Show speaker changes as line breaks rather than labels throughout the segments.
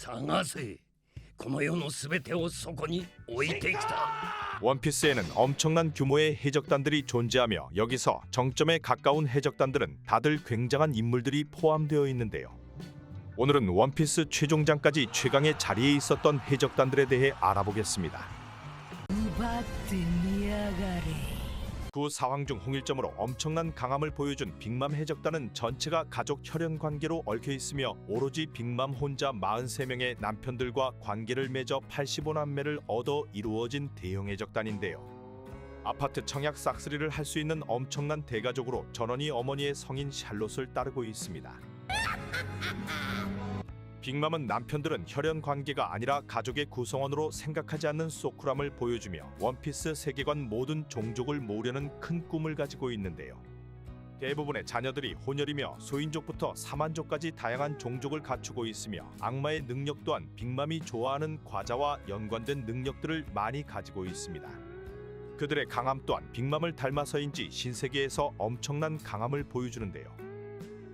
探せ。この世のすべてをそこに置いてきた。
원피스에는 엄청난 규모의 해적단들이 존재하며 여기서 정점에 가까운 해적단들은 다들 굉장한 인물들이 포함되어 있는데요. 오늘은 원피스 최종장까지 최강의 자리에 있었던 해적단들에 대해 알아보겠습니다. 구 사황 중 홍일점으로 엄청난 강함을 보여준 빅맘 해적단은 전체가 가족 혈연 관계로 얽혀 있으며 오로지 빅맘 혼자 43명의 남편들과 관계를 맺어 85남매를 얻어 이루어진 대형 해적단인데요. 아파트 청약 싹쓸이를 할 수 있는 엄청난 대가족으로 전원이 어머니의 성인 샬롯을 따르고 있습니다. 빅맘은 남편들은 혈연 관계가 아니라 가족의 구성원으로 생각하지 않는 소쿠람을 보여주며 원피스 세계관 모든 종족을 모으려는 큰 꿈을 가지고 있는데요. 대부분의 자녀들이 혼혈이며 소인족부터 사만족까지 다양한 종족을 갖추고 있으며 악마의 능력 또한 빅맘이 좋아하는 과자와 연관된 능력들을 많이 가지고 있습니다. 그들의 강함 또한 빅맘을 닮아서인지 신세계에서 엄청난 강함을 보여주는데요.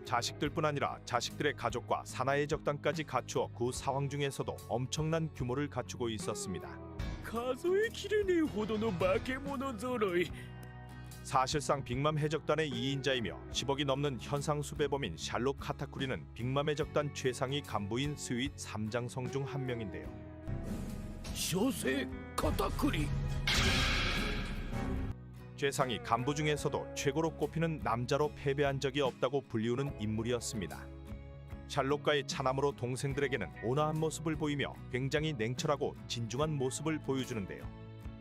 자식들뿐 아니라 자식들의 가족과 사나이 적단까지 갖추어 구 사황 중에서도 엄청난 규모를 갖추고 있었습니다. 사실상 빅맘 해적단의 2인자이며 10억이 넘는 현상 수배범인 샬롯 카타쿠리는 빅맘 해적단 최상위 간부인 스윗 3장성 중 한 명인데요.
쇼세 카타쿠리.
최상위 간부 중에서도 최고로 꼽히는 남자로 패배한 적이 없다고 불리우는 인물이었습니다. 샬롯과의 차남으로 동생들에게는 온화한 모습을 보이며 굉장히 냉철하고 진중한 모습을 보여주는데요.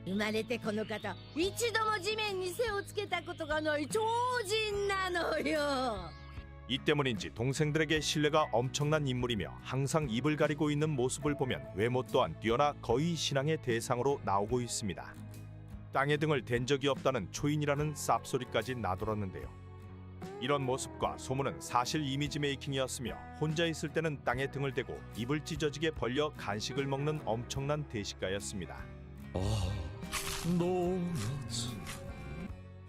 生まれてこの方一度も地面に背をつけたことがない超人なのよ。
이 때문인지 동생들에게 신뢰가 엄청난 인물이며 항상 입을 가리고 있는 모습을 보면 외모 또한 뛰어나 거의 신앙의 대상으로 나오고 있습니다. 땅에 등을 댄 적이 없다는 초인이라는 쌉소리까지 나돌았는데요. 이런 모습과 소문은 사실 이미지 메이킹이었으며 혼자 있을 때는 땅에 등을 대고 입을 찢어지게 벌려 간식을 먹는 엄청난 대식가였습니다.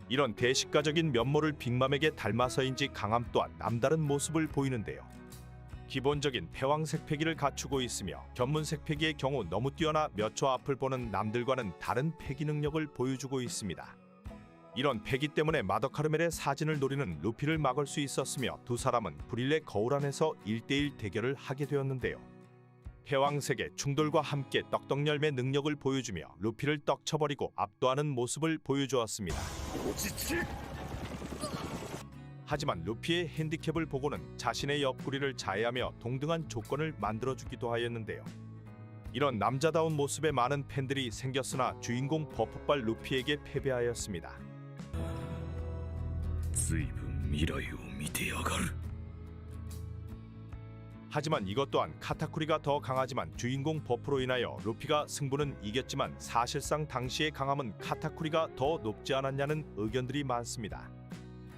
이런 대식가적인 면모를 빅맘에게 닮아서인지 강함 또한 남다른 모습을 보이는데요. 기본적인 패왕색 패기를 갖추고 있으며 견문색 패기의 경우 너무 뛰어나 몇 초 앞을 보는 남들과는 다른 패기 능력을 보여주고 있습니다. 이런 패기 때문에 마더카르멜의 사진을 노리는 루피를 막을 수 있었으며 두 사람은 브릴레 거울 안에서 1대1 대결을 하게 되었는데요. 패왕색의 충돌과 함께 떡떡열매 능력을 보여주며 루피를 떡쳐버리고 압도하는 모습을 보여주었습니다. 하지만 루피의 핸디캡을 보고는 자신의 옆구리를 자해하며 동등한 조건을 만들어주기도 하였는데요. 이런 남자다운 모습에 많은 팬들이 생겼으나 주인공 버프발 루피에게 패배하였습니다. 하지만 이것 또한 카타쿠리가 더 강하지만 주인공 버프로 인하여 루피가 승부는 이겼지만 사실상 당시의 강함은 카타쿠리가 더 높지 않았냐는 의견들이 많습니다.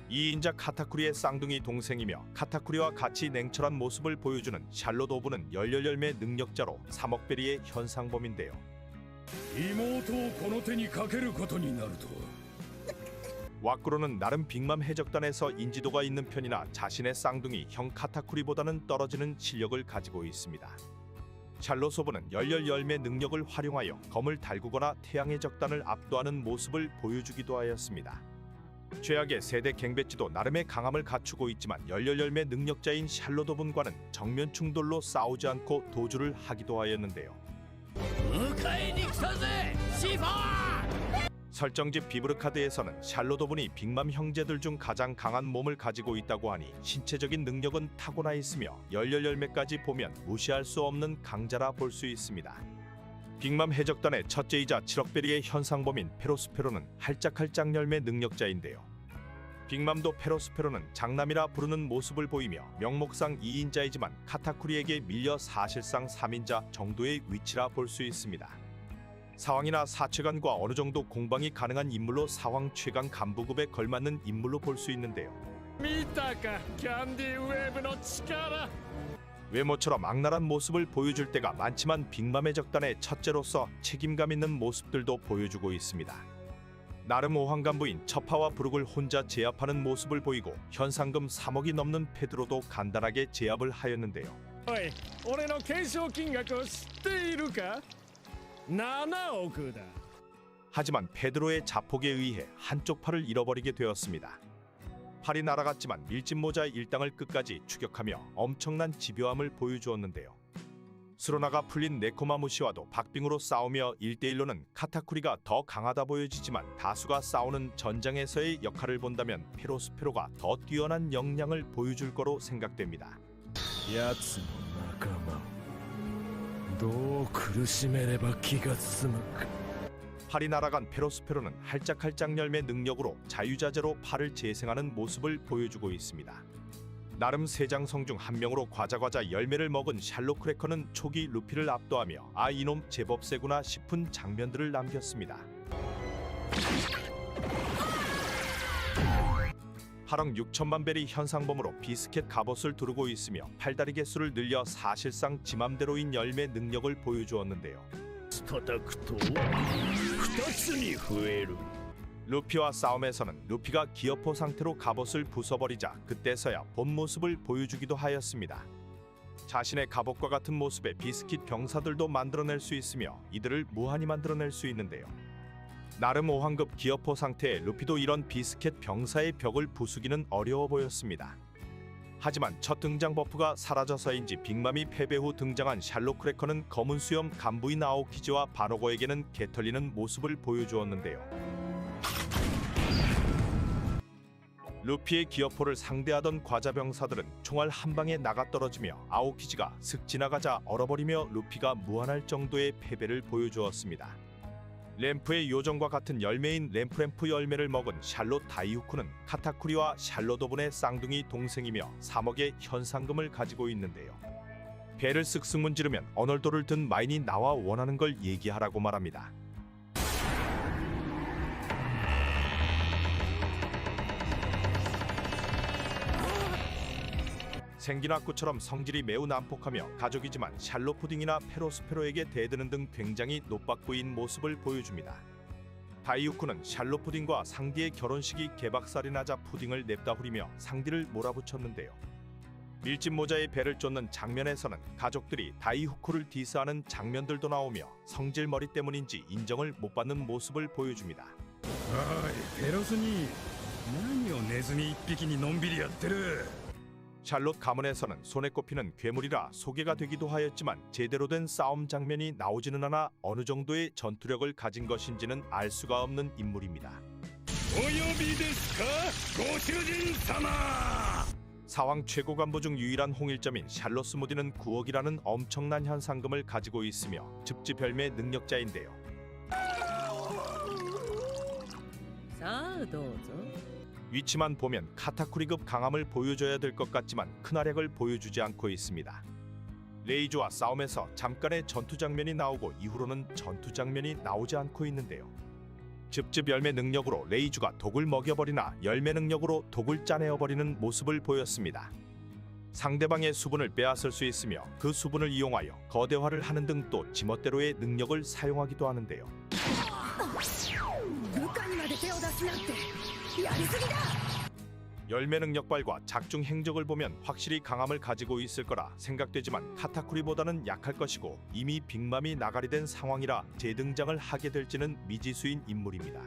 2인자 카타쿠리의 쌍둥이 동생이며 카타쿠리와 같이 냉철한 모습을 보여주는 샬롯 오브는 열렬열매 능력자로 3억 베리의 현상범인데요. 와꾸로는 나름 빅맘 해적단에서 인지도가 있는 편이나 자신의 쌍둥이 형 카타쿠리보다는 떨어지는 실력을 가지고 있습니다. 샬롯 오브는 열렬열매 능력을 활용하여 검을 달구거나 태양의 적단을 압도하는 모습을 보여주기도 하였습니다. 최악의 세대 갱배지도 나름의 강함을 갖추고 있지만 열렬열매 능력자인 샬롯 오븐과는 정면 충돌로 싸우지 않고 도주를 하기도 하였는데요. 설정집 비브르카드에서는 샬롯 오븐이 빅맘 형제들 중 가장 강한 몸을 가지고 있다고 하니 신체적인 능력은 타고나 있으며 열렬열매까지 보면 무시할 수 없는 강자라 볼 수 있습니다. 빅맘 해적단의 첫째이자 7억 베리의 현상범인 페로스페로는 할짝할짝 열매 능력자인데요. 빅맘도 페로스페로는 장남이라 부르는 모습을 보이며 명목상 2인자이지만 카타쿠리에게 밀려 사실상 3인자 정도의 위치라 볼 수 있습니다. 사왕이나 사최간과 어느 정도 공방이 가능한 인물로 사왕 최강 간부급에 걸맞는 인물로 볼 수 있는데요. 외모처럼 악랄한 모습을 보여줄 때가 많지만 빅맘의 적단의 첫째로서 책임감 있는 모습들도 보여주고 있습니다. 나름 오황간부인 처파와 브룩을 혼자 제압하는 모습을 보이고 현상금 3억이 넘는 패드로도 간단하게 제압을 하였는데요.
おい、俺の懸賞金額を知っているか？ 7億だ。
하지만 페드로의 자폭에 의해 한쪽 팔을 잃어버리게 되었습니다. 팔이 날아갔지만 밀짚 모자의 일당을 끝까지 추격하며 엄청난 집요함을 보여주었는데요. 수로나가 풀린 네코마무시와도 박빙으로 싸우며 1대1로는 카타쿠리가 더 강하다 보여지지만 다수가 싸우는 전장에서의 역할을 본다면 페로스페로가 더 뛰어난 역량을 보여줄 거로 생각됩니다.
やつの仲間をどう苦しめれば気が済むか。
팔이 날아간 페로스페로는 할짝할짝 열매 능력으로 자유자재로 팔을 재생하는 모습을 보여주고 있습니다. 나름 세장성 중 한 명으로 과자 열매를 먹은 샬롯 크래커는 초기 루피를 압도하며 아 이놈 제법 세구나 싶은 장면들을 남겼습니다. 8억 6천만 벨이 현상범으로 비스켓 갑옷을 두르고 있으며 팔다리 개수를 늘려 사실상 지맘대로인 열매 능력을 보여주었는데요.
叩くと2つに増える。
루피와 싸움에서는 루피가 기어포 상태로 갑옷을 부숴버리자 그때서야 본 모습을 보여주기도 하였습니다. 자신의 갑옷과 같은 모습의 비스킷 병사들도 만들어낼 수 있으며 이들을 무한히 만들어낼 수 있는데요. 나름 5환급 기어포 상태의 루피도 이런 비스켓 병사의 벽을 부수기는 어려워 보였습니다. 하지만 첫 등장 버프가 사라져서인지 빅맘이 패배 후 등장한 샬롯 크래커는 검은 수염 간부인 아오키즈와 바노거에게는 개털리는 모습을 보여주었는데요. 루피의 기어포를 상대하던 과자병사들은 총알 한 방에 나가떨어지며 아오키즈가 슥 지나가자 얼어버리며 루피가 무한할 정도의 패배를 보여주었습니다. 램프의 요정과 같은 열매인 램프 열매를 먹은 샬롯 다이후쿠는 카타쿠리와 샬롯 오븐의 쌍둥이 동생이며 3억의 현상금을 가지고 있는데요. 배를 쓱쓱 문지르면 어널도를 든 마인이 나와 원하는 걸 얘기하라고 말합니다. 생기나꾸처럼 성질이 매우 난폭하며 가족이지만 샬롯 푸딩이나 페로스페로에게 대드는 등 굉장히 노박부인 모습을 보여줍니다. 다이후쿠는 샬롯 푸딩과 상디의 결혼식이 개박살이 나자 푸딩을 냅다 후리며 상디를 몰아붙였는데요. 밀짚 모자의 배를 쫓는 장면에서는 가족들이 다이후쿠를 디스하는 장면들도 나오며 성질머리 때문인지 인정을 못 받는 모습을 보여줍니다.
おい、ペロスに何をネズミ一匹にのんびりやってる。
샬롯 가문에서는 손에 꼽히는 괴물이라 소개가 되기도 하였지만 제대로 된 싸움 장면이 나오지는 않아 어느 정도의 전투력을 가진 것인지는 알 수가 없는 인물입니다.
お呼びですか、ご主人様。
사왕 최고 간부 중 유일한 홍일점인 샬롯 스무디는 9억이라는 엄청난 현상금을 가지고 있으며 즙지별매 능력자인데요.
さあどうぞ。
위치만 보면 카타쿠리급 강함을 보여줘야 될 것 같지만 큰 활약을 보여주지 않고 있습니다. 레이즈와 싸움에서 잠깐의 전투 장면이 나오고 이후로는 전투 장면이 나오지 않고 있는데요. 즙즙 열매 능력으로 레이즈가 독을 먹여버리나 열매 능력으로 독을 짜내어버리는 모습을 보였습니다. 상대방의 수분을 빼앗을 수 있으며 그 수분을 이용하여 거대화를 하는 등 또 지멋대로의 능력을 사용하기도 하는데요.
部下にまで手を出すなんてやりすぎだ。
열매 능력발과 작중 행적을 보면 확실히 강함을 가지고 있을 거라 생각되지만 카타쿠리보다는 약할 것이고 이미 빅맘이 나가리 된 상황이라 재등장을 하게 될지는 미지수인 인물입니다.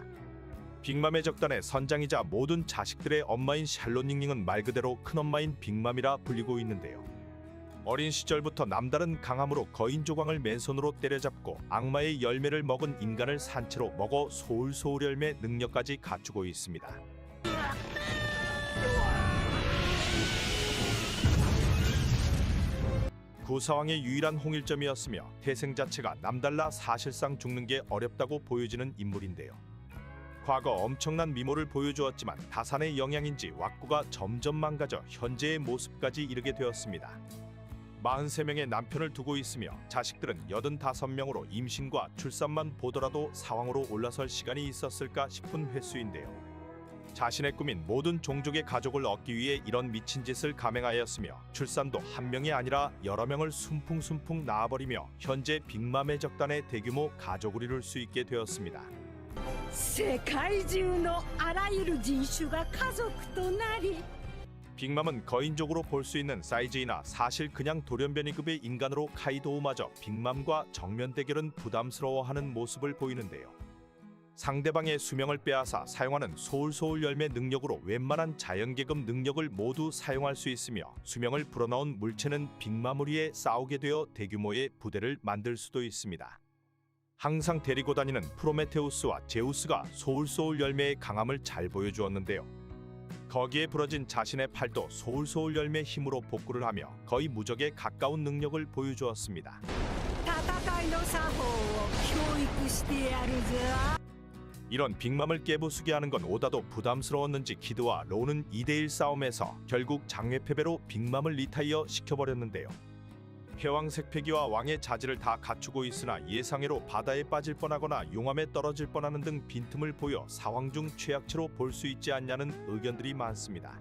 빅맘의 적단의 선장이자 모든 자식들의 엄마인 샬롯 닝닝은 말 그대로 큰엄마인 빅맘이라 불리고 있는데요. 어린 시절부터 남다른 강함으로 거인 조광을 맨손으로 때려잡고 악마의 열매를 먹은 인간을 산채로 먹어 소울소울 열매 능력까지 갖추고 있습니다. 구사왕의 유일한 홍일점이었으며 태생 자체가 남달라 사실상 죽는 게 어렵다고 보여지는 인물인데요. 과거 엄청난 미모를 보여주었지만 다산의 영향인지 왁구가 점점 망가져 현재의 모습까지 이르게 되었습니다. 43명의 남편을 두고 있으며 자식들은 85명으로 임신과 출산만 보더라도 사왕으로 올라설 시간이 있었을까 싶은 횟수인데요. 자신의 꿈인 모든 종족의 가족을 얻기 위해 이런 미친 짓을 감행하였으며 출산도 한 명이 아니라 여러 명을 순풍순풍 낳아버리며 현재 빅맘의 적단의 대규모 가족을 이룰 수 있게 되었습니다.
世界中のあらゆる人種が家族となり
빅맘은 거인족으로 볼 수 있는 사이즈이나 사실 그냥 돌연변이급의 인간으로 카이도우마저 빅맘과 정면 대결은 부담스러워하는 모습을 보이는데요. 상대방의 수명을 빼앗아 사용하는 소울소울 열매 능력으로 웬만한 자연계급 능력을 모두 사용할 수 있으며 수명을 불어넣은 물체는 빅마무리에 싸우게 되어 대규모의 부대를 만들 수도 있습니다. 항상 데리고 다니는 프로메테우스와 제우스가 소울소울 열매의 강함을 잘 보여주었는데요. 거기에 부러진 자신의 팔도 소울소울 열매 힘으로 복구를 하며 거의 무적에 가까운 능력을 보여주었습니다.
戦いの作法を教育してやるぞ。
이런 빅맘을 깨부수게 하는 건 오다도 부담스러웠는지 키드와 로우는 2대1 싸움에서 결국 장외 패배로 빅맘을 리타이어 시켜버렸는데요. 회왕색 패기와 왕의 자질을 다 갖추고 있으나 예상외로 바다에 빠질 뻔하거나 용암에 떨어질 뻔하는 등 빈틈을 보여 사왕 중 최악체로 볼 수 있지 않냐는 의견들이 많습니다.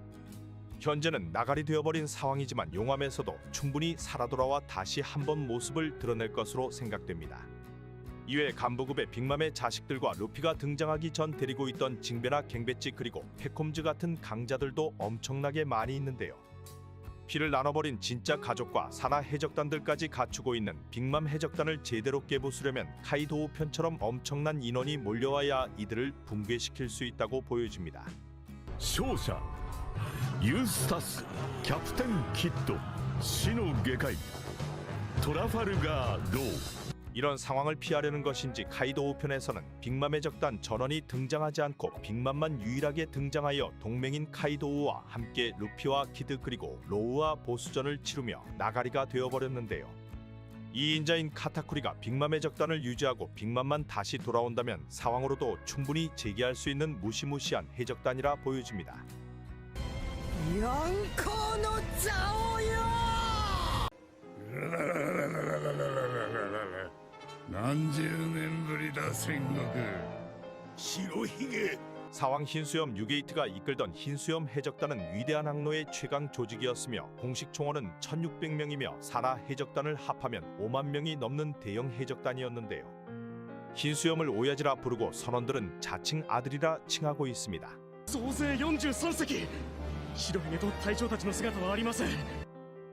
현재는 나갈이 되어버린 사왕이지만 용암에서도 충분히 살아 돌아와 다시 한번 모습을 드러낼 것으로 생각됩니다. 이외 간부급의 빅맘의 자식들과 루피가 등장하기 전 데리고 있던 징베나 갱배지 그리고 페콤즈 같은 강자들도 엄청나게 많이 있는데요. 피를 나눠버린 진짜 가족과 사나 해적단들까지 갖추고 있는 빅맘 해적단을 제대로 깨부수려면 카이도우 편처럼 엄청난 인원이 몰려와야 이들을 붕괴시킬 수 있다고 보여집니다.
勝者ユースタスキャプテンキッド死の外科医トラファルガー・ロー
이런 상황을 피하려는 것인지 카이도우 편에서는 빅맘의 적단 전원이 등장하지 않고 빅맘만 유일하게 등장하여 동맹인 카이도우와 함께 루피와 키드 그리고 로우와 보수전을 치르며 나가리가 되어버렸는데요. 2인자인 카타쿠리가 빅맘의 적단을 유지하고 빅맘만 다시 돌아온다면 상황으로도 충분히 재기할 수 있는 무시무시한 해적단이라 보여집니다.
四皇の座をよ。
何十年ぶりだ戦国白ひげ
사왕 흰수염 유게이트가 이끌던 흰수염 해적단은 위대한 항로의 최강 조직이었으며 공식 총원은 1600명이며 사나 해적단을 합하면 5만 명이 넘는 대형 해적단이었는데요. 흰수염을 오야지라 부르고 선원들은 자칭 아들이라 칭하고 있습니다.
総勢43隻白ひげと隊長たちの姿はありません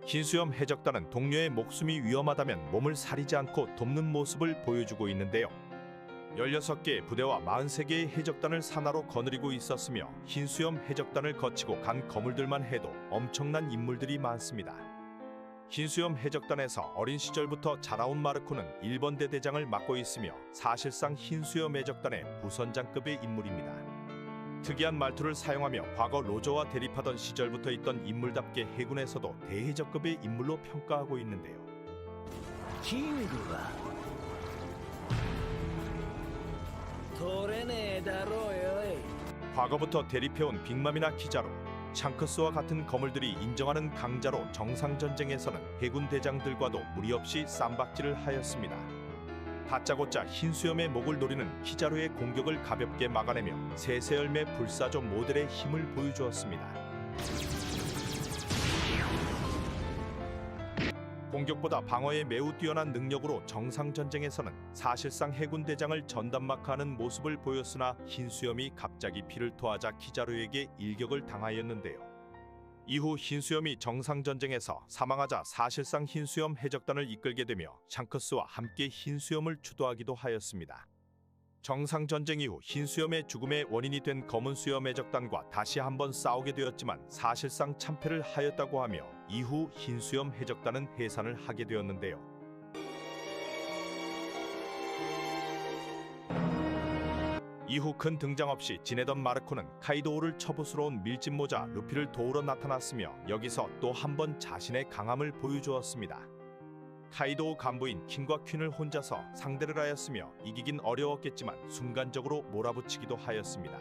흰수염 해적단은 동료의 목숨이 위험하다면 몸을 사리지 않고 돕는 모습을 보여주고 있는데요. 16개의 부대와 43개의 해적단을 산하로 거느리고 있었으며 흰수염 해적단을 거치고 간 거물들만 해도 엄청난 인물들이 많습니다. 흰수염 해적단에서 어린 시절부터 자라온 마르코는 1번대 대장을 맡고 있으며 사실상 흰수염 해적단의 부선장급의 인물입니다. 특이한 말투를 사용하며 과거 로저와 대립하던 시절부터 있던 인물답게 해군에서도 대해적급의 인물로 평가하고 있는데요.
キングは取れねえだろうよい
과거부터 대립해온 빅맘이나 키자로, 샹크스와 같은 거물들이 인정하는 강자로 정상전쟁에서는 해군 대장들과도 무리 없이 쌈박질을 하였습니다. 다짜고짜 흰수염의 목을 노리는 키자루의 공격을 가볍게 막아내며 세세열매 불사조 모델의 힘을 보여주었습니다. 공격보다 방어에 매우 뛰어난 능력으로 정상전쟁에서는 사실상 해군 대장을 전담마크하는 모습을 보였으나 흰수염이 갑자기 피를 토하자 키자루에게 일격을 당하였는데요. 이후 흰수염이 정상전쟁에서 사망하자 사실상 흰수염 해적단을 이끌게 되며 샹크스와 함께 흰수염을 주도하기도 하였습니다. 정상전쟁 이후 흰수염의 죽음의 원인이 된 검은수염 해적단과 다시 한번 싸우게 되었지만 사실상 참패를 하였다고 하며 이후 흰수염 해적단은 해산을 하게 되었는데요. 이후 큰 등장 없이 지내던 마르코는 카이도우를 처부스러운 밀짚모자 루피를 도우러 나타났으며 여기서 또 한 번 자신의 강함을 보여주었습니다. 카이도우 간부인 킹과 퀸을 혼자서 상대를 하였으며 이기긴 어려웠겠지만 순간적으로 몰아붙이기도 하였습니다.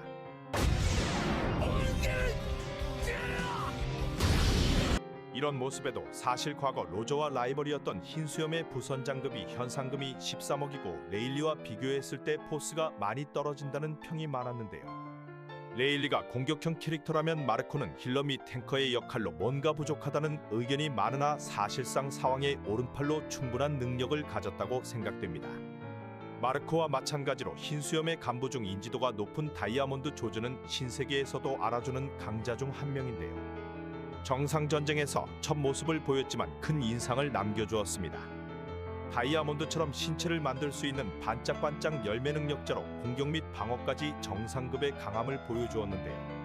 이런 모습에도 사실 과거 로저와 라이벌이었던 흰수염의 부선장급이 현상금이 13억이고 레일리와 비교했을 때 포스가 많이 떨어진다는 평이 많았는데요. 레일리가 공격형 캐릭터라면 마르코는 힐러 및 탱커의 역할로 뭔가 부족하다는 의견이 많으나 사실상 사왕의 오른팔로 충분한 능력을 가졌다고 생각됩니다. 마르코와 마찬가지로 흰수염의 간부 중 인지도가 높은 다이아몬드 조즈는 신세계에서도 알아주는 강자 중 한 명인데요. 정상전쟁에서 첫 모습을 보였지만 큰 인상을 남겨주었습니다. 다이아몬드처럼 신체를 만들 수 있는 반짝반짝 열매 능력자로 공격 및 방어까지 정상급의 강함을 보여주었는데요.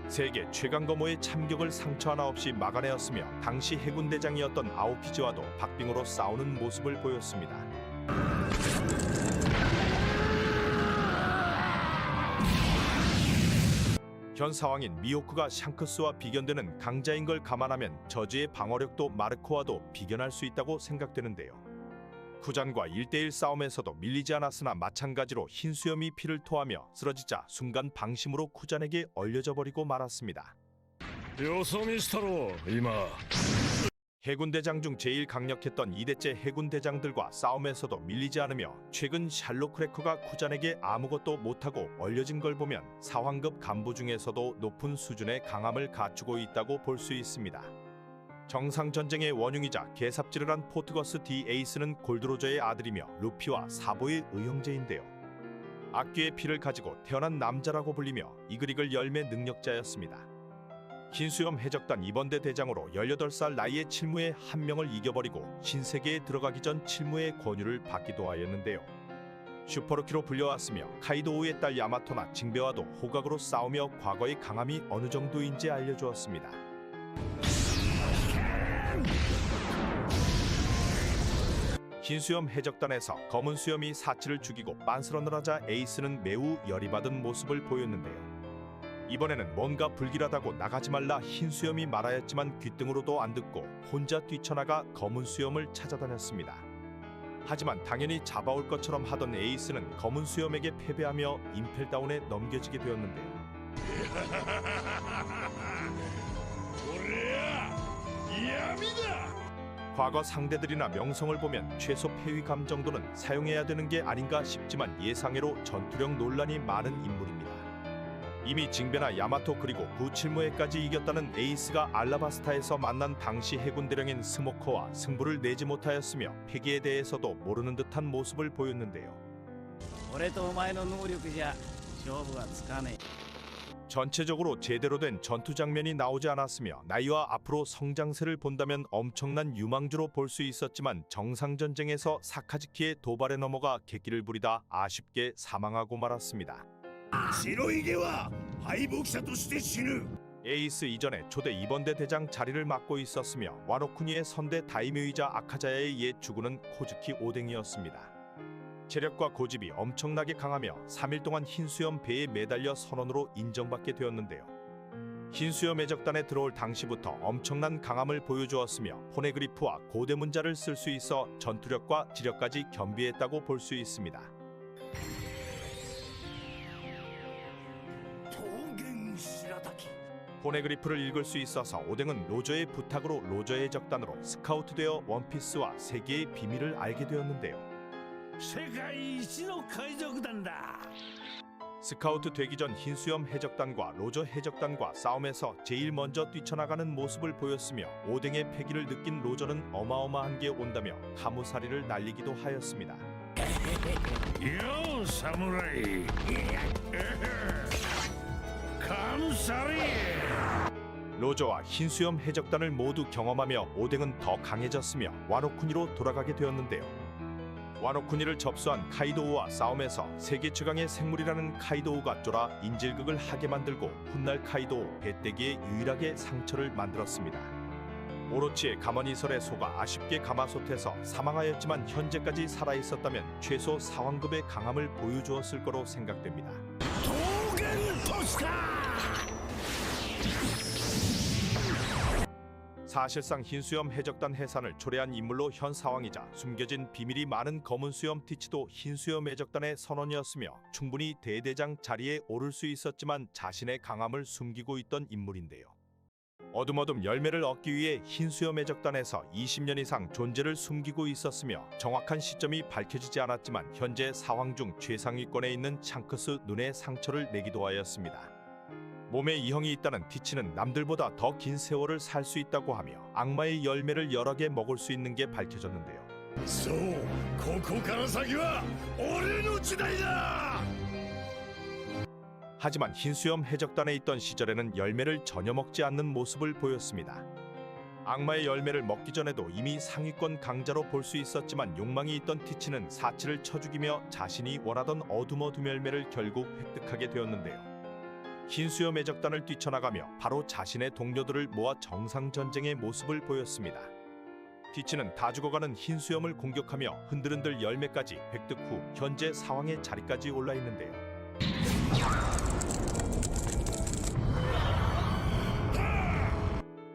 세계 최강 검호의 참격을 상처 하나 없이 막아내었으며 당시 해군 대장이었던 아오피즈와도 박빙으로 싸우는 모습을 보였습니다. 현 상황인 미호크가 샹크스와 비견되는 강자인 걸 감안하면 저지의 방어력도 마르코와도 비견할 수 있다고 생각되는데요. 쿠잔과 1대1 싸움에서도 밀리지 않았으나 마찬가지로 흰수염이 피를 토하며 쓰러지자 순간 방심으로 쿠잔에게 얼려져 버리고 말았습니다.
よそ見したろ今
해군 대장 중 제일 강력했던 2대째 해군 대장들과 싸움에서도 밀리지 않으며 최근 샬롯 크래커가 쿠잔에게 아무것도 못하고 얼려진 걸 보면 사황급 간부 중에서도 높은 수준의 강함을 갖추고 있다고 볼 수 있습니다. 정상전쟁의 원흉이자 개삽질을 한 포트거스 디 에이스는 골드로저의 아들이며 루피와 사보의 의형제인데요. 악귀의 피를 가지고 태어난 남자라고 불리며 이글이글 열매 능력자였습니다. 흰수염 해적단 이번대 대장으로 18살 나이에 칠무의 한 명을 이겨버리고 신세계에 들어가기 전 칠무의 권유를 받기도 하였는데요. 슈퍼루키로 불려왔으며 카이도우의 딸 야마토나 징베와도 호각으로 싸우며 과거의 강함이 어느 정도인지 알려주었습니다. 흰수염 해적단에서 검은 수염이 사치를 죽이고 빤스런을 하자 에이스는 매우 열이 받은 모습을 보였는데요. 이번에는 뭔가 불길하다고 나가지 말라 흰수염이 말하였지만 귓등으로도 안 듣고 혼자 뛰쳐나가 검은 수염을 찾아다녔습니다. 하지만 당연히 잡아올 것처럼 하던 에이스는 검은 수염에게 패배하며 임펠다운에 넘겨지게 되었는데요. 과거 상대들이나 명성을 보면 최소 패위감 정도는 사용해야 되는 게 아닌가 싶지만 예상외로 전투력 논란이 많은 인물입니다. 이미 징베나 야마토 그리고 구칠무에까지 이겼다는 에이스가 알라바스타에서 만난 당시 해군 대령인 스모커와 승부를 내지 못하였으며 패기에 대해서도 모르는 듯한 모습을 보였는데요.
俺とお前の能力じゃ勝負はつかねえ。
전체적으로 제대로 된 전투 장면이 나오지 않았으며 나이와 앞으로 성장세를 본다면 엄청난 유망주로 볼 수 있었지만 정상전쟁에서 사카즈키의 도발에 넘어가 객기를 부리다 아쉽게 사망하고 말았습니다. 에이스 이전에 초대 2번대 대장 자리를 맡고 있었으며 와노쿠니의 선대 다이묘이자 아카자야의 옛 주군은 코즈키 오뎅이었습니다. 체력과 고집이 엄청나게 강하며 3일 동안 흰수염 배에 매달려 선원으로 인정받게 되었는데요. 흰수염 해적단에 들어올 당시부터 엄청난 강함을 보여주었으며 포네그리프와 고대문자를 쓸 수 있어 전투력과 지력까지 겸비했다고 볼 수 있습니다. 포네그리프를 읽을 수 있어서 오뎅은 로저의 부탁으로 로저 해적단으로 스카우트되어 원피스와 세계의 비밀을 알게 되었는데요. 스카우트 되기 전 흰수염 해적단과 로저 해적단과 싸움에서 제일 먼저 뛰쳐나가는 모습을 보였으며 오뎅의 패기를 느낀 로저는 어마어마한 게 온다며 카무사리를 날리기도 하였습니다.
요 사무라이 카무사리
로저와 흰수염 해적단을 모두 경험하며 오뎅은 더 강해졌으며 와노쿠니로 돌아가게 되었는데요. 와노쿠니를 접수한 카이도우와 싸움에서 세계 최강의 생물이라는 카이도우가 쫄아 인질극을 하게 만들고 훗날 카이도우 배때기에 유일하게 상처를 만들었습니다. 오로치의 가머니설에 속아 아쉽게 가마솥에서 사망하였지만 현재까지 살아있었다면 최소 사왕급의 강함을 보여주었을 거로 생각됩니다. 사실상 흰수염 해적단 해산을 초래한 인물로 현 상황이자 숨겨진 비밀이 많은 검은수염 티치도 흰수염 해적단의 선원이었으며 충분히 대대장 자리에 오를 수 있었지만 자신의 강함을 숨기고 있던 인물인데요. 어둠어둠 열매를 얻기 위해 흰수염 해적단에서 20년 이상 존재를 숨기고 있었으며 정확한 시점이 밝혀지지 않았지만 현재 사황 중 최상위권에 있는 샹크스 눈에 상처를 내기도 하였습니다. 몸에 이형이 있다는 티치는 남들보다 더 긴 세월을 살 수 있다고 하며 악마의 열매를 여러 개 먹을 수 있는 게 밝혀졌는데요.
そうここから先は俺の時代だ
하지만 흰수염 해적단에 있던 시절에는 열매를 전혀 먹지 않는 모습을 보였습니다. 악마의 열매를 먹기 전에도 이미 상위권 강자로 볼 수 있었지만 욕망이 있던 티치는 사치를 쳐 죽이며 자신이 원하던 어둠 열매를 결국 획득하게 되었는데요. 흰수염 해적단을 뛰쳐나가며 바로 자신의 동료들을 모아 정상전쟁의 모습을 보였습니다. 티치는 다 죽어가는 흰수염을 공격하며 흔들흔들 열매까지 획득 후 현재 상황의 자리까지 올라 있는데요.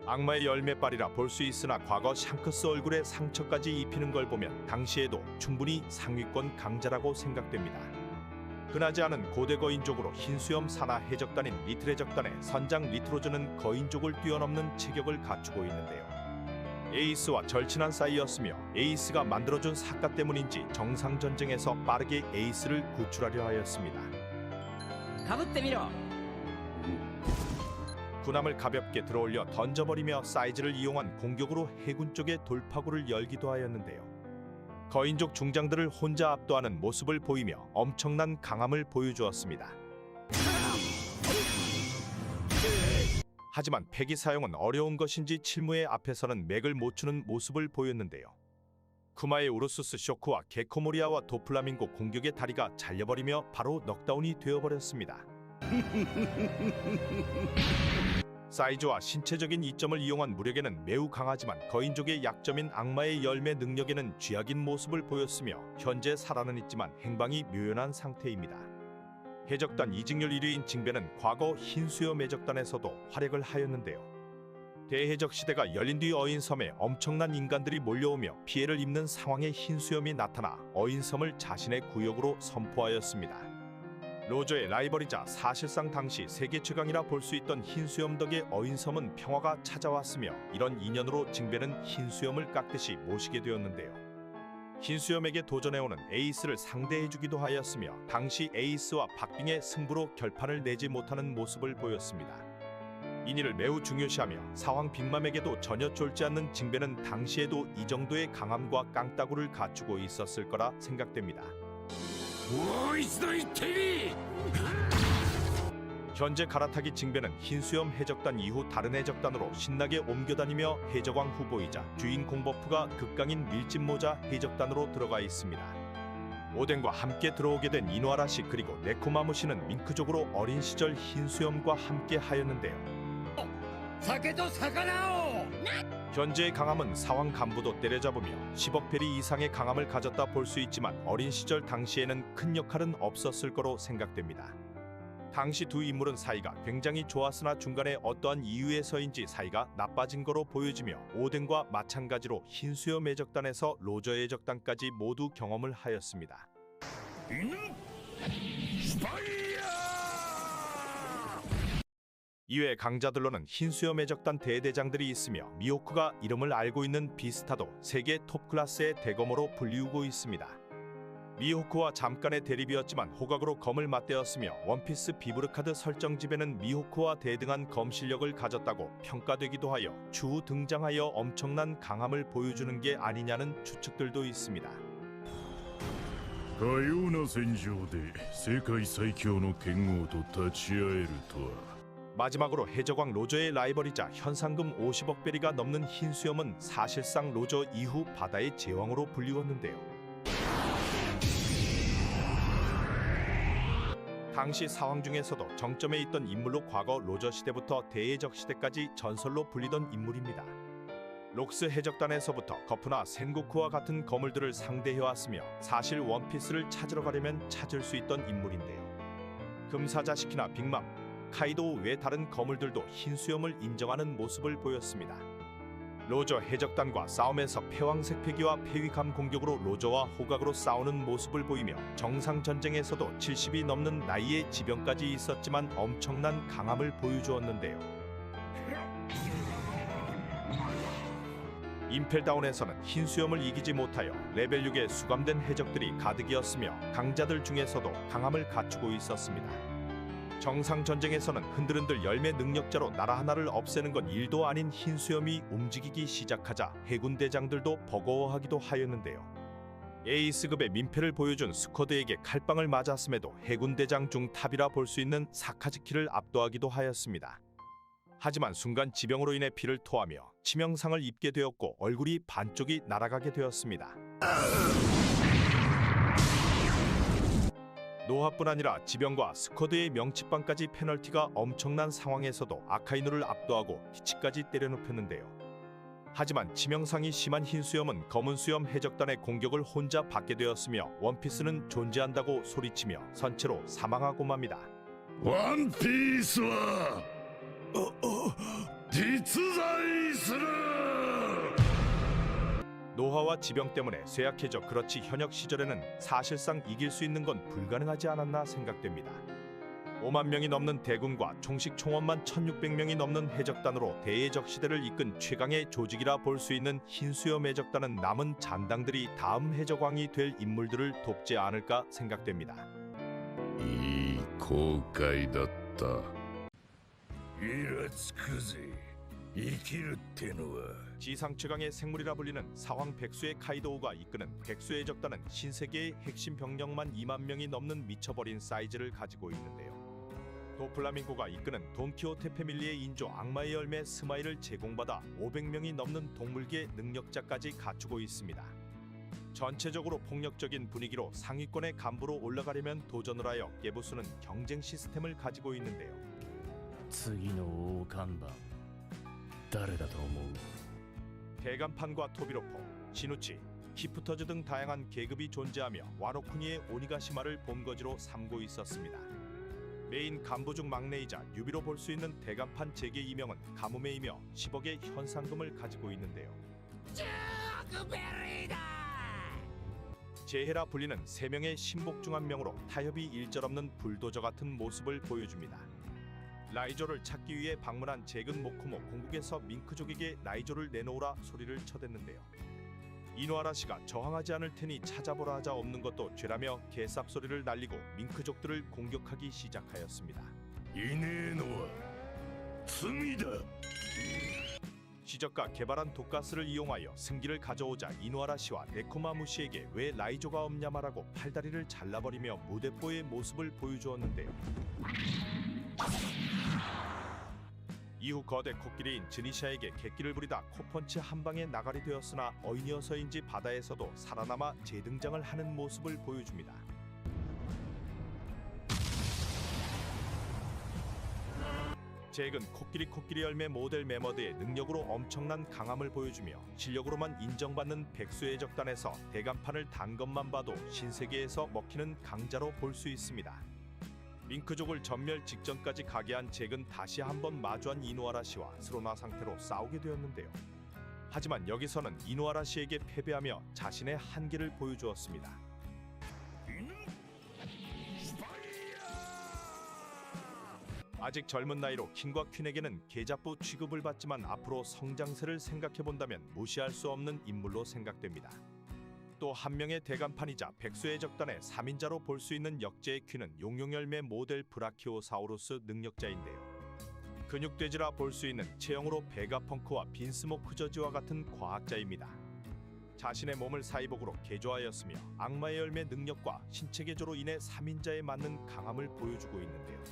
악마의 열매빨이라 볼 수 있으나 과거 샹크스 얼굴에 상처까지 입히는 걸 보면 당시에도 충분히 상위권 강자라고 생각됩니다. 흔하지 않은 고대 거인족으로 흰수염 산하 해적단인 리틀 해적단의 선장 리트로즈는 거인족을 뛰어넘는 체격을 갖추고 있는데요. 에이스와 절친한 사이였으며 에이스가 만들어준 사카 때문인지 정상전쟁에서 빠르게 에이스를 구출하려 하였습니다.
かぶってみろ
군함을 가볍게 들어올려 던져버리며 사이즈를 이용한 공격으로 해군 쪽의 돌파구를 열기도 하였는데요. 거인족 중장들을 혼자 압도하는 모습을 보이며 엄청난 강함을 보여주었습니다. 하지만 패기 사용은 어려운 것인지 칠무의 앞에서는 맥을 못 추는 모습을 보였는데요. 쿠마의 우르수스 쇼크와 게코모리아와 도플라밍고 공격의 다리가 잘려버리며 바로 넉다운이 되어버렸습니다. 사이즈와 신체적인 이점을 이용한 무력에는 매우 강하지만 거인족의 약점인 악마의 열매 능력에는 쥐약인 모습을 보였으며 현재 살아는 있지만 행방이 묘연한 상태입니다. 해적단 이직률 1위인 징배는 과거 흰수염 해적단에서도 활약을 하였는데요. 대해적 시대가 열린 뒤 어인섬에 엄청난 인간들이 몰려오며 피해를 입는 상황에 흰수염이 나타나 어인섬을 자신의 구역으로 선포하였습니다. 로저의 라이벌이자 사실상 당시 세계 최강이라 볼 수 있던 흰수염 덕에 어인섬은 평화가 찾아왔으며 이런 인연으로 징배는 흰수염을 깎듯이 모시게 되었는데요. 흰수염에게 도전해오는 에이스를 상대해주기도 하였으며 당시 에이스와 박빙의 승부로 결판을 내지 못하는 모습을 보였습니다. 이니를 매우 중요시하며 사황 빅맘에게도 전혀 쫄지 않는 징배는 당시에도 이 정도의 강함과 깡따구를 갖추고 있었을 거라 생각됩니다. 현재 갈아타기 징배는 흰수염 해적단 이후 다른 해적단으로 신나게 옮겨다니며 해적왕 후보이자 주인공 버프가 극강인 밀짚모자 해적단으로 들어가 있습니다. 오덴과 함께 들어오게 된 이노아라시 그리고 네코마무시는 밍크족으로 어린 시절 흰수염과 함께 하였는데요.
酒と魚を
현재의 강함은 사왕 간부도 때려잡으며 10억 베리 이상의 강함을 가졌다 볼 수 있지만 어린 시절 당시에는 큰 역할은 없었을 거로 생각됩니다. 당시 두 인물은 사이가 굉장히 좋았으나 중간에 어떠한 이유에서인지 사이가 나빠진 거로 보여지며 오덴과 마찬가지로 흰수염 해적단에서 로저 해적단까지 모두 경험을 하였습니다. 이외 강자들로는 흰수염 해적단 대대장들이 있으며 미호크가 이름을 알고 있는 비스타도 세계 톱클래스의 대검으로 불리우고 있습니다. 미호크와 잠깐의 대립이었지만 호각으로 검을 맞대었으며 원피스 비브르카드 설정집에는 미호크와 대등한 검 실력을 가졌다고 평가되기도 하여 추후 등장하여 엄청난 강함을 보여주는 게 아니냐는 추측들도 있습니다.
かような戦場で世界最強の剣豪と立ち会えるとは
마지막으로 해적왕 로저의 라이벌이자 현상금 50억 베리가 넘는 흰수염은 사실상 로저 이후 바다의 제왕으로 불리웠는데요. 당시 사왕 중에서도 정점에 있던 인물로 과거 로저 시대부터 대해적 시대까지 전설로 불리던 인물입니다. 록스 해적단에서부터 거프나 센고쿠와 같은 거물들을 상대해왔으며 사실 원피스를 찾으러 가려면 찾을 수 있던 인물인데요. 금사자시키나 빅맘, 카이도 외 다른 거물들도 흰수염을 인정하는 모습을 보였습니다. 로저 해적단과 싸움에서 패왕색 패기와 폐위감 공격으로 로저와 호각으로 싸우는 모습을 보이며 정상전쟁에서도 70이 넘는 나이에 지병까지 있었지만 엄청난 강함을 보여주었는데요. 임펠다운에서는 흰수염을 이기지 못하여 레벨 6에 수감된 해적들이 가득이었으며 강자들 중에서도 강함을 갖추고 있었습니다. 정상전쟁에서는 흔들흔들 열매 능력자로 나라 하나를 없애는 건 일도 아닌 흰수염이 움직이기 시작하자 해군 대장들도 버거워하기도 하였는데요. 에이스급의 민폐를 보여준 스쿼드에게 칼빵을 맞았음에도 해군 대장 중 탑이라 볼 수 있는 사카즈키를 압도하기도 하였습니다. 하지만 순간 지병으로 인해 피를 토하며 치명상을 입게 되었고 얼굴이 반쪽이 날아가게 되었습니다. 노화뿐 아니라 지병과 스쿼드의 명치빵까지 페널티가 엄청난 상황에서도 아카이누를 압도하고 히치까지 때려눕혔는데요. 하지만 치명상이 심한 흰수염은 검은수염 해적단의 공격을 혼자 받게 되었으며 원피스는 존재한다고 소리치며 선체로 사망하고 맙니다.
ワンピースは実在する。
노화와 지병 때문에 쇠약해져 그렇지 현역 시절에는 사실상 이길 수 있는 건 불가능하지 않았나 생각됩니다. 5만 명이 넘는 대군과 총식 총원만 1600명이 넘는 해적단으로 대해적 시대를 이끈 최강의 조직이라 볼 수 있는 흰수염 해적단은 남은 잔당들이 다음 해적왕이 될 인물들을 돕지 않을까 생각됩니다.
いい航海だった。
イラつくぜ。生きるってのは
지상 최강의 생물이라 불리는 사황 백수의 카이도우가 이끄는 백수 해적단은 신세계의 핵심 병력만 2만 명이 넘는 미쳐버린 사이즈를 가지고 있는데요. 도플라밍고가 이끄는 돈키호테 패밀리의 인조 악마의 열매 스마일을 제공받아 500명이 넘는 동물계 능력자까지 갖추고 있습니다. 전체적으로 폭력적인 분위기로 상위권의 간부로 올라가려면 도전을 하여 깨부수는 경쟁 시스템을 가지고 있는데요.
次の大看板誰だと思う？
대간판과 토비로포, 시누치, 키프터즈 등 다양한 계급이 존재하며 와노쿠니의 오니가시마를 본거지로 삼고 있었습니다. 메인 간부 중 막내이자 뉴비로 볼 수 있는 대간판 재계 이명은 가뭄에이며 10억의 현상금을 가지고 있는데요. 제헤라 불리는 3명의 신복 중 한 명으로 타협이 일절없는 불도저 같은 모습을 보여줍니다. 라이조를 찾기 위해 방문한 잭은 모코모 공국에서 밍크족에게 라이조를 내놓으라 소리를 쳐댔는데요. 이노하라 씨가 저항하지 않을 테니 찾아보라 하자 없는 것도 죄라며 개쌉 소리를 날리고 밍크족들을 공격하기 시작하였습니다.
いねえのは罪だ。
시적과 개발한 독가스를 이용하여 승기를 가져오자 이노하라 씨와 네코마무 씨에게 왜 라이조가 없냐 말하고 팔다리를 잘라버리며 무대뽀의 모습을 보여주었는데요. 이후 거대 코끼리인 즈니샤에게 객기를 부리다 코펀치 한 방에 나가리 되었으나 어인이어서인지 바다에서도 살아남아 재등장을 하는 모습을 보여줍니다. 잭은 코끼리 열매 모델 메머드의 능력으로 엄청난 강함을 보여주며 실력으로만 인정받는 백수의 적단에서 대간판을 단 것만 봐도 신세계에서 먹히는 강자로 볼 수 있습니다. 밍크족을 전멸 직전까지 가게 한 잭은 다시 한번 마주한 이노하라 씨와 스로나 상태로 싸우게 되었는데요. 하지만 여기서는 이노하라 씨에게 패배하며 자신의 한계를 보여주었습니다. 아직 젊은 나이로 킹과 퀸에게는 계잡부 취급을 받지만 앞으로 성장세를 생각해본다면 무시할 수 없는 인물로 생각됩니다. 또 한 명의 대간판이자 백수의 적단의 3인자로 볼 수 있는 역제의 퀸은 용용열매 모델 브라키오사우루스 능력자인데요. 근육돼지라 볼 수 있는 체형으로 베가펑크와 빈스모크 저지와 같은 과학자입니다. 자신의 몸을 사이복으로 개조하였으며 악마의 열매 능력과 신체 개조로 인해 3인자에 맞는 강함을 보여주고 있는데요.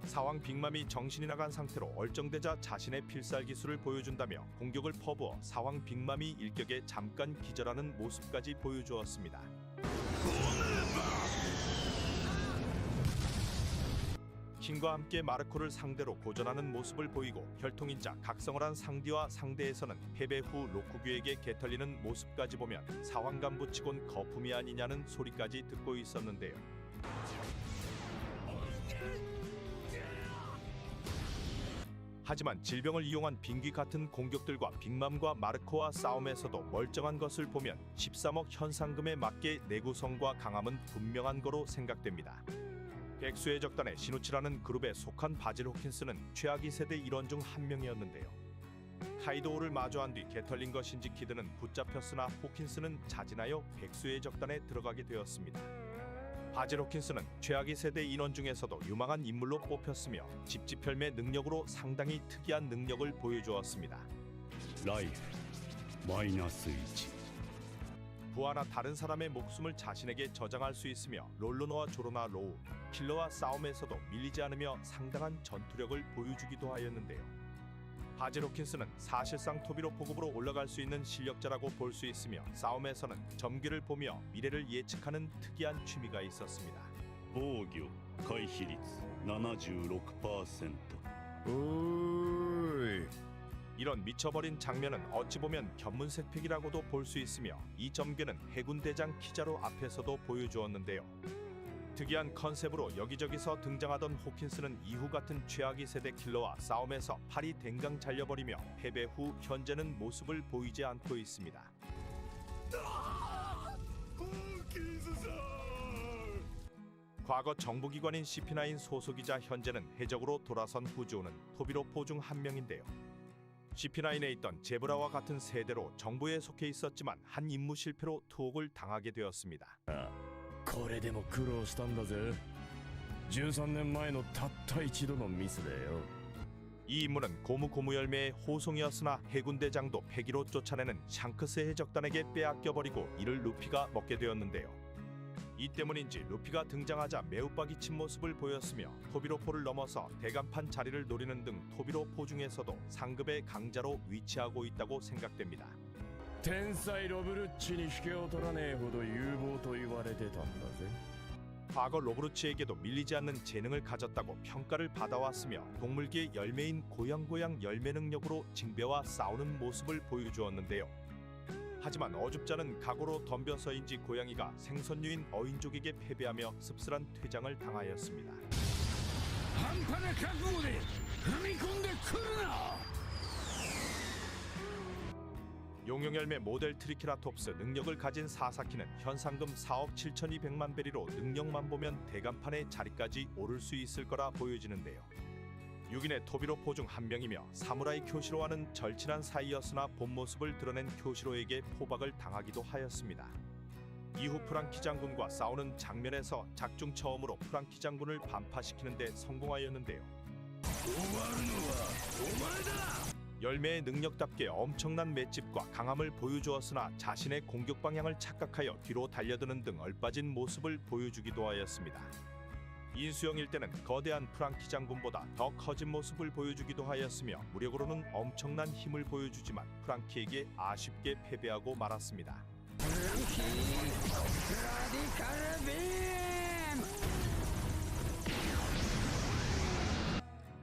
사왕 빅맘이 정신이 나간 상태로 얼쩡대자 자신의 필살 기술을 보여준다며 공격을 퍼부어 사왕 빅맘이 일격에 잠깐 기절하는 모습까지 보여주었습니다. 킹과 함께 마르코를 상대로 고전하는 모습을 보이고 혈통인자 각성을 한 상디와 상대에서는 패배 후 로쿠규에게 개털리는 모습까지 보면 사왕 간부치곤 거품이 아니냐는 소리까지 듣고 있었는데요. 하지만 질병을 이용한 빙귀 같은 공격들과 빅맘과 마르코와 싸움에서도 멀쩡한 것을 보면 13억 현상금에 맞게 내구성과 강함은 분명한 거로 생각됩니다. 백수의 적단의 시누치라는 그룹에 속한 바질 호킨스는 최악의 세대 일원 중 한 명이었는데요. 카이도우를 마주한 뒤 개털린 것인지 키드는 붙잡혔으나 호킨스는 자진하여 백수의 적단에 들어가게 되었습니다. 바질 호킨스는 최악의 세대 인원 중에서도 유망한 인물로 뽑혔으며 집집혈매 능력으로 상당히 특이한 능력을 보여주었습니다.
ライフマイナス1。
부하나 다른 사람의 목숨을 자신에게 저장할 수 있으며 롤로노와 조로나 로우, 킬러와 싸움에서도 밀리지 않으며 상당한 전투력을 보여주기도 하였는데요. 바지 로킨스는 사실상 토비로 포급으로 올라갈 수 있는 실력자라고 볼 수 있으며 싸움에서는 점괘를 보며 미래를 예측하는 특이한 취미가 있었습니다.
防御回避率 76%。
おーい
이런 미쳐버린 장면은 어찌 보면 견문색픽이라고도 볼 수 있으며 이 점괘는 해군 대장 키자로 앞에서도 보여주었는데요. 특이한 컨셉으로 여기저기서 등장하던 호킨스는 이후 같은 최악의 세대 킬러와 싸움에서 팔이 댕강 잘려버리며 패배 후 현재는 모습을 보이지 않고 있습니다. 과거 정부기관인 CP9 소속이자 현재는 해적으로 돌아선 후지오는 토비로 포중 한 명인데요. CP9에 있던 제브라와 같은 세대로 정부에 속해 있었지만 한 임무 실패로 투옥을 당하게 되었습니다.
これでも苦労したんだぜ。13年前のたった一度のミスでよ。
이 임무는 고무고무 열매의 호송이었으나 해군 대장도 패기로 쫓아내는 샹크스 해적단에게 빼앗겨버리고 이를 루피가 먹게 되었는데요. 이 때문인지 루피가 등장하자 매우 빠기친 모습을 보였으며 토비로포를 넘어서 대간판 자리를 노리는 등 토비로포 중에서도 상급의 강자로 위치하고 있다고 생각됩니다.
天才ロブルッチに引けを取らねえほど有望と言われてたんだぜ。
과거 로브루치에게도 밀리지 않는 재능을 가졌다고 평가를 받아왔으며 동물계의 열매인 고양고양 열매 능력으로 징배와 싸우는 모습을 보여주었는데요. 하지만 어줍잖은 각오로 덤벼서인지 고양이가 생선류인 어인족에게 패배하며 씁쓸한 퇴장을 당하였습니다.
半端な覚悟で踏み込んでくるな
용용열매 모델 트리케라톱스 능력을 가진 사사키는 현상금 4억 7,200만 베리로 능력만 보면 대간판의 자리까지 오를 수 있을 거라 보여지는데요. 6인의 토비로포 중 한 명이며 사무라이 쿄시로와는 절친한 사이였으나 본 모습을 드러낸 쿄시로에게 포박을 당하기도 하였습니다. 이후 프랑키 장군과 싸우는 장면에서 작중 처음으로 프랑키 장군을 반파시키는 데 성공하였는데요. 열매의 능력답게 엄청난 맷집과 강함을 보여주었으나 자신의 공격 방향을 착각하여 뒤로 달려드는 등 얼빠진 모습을 보여주기도 하였습니다. 인수형일 때는 거대한 프랑키 장군보다 더 커진 모습을 보여주기도 하였으며 무력으로는 엄청난 힘을 보여주지만 프랑키에게 아쉽게 패배하고 말았습니다.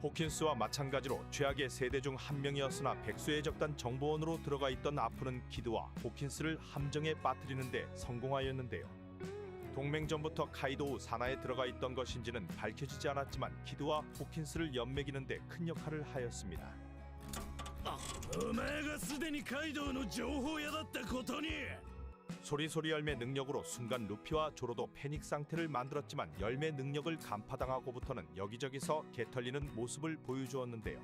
호킨스와 마찬가지로 최악의 세대 중 한 명이었으나 백수의 적단 정보원으로 들어가 있던 아프는 키드와 호킨스를 함정에 빠뜨리는 데 성공하였는데요. 동맹전부터 카이도우 산하에 들어가 있던 것인지는 밝혀지지 않았지만 키드와 호킨스를 연맥이는 데 큰 역할을 하였습니다.
お前がすでにカイドウの情報屋だったことに
소리소리 열매 능력으로 순간 루피와 조로도 패닉 상태를 만들었지만 열매 능력을 간파당하고부터는 여기저기서 개털리는 모습을 보여주었는데요.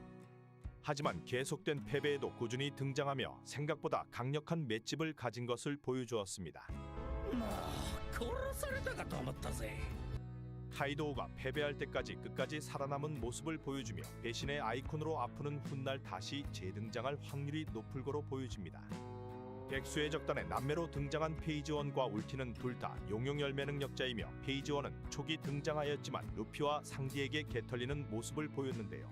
하지만 계속된 패배에도 꾸준히 등장하며 생각보다 강력한 맷집을 가진 것을 보여주었습니다.
殺されたかと思ったぜ
카이도우가 패배할 때까지 끝까지 살아남은 모습을 보여주며 배신의 아이콘으로 아프는 훗날 다시 재등장할 확률이 높을 거로 보여집니다. 백수의 적단의 남매로 등장한 페이지원과 울티는 둘 다 용용열매 능력자이며 페이지원은 초기 등장하였지만 루피와 상디에게 개털리는 모습을 보였는데요.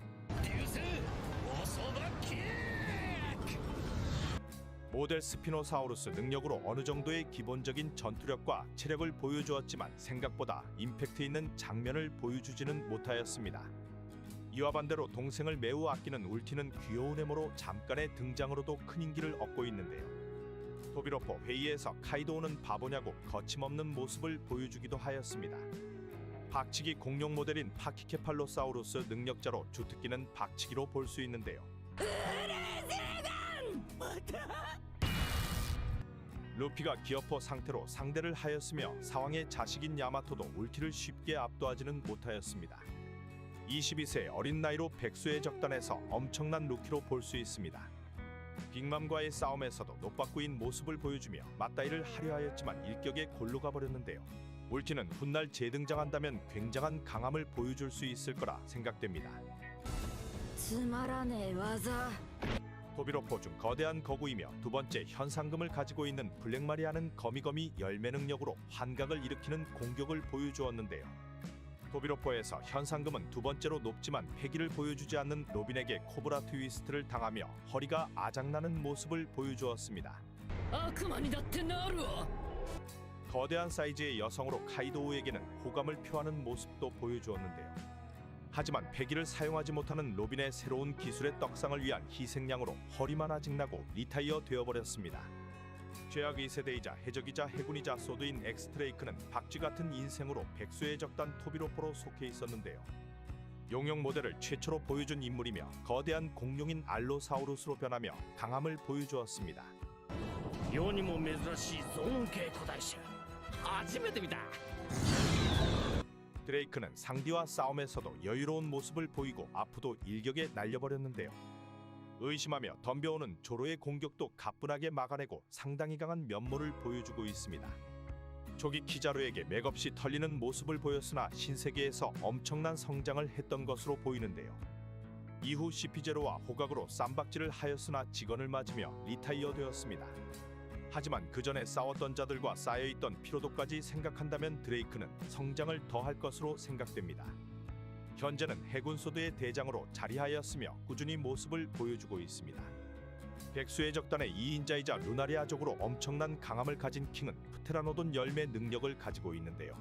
모델 스피노사우루스 능력으로 어느 정도의 기본적인 전투력과 체력을 보여주었지만 생각보다 임팩트 있는 장면을 보여주지는 못하였습니다. 이와 반대로 동생을 매우 아끼는 울티는 귀여운 외모로 잠깐의 등장으로도 큰 인기를 얻고 있는데요. 토비로포 회의에서 카이도우는 바보냐고 거침없는 모습을 보여주기도 하였습니다. 박치기 공룡 모델인 파키케팔로사우루스 능력자로 주특기는 박치기로 볼 수 있는데요. 루피가 기어포 상태로 상대를 하였으며 사왕의 자식인 야마토도 울티를 쉽게 압도하지는 못하였습니다. 22세 어린 나이로 백수의 적단에서 엄청난 루키로 볼 수 있습니다. 빅맘과의 싸움에서도 노빠꾸인 모습을 보여주며 맞다이를 하려 하였지만 일격에 골로 가버렸는데요. 울티는 훗날 재등장한다면 굉장한 강함을 보여줄 수 있을 거라 생각됩니다.
つまらねえ技
도비로포 중 거대한 거구이며 두 번째 현상금을 가지고 있는 블랙마리아는 거미거미 열매 능력으로 환각을 일으키는 공격을 보여주었는데요. 도비로포에서 현상금은 두 번째로 높지만 패기를 보여주지 않는 로빈에게 코브라 트위스트를 당하며 허리가 아작나는 모습을 보여주었습니다.
悪魔にだってなるわ
거대한 사이즈의 여성으로 카이도우에게는 호감을 표하는 모습도 보여주었는데요. 하지만 패기를 사용하지 못하는 로빈의 새로운 기술의 떡상을 위한 희생양으로 허리만 아직나고 리타이어 되어버렸습니다. 죄악의 세대이자 해적이자 해군이자 소드인 엑스트레이크는 박쥐 같은 인생으로 백수의 적단 토비로포로 속해 있었는데요. 용용 모델을 최초로 보여준 인물이며 거대한 공룡인 알로사우루스로 변하며 강함을 보여주었습니다.
世にも珍しいゾーン系古代種初めて見た
드레이크는 상디와 싸움에서도 여유로운 모습을 보이고 아프도 일격에 날려버렸는데요. 의심하며 덤벼오는 조로의 공격도 가뿐하게 막아내고 상당히 강한 면모를 보여주고 있습니다. 조기 키자루에게 맥없이 털리는 모습을 보였으나 신세계에서 엄청난 성장을 했던 것으로 보이는데요. 이후 CP0와 호각으로 쌈박질을 하였으나 직언을 맞으며 리타이어 되었습니다. 하지만 그 전에 싸웠던 자들과 쌓여있던 피로도까지 생각한다면 드레이크는 성장을 더할 것으로 생각됩니다. 현재는 해군 소드의 대장으로 자리하였으며 꾸준히 모습을 보여주고 있습니다. 백수의 적단의 2인자이자 루나리아족으로 엄청난 강함을 가진 킹은 프테라노돈 열매 능력을 가지고 있는데요.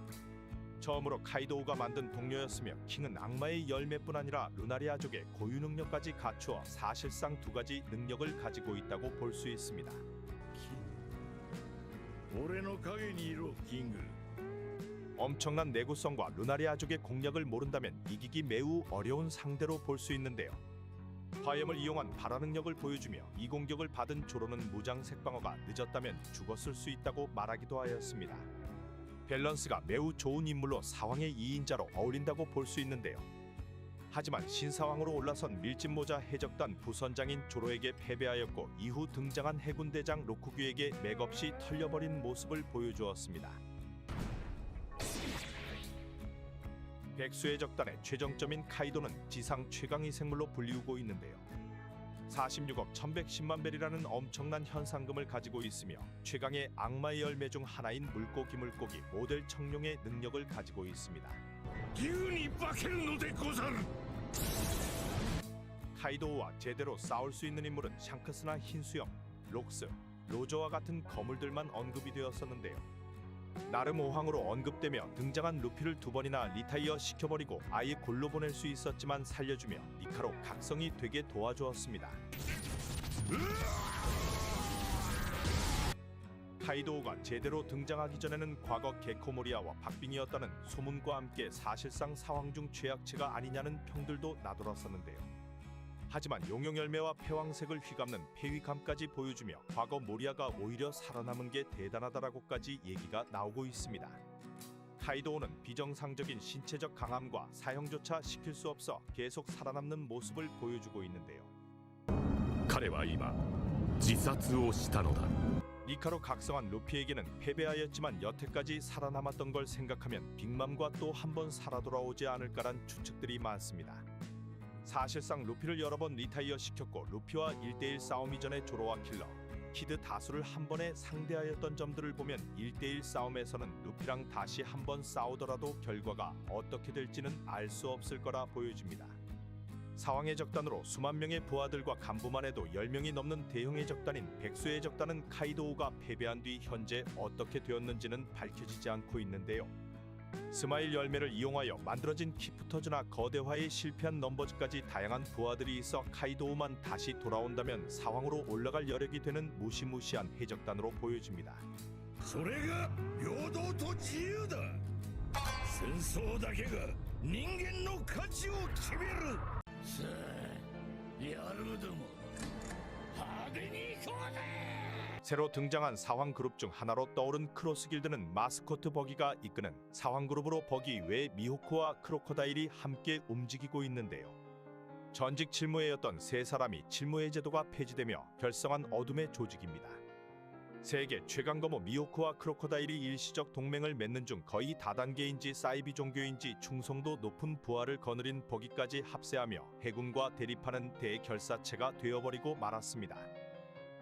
처음으로 카이도우가 만든 동료였으며 킹은 악마의 열매뿐 아니라 루나리아족의 고유 능력까지 갖추어 사실상 두 가지 능력을 가지고 있다고 볼 수 있습니다.
俺の影にいろキング
엄청난 내구성과 루나리아족의 공략을 모른다면 이기기 매우 어려운 상대로 볼 수 있는데요. 화염을 이용한 발화 능력을 보여주며 이 공격을 받은 조로는 무장색 방어가 늦었다면 죽었을 수 있다고 말하기도 하였습니다. 밸런스가 매우 좋은 인물로 사왕의 2인자로 어울린다고 볼 수 있는데요. 하지만 신사왕으로 올라선 밀짚모자 해적단 부선장인 조로에게 패배하였고 이후 등장한 해군대장 로쿠규에게 맥없이 털려버린 모습을 보여주었습니다. 백수의 적단의 최정점인 카이도는 지상 최강의 생물로 불리우고 있는데요. 46억 1110만 벨이라는 엄청난 현상금을 가지고 있으며 최강의 악마의 열매 중 하나인 물고기 모델 청룡의 능력을 가지고 있습니다.
竜に化けるのでござる
카이도우와 제대로 싸울 수 있는 인물은 샹크스나 흰수염, 록스, 로저와 같은 거물들만 언급이 되었었는데요. 나름 오황으로 언급되며 등장한 루피를 두 번이나 리타이어 시켜버리고 아예 골로 보낼 수 있었지만 살려주며 니카로 각성이 되게 도와주었습니다. 카이도우가 제대로 등장하기 전에는 과거 게코모리아와 박빙이었다는 소문과 함께 사실상 사왕 중 최약체가 아니냐는 평들도 나돌았었는데요. 하지만 용용열매와 패왕색을 휘감는 패위감까지 보여주며 과거 모리아가 오히려 살아남은 게 대단하다라고까지 얘기가 나오고 있습니다. 카이도우는 비정상적인 신체적 강함과 사형조차 시킬 수 없어 계속 살아남는 모습을 보여주고 있는데요.
彼は今自殺をしたのだ
니카로 각성한 루피에게는 패배하였지만 여태까지 살아남았던 걸 생각하면 빅맘과 또 한 번 살아 돌아오지 않을까란 추측들이 많습니다. 사실상 루피를 여러 번 리타이어 시켰고 루피와 1대1 싸움 이전에 조로와 킬러, 키드 다수를 한 번에 상대하였던 점들을 보면 1대1 싸움에서는 루피랑 다시 한 번 싸우더라도 결과가 어떻게 될지는 알 수 없을 거라 보여집니다. 사왕의 적단으로 수만 명의 부하들과 간부만 해도 10명이 넘는 대형의 적단인 백수의 적단은 카이도우가 패배한 뒤 현재 어떻게 되었는지는 밝혀지지 않고 있는데요. 스마일 열매를 이용하여 만들어진 키프터즈나 거대화에 실패한 넘버즈까지 다양한 부하들이 있어 카이도우만 다시 돌아온다면 사왕으로 올라갈 여력이 되는 무시무시한 해적단으로 보여집니다.
それが平等と自由だ戦争だけが人間の価値を決める
さあやるども派手に行こうぜ
새로 등장한 사황 그룹 중 하나로 떠오른 크로스 길드는 마스코트 버기가 이끄는 사황 그룹으로 버기 외 미호크와 크로커다일이 함께 움직이고 있는데요. 전직 칠무회였던 세 사람이 칠무회 제도가 폐지되며 결성한 어둠의 조직입니다. 세계 최강 거모 미호크와 크로코다일이 일시적 동맹을 맺는 중 거의 다단계인지 사이비 종교인지 충성도 높은 부하를 거느린 버기까지 합세하며 해군과 대립하는 대결사체가 되어버리고 말았습니다.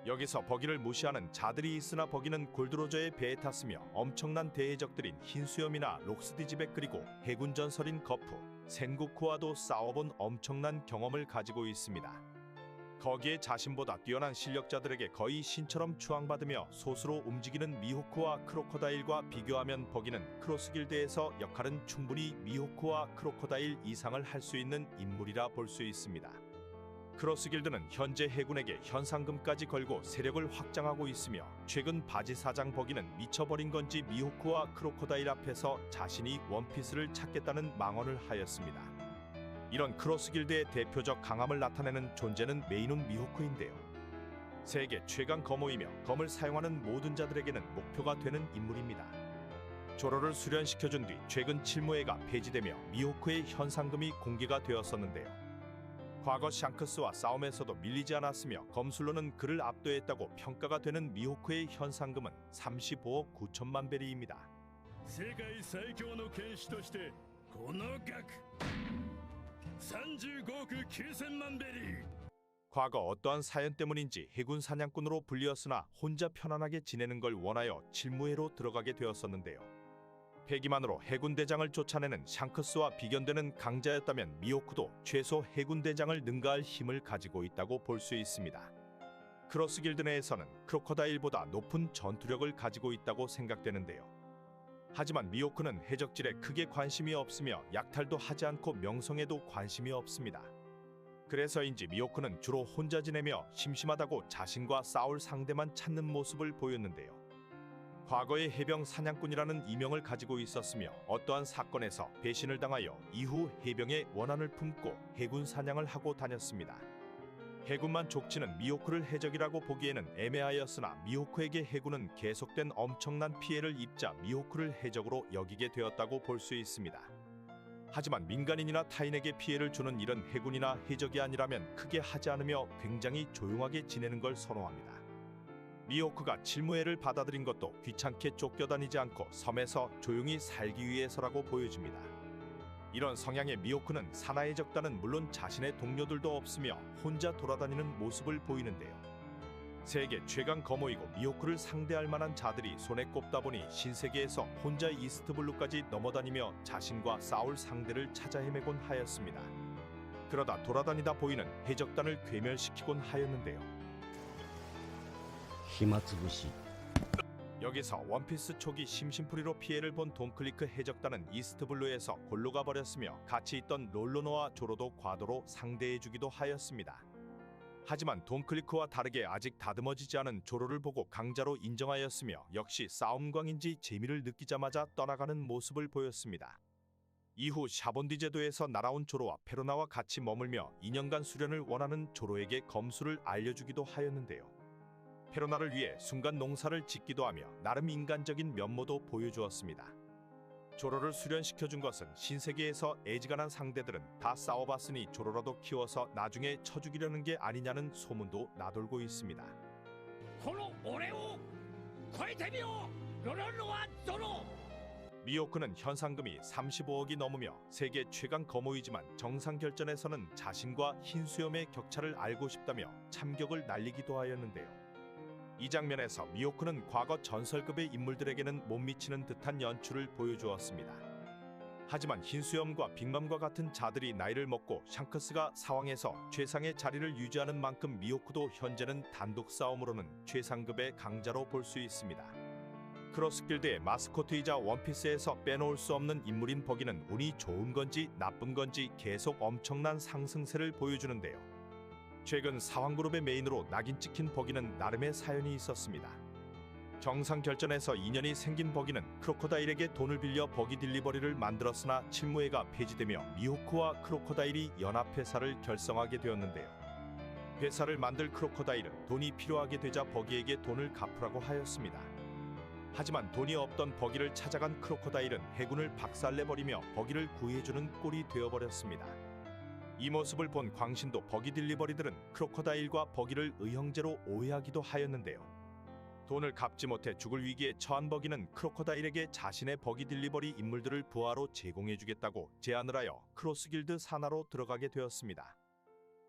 여기서 버기를 무시하는 자들이 있으나 버기는 골드로저의 배에 탔으며 엄청난 대해적들인 흰수염이나 록스디지백 그리고 해군 전설인 거프, 센고쿠와도 싸워본 엄청난 경험을 가지고 있습니다. 거기에 자신보다 뛰어난 실력자들에게 거의 신처럼 추앙받으며 소수로 움직이는 미호크와 크로코다일과 비교하면 버기는 크로스길드에서 역할은 충분히 미호크와 크로코다일 이상을 할 수 있는 인물이라 볼 수 있습니다. 크로스길드는 현재 해군에게 현상금까지 걸고 세력을 확장하고 있으며 최근 바지 사장 버기는 미쳐버린 건지 미호크와 크로코다일 앞에서 자신이 원피스를 찾겠다는 망언을 하였습니다. 이런 크로스길드의 대표적 강함을 나타내는 존재는 메이눈 미호크인데요. 세계 최강 거모이며 검을 사용하는 모든 자들에게는 목표가 되는 인물입니다. 조로를 수련시켜준 뒤 최근 칠무회가 폐지되며 미호크의 현상금이 공개가 되었었는데요. 과거 샹크스와 싸움에서도 밀리지 않았으며 검술로는 그를 압도했다고 평가가 되는 미호크의 현상금은 35억 9천만 베리입니다.
世界最強の剣士としてこの額35億9000万ベリー
과거 어떠한 사연 때문인지 해군 사냥꾼으로 불리었으나 혼자 편안하게 지내는 걸 원하여 칠무회로 들어가게 되었었는데요. 폐기만으로 해군 대장을 쫓아내는 샹크스와 비견되는 강자였다면 미호크도 최소 해군 대장을 능가할 힘을 가지고 있다고 볼 수 있습니다. 크로스길드 내에서는 크로코다일보다 높은 전투력을 가지고 있다고 생각되는데요. 하지만 미호크는 해적질에 크게 관심이 없으며 약탈도 하지 않고 명성에도 관심이 없습니다. 그래서인지 미호크는 주로 혼자 지내며 심심하다고 자신과 싸울 상대만 찾는 모습을 보였는데요. 과거의 해병 사냥꾼이라는 이명을 가지고 있었으며 어떠한 사건에서 배신을 당하여 이후 해병의 원한을 품고 해군 사냥을 하고 다녔습니다. 해군만 족치는 미호크를 해적이라고 보기에는 애매하였으나 미호크에게 해군은 계속된 엄청난 피해를 입자 미호크를 해적으로 여기게 되었다고 볼 수 있습니다. 하지만 민간인이나 타인에게 피해를 주는 일은 해군이나 해적이 아니라면 크게 하지 않으며 굉장히 조용하게 지내는 걸 선호합니다. 미호크가 칠무회를 받아들인 것도 귀찮게 쫓겨다니지 않고 섬에서 조용히 살기 위해서라고 보여집니다. 이런 성향의 미호크는 사나이 적단은 물론 자신의 동료들도 없으며 혼자 돌아다니는 모습을 보이는데요. 세계 최강 거모이고 미호크를 상대할 만한 자들이 손에 꼽다 보니 신세계에서 혼자 이스트블루까지 넘어다니며 자신과 싸울 상대를 찾아 헤매곤 하였습니다. 그러다 돌아다니다 보이는 해적단을 괴멸시키곤 하였는데요.
暇つぶし
여기서 원피스 초기 심심풀이로 피해를 본 돈클리크 해적단은 이스트블루에서 골로 가버렸으며 같이 있던 롤로노와 조로도 과도로 상대해주기도 하였습니다. 하지만 돈클리크와 다르게 아직 다듬어지지 않은 조로를 보고 강자로 인정하였으며 역시 싸움광인지 재미를 느끼자마자 떠나가는 모습을 보였습니다. 이후 샤본디 제도에서 날아온 조로와 페로나와 같이 머물며 2년간 수련을 원하는 조로에게 검술을 알려주기도 하였는데요. 페로나를 위해 순간 농사를 짓기도 하며 나름 인간적인 면모도 보여주었습니다. 조로를 수련시켜준 것은 신세계에서 애지간한 상대들은 다 싸워봤으니 조로라도 키워서 나중에 쳐죽이려는 게 아니냐는 소문도 나돌고 있습니다.
この俺を超えてみようロロロアゾロ
미호크는 현상금이 35억이 넘으며 세계 최강 거모이지만 정상결전에서는 자신과 흰수염의 격차를 알고 싶다며 참격을 날리기도 하였는데요. 이 장면에서 미호크는 과거 전설급의 인물들에게는 못 미치는 듯한 연출을 보여주었습니다. 하지만 흰수염과 빅맘과 같은 자들이 나이를 먹고 샹크스가 사왕에서 최상의 자리를 유지하는 만큼 미호크도 현재는 단독 싸움으로는 최상급의 강자로 볼 수 있습니다. 크로스길드의 마스코트이자 원피스에서 빼놓을 수 없는 인물인 버기는 운이 좋은 건지 나쁜 건지 계속 엄청난 상승세를 보여주는데요. 최근 사왕그룹의 메인으로 낙인 찍힌 버기는 나름의 사연이 있었습니다. 정상결전에서 인연이 생긴 버기는 크로코다일에게 돈을 빌려 버기 딜리버리를 만들었으나 칠무회가 폐지되며 미호크와 크로코다일이 연합회사를 결성하게 되었는데요. 회사를 만들 크로코다일은 돈이 필요하게 되자 버기에게 돈을 갚으라고 하였습니다. 하지만 돈이 없던 버기를 찾아간 크로코다일은 해군을 박살내버리며 버기를 구해주는 꼴이 되어버렸습니다. 이 모습을 본 광신도 버기 딜리버리들은 크로코다일과 버기를 의형제로 오해하기도 하였는데요. 돈을 갚지 못해 죽을 위기에 처한 버기는 크로커다일에게 자신의 버기 딜리버리 인물들을 부하로 제공해주겠다고 제안을 하여 크로스길드 산하로 들어가게 되었습니다.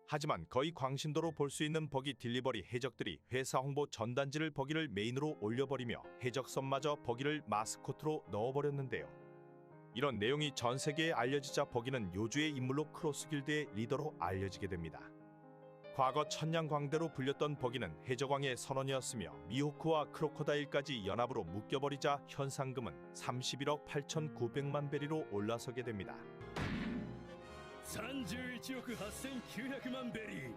하지만 거의 광신도로 볼 수 있는 버기 딜리버리 해적들이 회사 홍보 전단지를 버기를 메인으로 올려버리며 해적선마저 버기를 마스코트로 넣어버렸는데요. 이런 내용이 전 세계에 알려지자 버기는 요주의 인물로 크로스길드의 리더로 알려지게 됩니다. 과거 천냥광대로 불렸던 버기는 해적왕의 선원이었으며 미호크와 크로커다일까지 연합으로 묶여버리자 현상금은 31억 8,900만 베리로 올라서게 됩니다.
31億8900万ベリー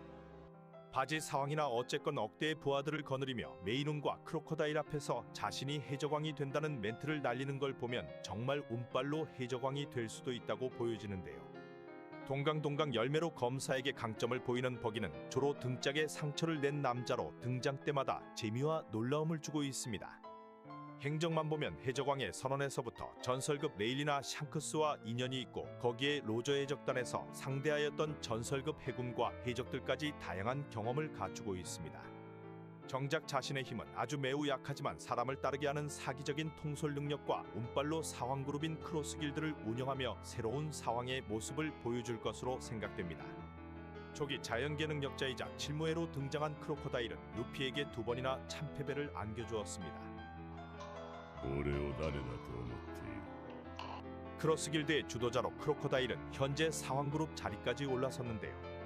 바지 사왕이나 어쨌건 억대의 부하들을 거느리며 메이눈과 크로커다일 앞에서 자신이 해적왕이 된다는 멘트를 날리는 걸 보면 정말 운빨로 해적왕이 될 수도 있다고 보여지는데요. 동강동강 열매로 검사에게 강점을 보이는 버기는 주로 등짝에 상처를 낸 남자로 등장 때마다 재미와 놀라움을 주고 있습니다. 행적만 보면 해적왕의 선언에서부터 전설급 레일리나 샹크스와 인연이 있고 거기에 로저 해적단에서 상대하였던 전설급 해군과 해적들까지 다양한 경험을 갖추고 있습니다. 정작 자신의 힘은 아주 매우 약하지만 사람을 따르게 하는 사기적인 통솔 능력과 운빨로 사왕그룹인 크로스길드를 운영하며 새로운 사왕의 모습을 보여줄 것으로 생각됩니다. 초기 자연계 능력자이자 칠무회로 등장한 크로커다일은 루피에게 2번이나 참패배를 안겨주었습니다.
俺を誰だと思っている。
크로스길드의 주도자로 크로커다일은 현재 사왕그룹 자리까지 올라섰는데요.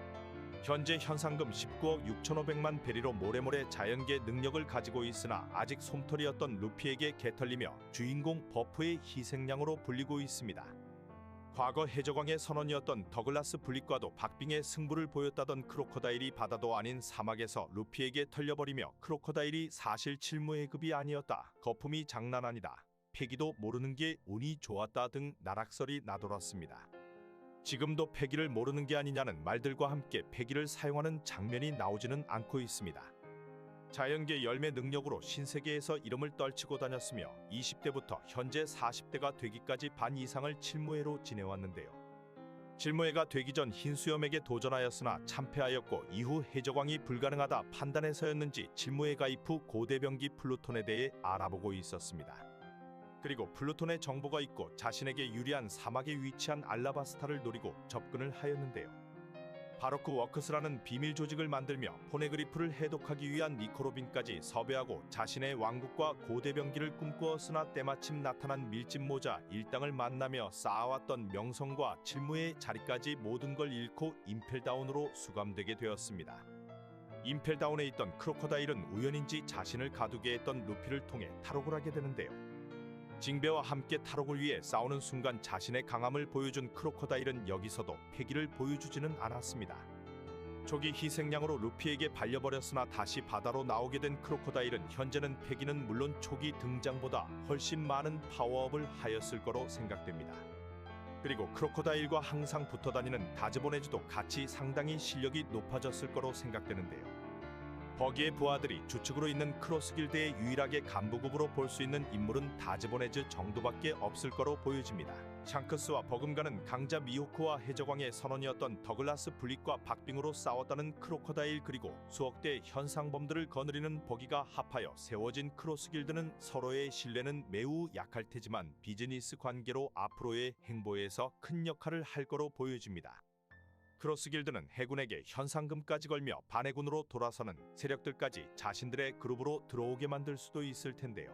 현재 현상금 19억 6,500만 베리로 모래모래 자연계 능력을 가지고 있으나 아직 솜털이었던 루피에게 개털리며 주인공 버프의 희생양으로 불리고 있습니다. 과거 해적왕의 선원이었던 더글라스 블릭과도 박빙의 승부를 보였다던 크로커다일이 바다도 아닌 사막에서 루피에게 털려버리며 크로커다일이 사실 칠무회급이 아니었다, 거품이 장난 아니다, 패기도 모르는 게 운이 좋았다 등 나락설이 나돌았습니다. 지금도 패기를 모르는 게 아니냐는 말들과 함께 패기를 사용하는 장면이 나오지는 않고 있습니다. 자연계 열매 능력으로 신세계에서 이름을 떨치고 다녔으며 20대부터 현재 40대가 되기까지 반 이상을 칠무회로 지내왔는데요. 칠무회가 되기 전 흰수염에게 도전하였으나 참패하였고 이후 해적왕이 불가능하다 판단해서였는지 칠무회 가입 후 고대병기 플루톤에 대해 알아보고 있었습니다. 그리고 플루톤의 정보가 있고 자신에게 유리한 사막에 위치한 알라바스타를 노리고 접근을 하였는데요. 바로크 워크스라는 비밀 조직을 만들며 포네그리프를 해독하기 위한 니코로빈까지 섭외하고 자신의 왕국과 고대병기를 꿈꾸었으나 때마침 나타난 밀짚모자 일당을 만나며 쌓아왔던 명성과 칠무의 자리까지 모든 걸 잃고 임펠다운으로 수감되게 되었습니다. 임펠다운에 있던 크로커다일은 우연인지 자신을 가두게 했던 루피를 통해 탈옥을 하게 되는데요. 징배와 함께 탈옥을 위해 싸우는 순간 자신의 강함을 보여준 크로커다일은 여기서도 패기를 보여주지는 않았습니다. 초기 희생양으로 루피에게 발려버렸으나 다시 바다로 나오게 된 크로커다일은 현재는 패기는 물론 초기 등장보다 훨씬 많은 파워업을 하였을 거로 생각됩니다. 그리고 크로커다일과 항상 붙어다니는 다즈보네즈도 같이 상당히 실력이 높아졌을 거로 생각되는데요. 버기의 부하들이 주축으로 있는 크로스길드의 유일하게 간부급으로 볼 수 있는 인물은 다즈보네즈 정도밖에 없을 거로 보여집니다. 샹크스와 버금가는 강자 미호크와 해적왕의 선원이었던 더글라스 블릭과 박빙으로 싸웠다는 크로커다일 그리고 수억대 현상범들을 거느리는 버기가 합하여 세워진 크로스길드는 서로의 신뢰는 매우 약할 테지만 비즈니스 관계로 앞으로의 행보에서 큰 역할을 할 거로 보여집니다. 크로스길드는 해군에게 현상금까지 걸며 반해군으로 돌아서는 세력들까지 자신들의 그룹으로 들어오게 만들 수도 있을 텐데요.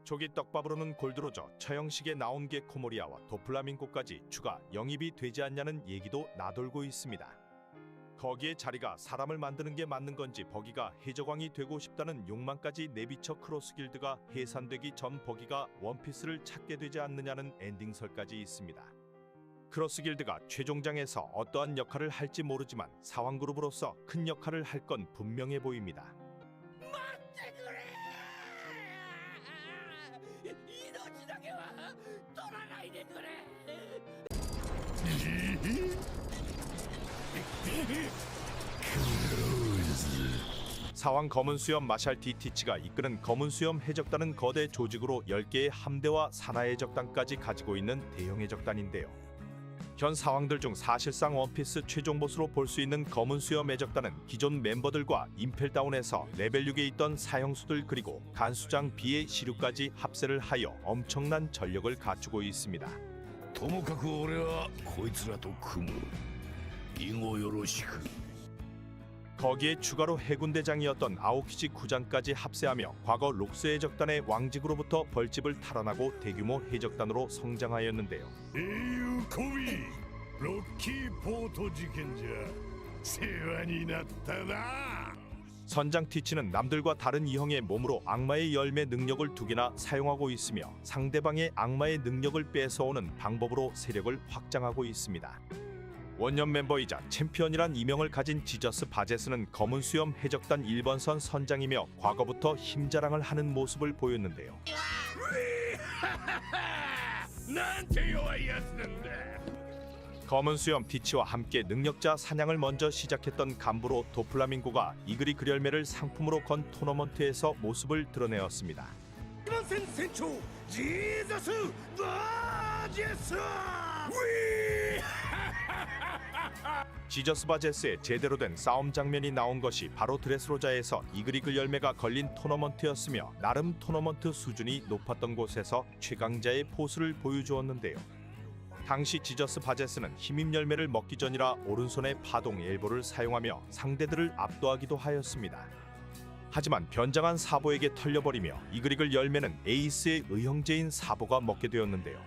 초기 떡밥으로는 골드로저, 처형식에 나온 게 코모리아와 도플라밍고까지 추가 영입이 되지 않냐는 얘기도 나돌고 있습니다. 거기에 자리가 사람을 만드는 게 맞는 건지 버기가 해적왕이 되고 싶다는 욕망까지 내비쳐 크로스길드가 해산되기 전 버기가 원피스를 찾게 되지 않느냐는 엔딩설까지 있습니다. 크로스길드가 최종장에서 어떠한 역할을 할지 모르지만 사왕그룹으로서 큰 역할을 할 건 분명해 보입니다.
待ってくれ命だけは取らないでくれ
사왕 검은수염 마샬 디티치가 이끄는 검은수염 해적단은 거대 조직으로 10개의 함대와 산하 해적단까지 가지고 있는 대형 해적단인데요. 현 상황들 중 사실상 원피스 최종 보스로 볼 수 있는 검은 수염 해적단은 기존 멤버들과 임펠다운에서 레벨 6에 있던 사형수들 그리고 간수장 B의 시류까지 합세를 하여 엄청난 전력을 갖추고 있습니다.
ともかく俺はこいつらと組む。以後よろしく。
거기에 추가로 해군대장이었던 아오키지 구장까지 합세하며 과거 록스 해적단의 왕직으로부터 벌집을 탈환하고 대규모 해적단으로 성장하였는데요.
英雄コビーロッキーポート事件じゃ世話になったな。
선장 티치는 남들과 다른 이형의 몸으로 악마의 열매 능력을 2개나 사용하고 있으며 상대방의 악마의 능력을 뺏어오는 방법으로 세력을 확장하고 있습니다. 원년 멤버이자 챔피언이란 이명을 가진 지저스 바제스는 검은 수염 해적단 1번선 선장이며 과거부터 힘자랑을 하는 모습을 보였는데요.
なんて弱いやつなんだ。
검은 수염 티치와 함께 능력자 사냥을 먼저 시작했던 간부로 도플라밍고가 이그리 그열매를 상품으로 건 토너먼트에서 모습을 드러내었습니다.
船船長ジーザスバージェス。
지저스 바제스의 제대로 된 싸움 장면이 나온 것이 바로 드레스로자에서 이그리글 열매가 걸린 토너먼트였으며 나름 토너먼트 수준이 높았던 곳에서 최강자의 포스를 보여주었는데요. 당시 지저스 바제스는 힘입 열매를 먹기 전이라 오른손에 파동 엘보를 사용하며 상대들을 압도하기도 하였습니다. 하지만 변장한 사보에게 털려버리며 이그리글 열매는 에이스의 의형제인 사보가 먹게 되었는데요.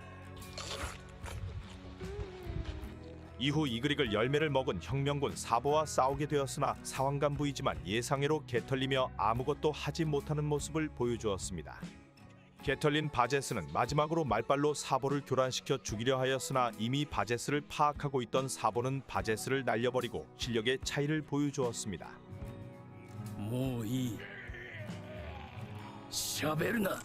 이후 이그릭을 열매를 먹은 혁명군 사보와 싸우게 되었으나 상황간부이지만 예상외로 개털리며 아무것도 하지 못하는 모습을 보여주었습니다. 개털린 바제스는 마지막으로 말발로 사보를 교란시켜 죽이려 하였으나 이미 바제스를 파악하고 있던 사보는 바제스를 날려버리고 실력의 차이를 보여주었습니다.
もういい。喋るな。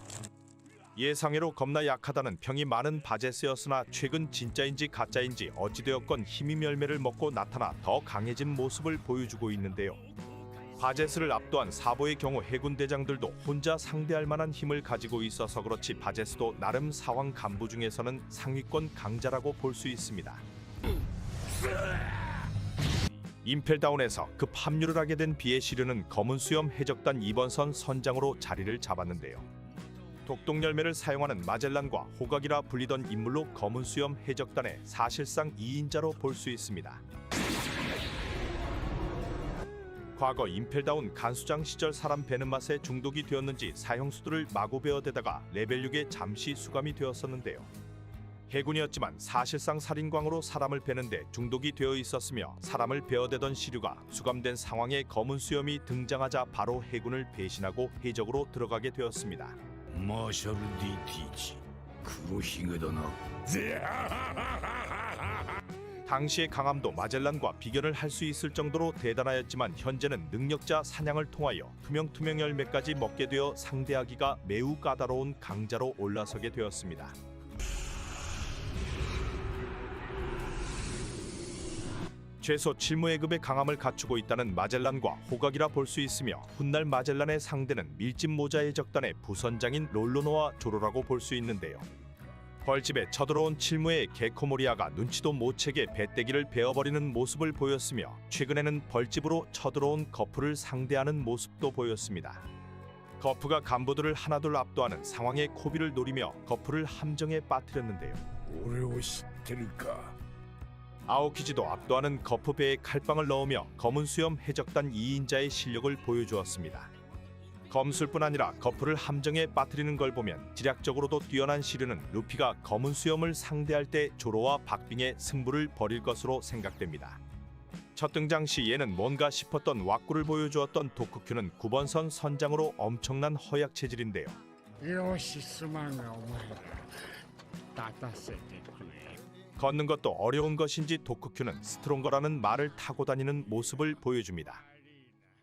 예상외로 겁나 약하다는 평이 많은 바제스였으나 최근 진짜인지 가짜인지 어찌되었건 힘임 열매를 먹고 나타나 더 강해진 모습을 보여주고 있는데요. 바제스를 압도한 사보의 경우 해군 대장들도 혼자 상대할 만한 힘을 가지고 있어서 그렇지 바제스도 나름 사왕 간부 중에서는 상위권 강자라고 볼 수 있습니다. 임펠다운에서 급 합류를 하게 된 비의 시류는 검은 수염 해적단 2번선 선장으로 자리를 잡았는데요. 독동 열매를 사용하는 마젤란과 호각이라 불리던 인물로 검은 수염 해적단의 사실상 2인자로 볼 수 있습니다. 과거 임펠다운 간수장 시절 사람 베는 맛에 중독이 되었는지 사형수들을 마구 베어대다가 레벨 6에 잠시 수감이 되었었는데요. 해군이었지만 사실상 살인광으로 사람을 베는데 중독이 되어 있었으며 사람을 베어대던 시류가 수감된 상황에 검은 수염이 등장하자 바로 해군을 배신하고 해적으로 들어가게 되었습니다.
マーシャル D ティーチ黒ひげだな。
당시의 강함도 마젤란과 비견을 할 수 있을 정도로 대단하였지만 현재는 능력자 사냥을 통하여 투명 열매까지 먹게 되어 상대하기가 매우 까다로운 강자로 올라서게 되었습니다. 최소 7무회급의 강함을 갖추고 있다는 마젤란과 호각이라 볼 수 있으며 훗날 마젤란의 상대는 밀집 모자의 적단의 부선장인 롤로노와 조로라고 볼 수 있는데요. 벌집에 쳐들어온 칠무의 게코모리아가 눈치도 못 채게 배때기를 베어버리는 모습을 보였으며 최근에는 벌집으로 쳐들어온 거프를 상대하는 모습도 보였습니다. 거프가 간부들을 하나둘 압도하는 상황에 코비를 노리며 거프를 함정에 빠뜨렸는데요.
俺を知ってるか。
아오키지도 압도하는 거프 배에 칼빵을 넣으며 검은 수염 해적단 2인자의 실력을 보여주었습니다. 검술뿐 아니라 거프를 함정에 빠뜨리는 걸 보면 지략적으로도 뛰어난 시류는 루피가 검은 수염을 상대할 때 조로와 박빙의 승부를 벌일 것으로 생각됩니다. 첫 등장 시 얘는 뭔가 싶었던 왁구를 보여주었던 도쿠큐는 9번선 선장으로 엄청난 허약 체질인데요.
よしすまんがお前ら立たせてくれ。
걷는 것도 어려운 것인지 도쿠큐는 스트롱거라는 말을 타고 다니는 모습을 보여줍니다.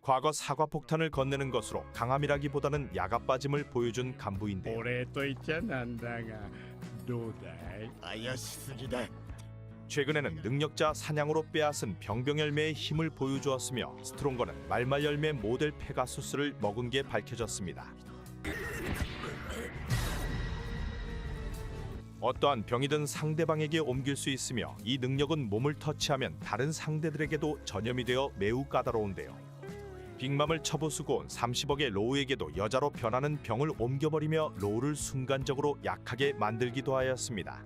과거 사과폭탄을 건네는 것으로 강함이라기보다는 야갑빠짐을 보여준 간부인데요.
お礼と言っちゃなんだがどうだい。
怪しすぎだ。
최근에는 능력자 사냥으로 빼앗은 병병열매의 힘을 보여주었으며 스트롱거는 말말열매 모델 페가수스를 먹은 게 밝혀졌습니다. 어떠한 병이든 상대방에게 옮길 수 있으며 이 능력은 몸을 터치하면 다른 상대들에게도 전염이 되어 매우 까다로운데요. 빅맘을 쳐부수고 온 30억의 로우에게도 여자로 변하는 병을 옮겨버리며 로우를 순간적으로 약하게 만들기도 하였습니다.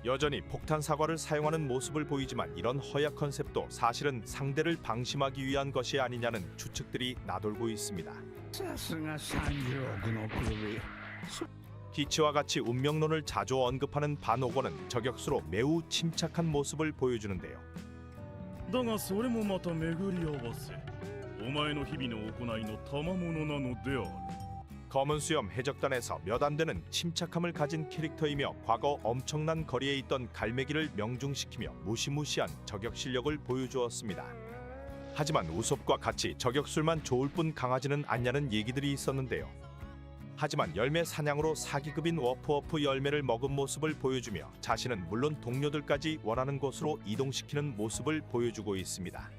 여전히 폭탄 사과를 사용하는 모습을 보이지만 이런 허약 컨셉도 사실은 상대를 방심하기 위한 것이 아니냐는 추측들이 나돌고 있습니다.
さすが30億の首
티치와 같이 운명론을 자주 언급하는 반오고는 저격수로 매우 침착한 모습을 보여주는데요.
だがそれもまた巡り合わせお前の日々の行いの賜物なのである
검은 수염 해적단에서 몇 안 되는 침착함을 가진 캐릭터이며 과거 엄청난 거리에 있던 갈매기를 명중시키며 무시무시한 저격 실력을 보여주었습니다. 하지만 우솝과 같이 저격술만 좋을 뿐 강하지는 않냐는 얘기들이 있었는데요. 하지만 열매 사냥으로 4기급인 워프워프 열매를 먹은 모습을 보여주며 자신은 물론 동료들까지 원하는 곳으로 이동시키는 모습을 보여주고 있습니다.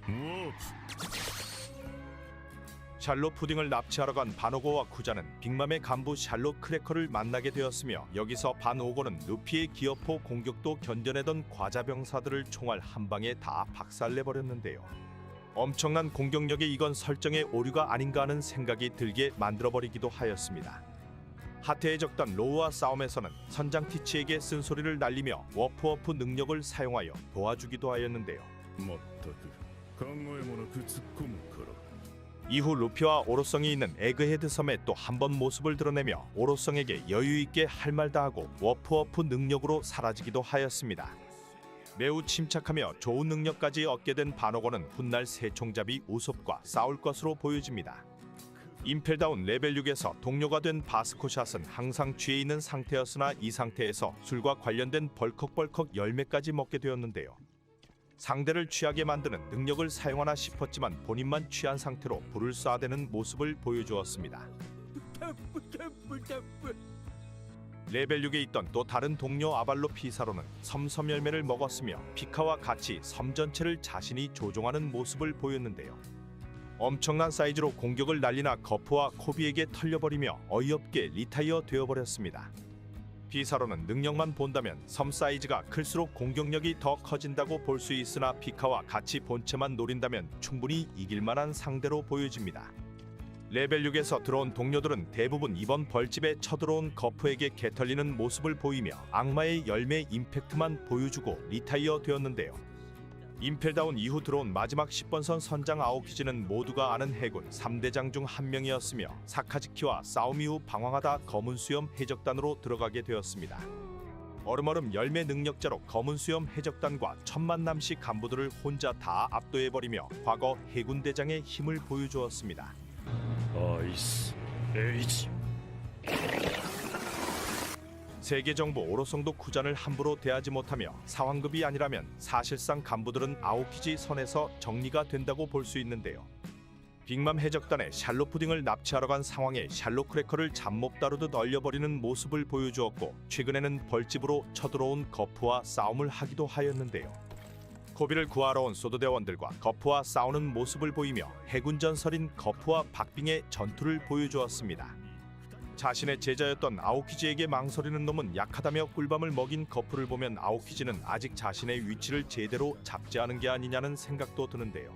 샬로 푸딩을 납치하러 간 반오고와 쿠자는 빅맘의 간부 샬로 크래커를 만나게 되었으며 여기서 반오고는 루피의 기어포 공격도 견뎌내던 과자병사들을 총알 한 방에 다 박살내버렸는데요. 엄청난 공격력에 이건 설정의 오류가 아닌가 하는 생각이 들게 만들어버리기도 하였습니다. 하태의 적단 로우와 싸움에서는 선장 티치에게 쓴소리를 날리며 워프워프 능력을 사용하여 도와주기도 하였는데요.
まったく考えもなく突っ込むから
이후 루피와 오로성이 있는 에그헤드 섬에 또 한 번 모습을 드러내며 오로성에게 여유있게 할 말 다 하고 워프워프 능력으로 사라지기도 하였습니다. 매우 침착하며 좋은 능력까지 얻게 된 반오고는 훗날 새총잡이 우솝과 싸울 것으로 보여집니다. 임펠다운 레벨 6에서 동료가 된 바스코샷은 항상 취해 있는 상태였으나 이 상태에서 술과 관련된 벌컥벌컥 열매까지 먹게 되었는데요. 상대를 취하게 만드는 능력을 사용하나 싶었지만 본인만 취한 상태로 불을 쏴대는 모습을 보여주었습니다. 레벨 6에 있던 또 다른 동료 아발로 피사로는 섬섬 열매를 먹었으며 피카와 같이 섬 전체를 자신이 조종하는 모습을 보였는데요. 엄청난 사이즈로 공격을 날리나 거프와 코비에게 털려버리며 어이없게 리타이어 되어버렸습니다. 피사로는 능력만 본다면 섬 사이즈가 클수록 공격력이 더 커진다고 볼 수 있으나 피카와 같이 본체만 노린다면 충분히 이길만한 상대로 보여집니다. 레벨 6에서 들어온 동료들은 대부분 이번 벌집에 쳐들어온 거프에게 개털리는 모습을 보이며 악마의 열매 임팩트만 보여주고 리타이어 되었는데요. 임펠다운 이후 들어온 마지막 10번선 선장 아오키즈는 모두가 아는 해군 3대장 중 한 명이었으며 사카즈키와 싸움 이후 방황하다 검은 수염 해적단으로 들어가게 되었습니다. 얼음얼음 열매 능력자로 검은 수염 해적단과 1000만남씩 간부들을 혼자 다 압도해버리며 과거 해군 대장의 힘을 보여주었습니다.
アイス H
세계 정부 오로성도 쿠잔을 함부로 대하지 못하며 상황급이 아니라면 사실상 간부들은 아오키지 선에서 정리가 된다고 볼 수 있는데요. 빅맘 해적단의 샬로 푸딩을 납치하러 간 상황에 샬로 크래커를 잡몹 다루듯 얼려버리는 모습을 보여주었고 최근에는 벌집으로 쳐들어온 거프와 싸움을 하기도 하였는데요. 코비를 구하러 온 소드대원들과 거프와 싸우는 모습을 보이며 해군 전설인 거프와 박빙의 전투를 보여주었습니다. 자신의 제자였던 아오키지에게 망설이는 놈은 약하다며 꿀밤을 먹인 거프를 보면 아오키지는 아직 자신의 위치를 제대로 잡지 않은 게 아니냐는 생각도 드는데요.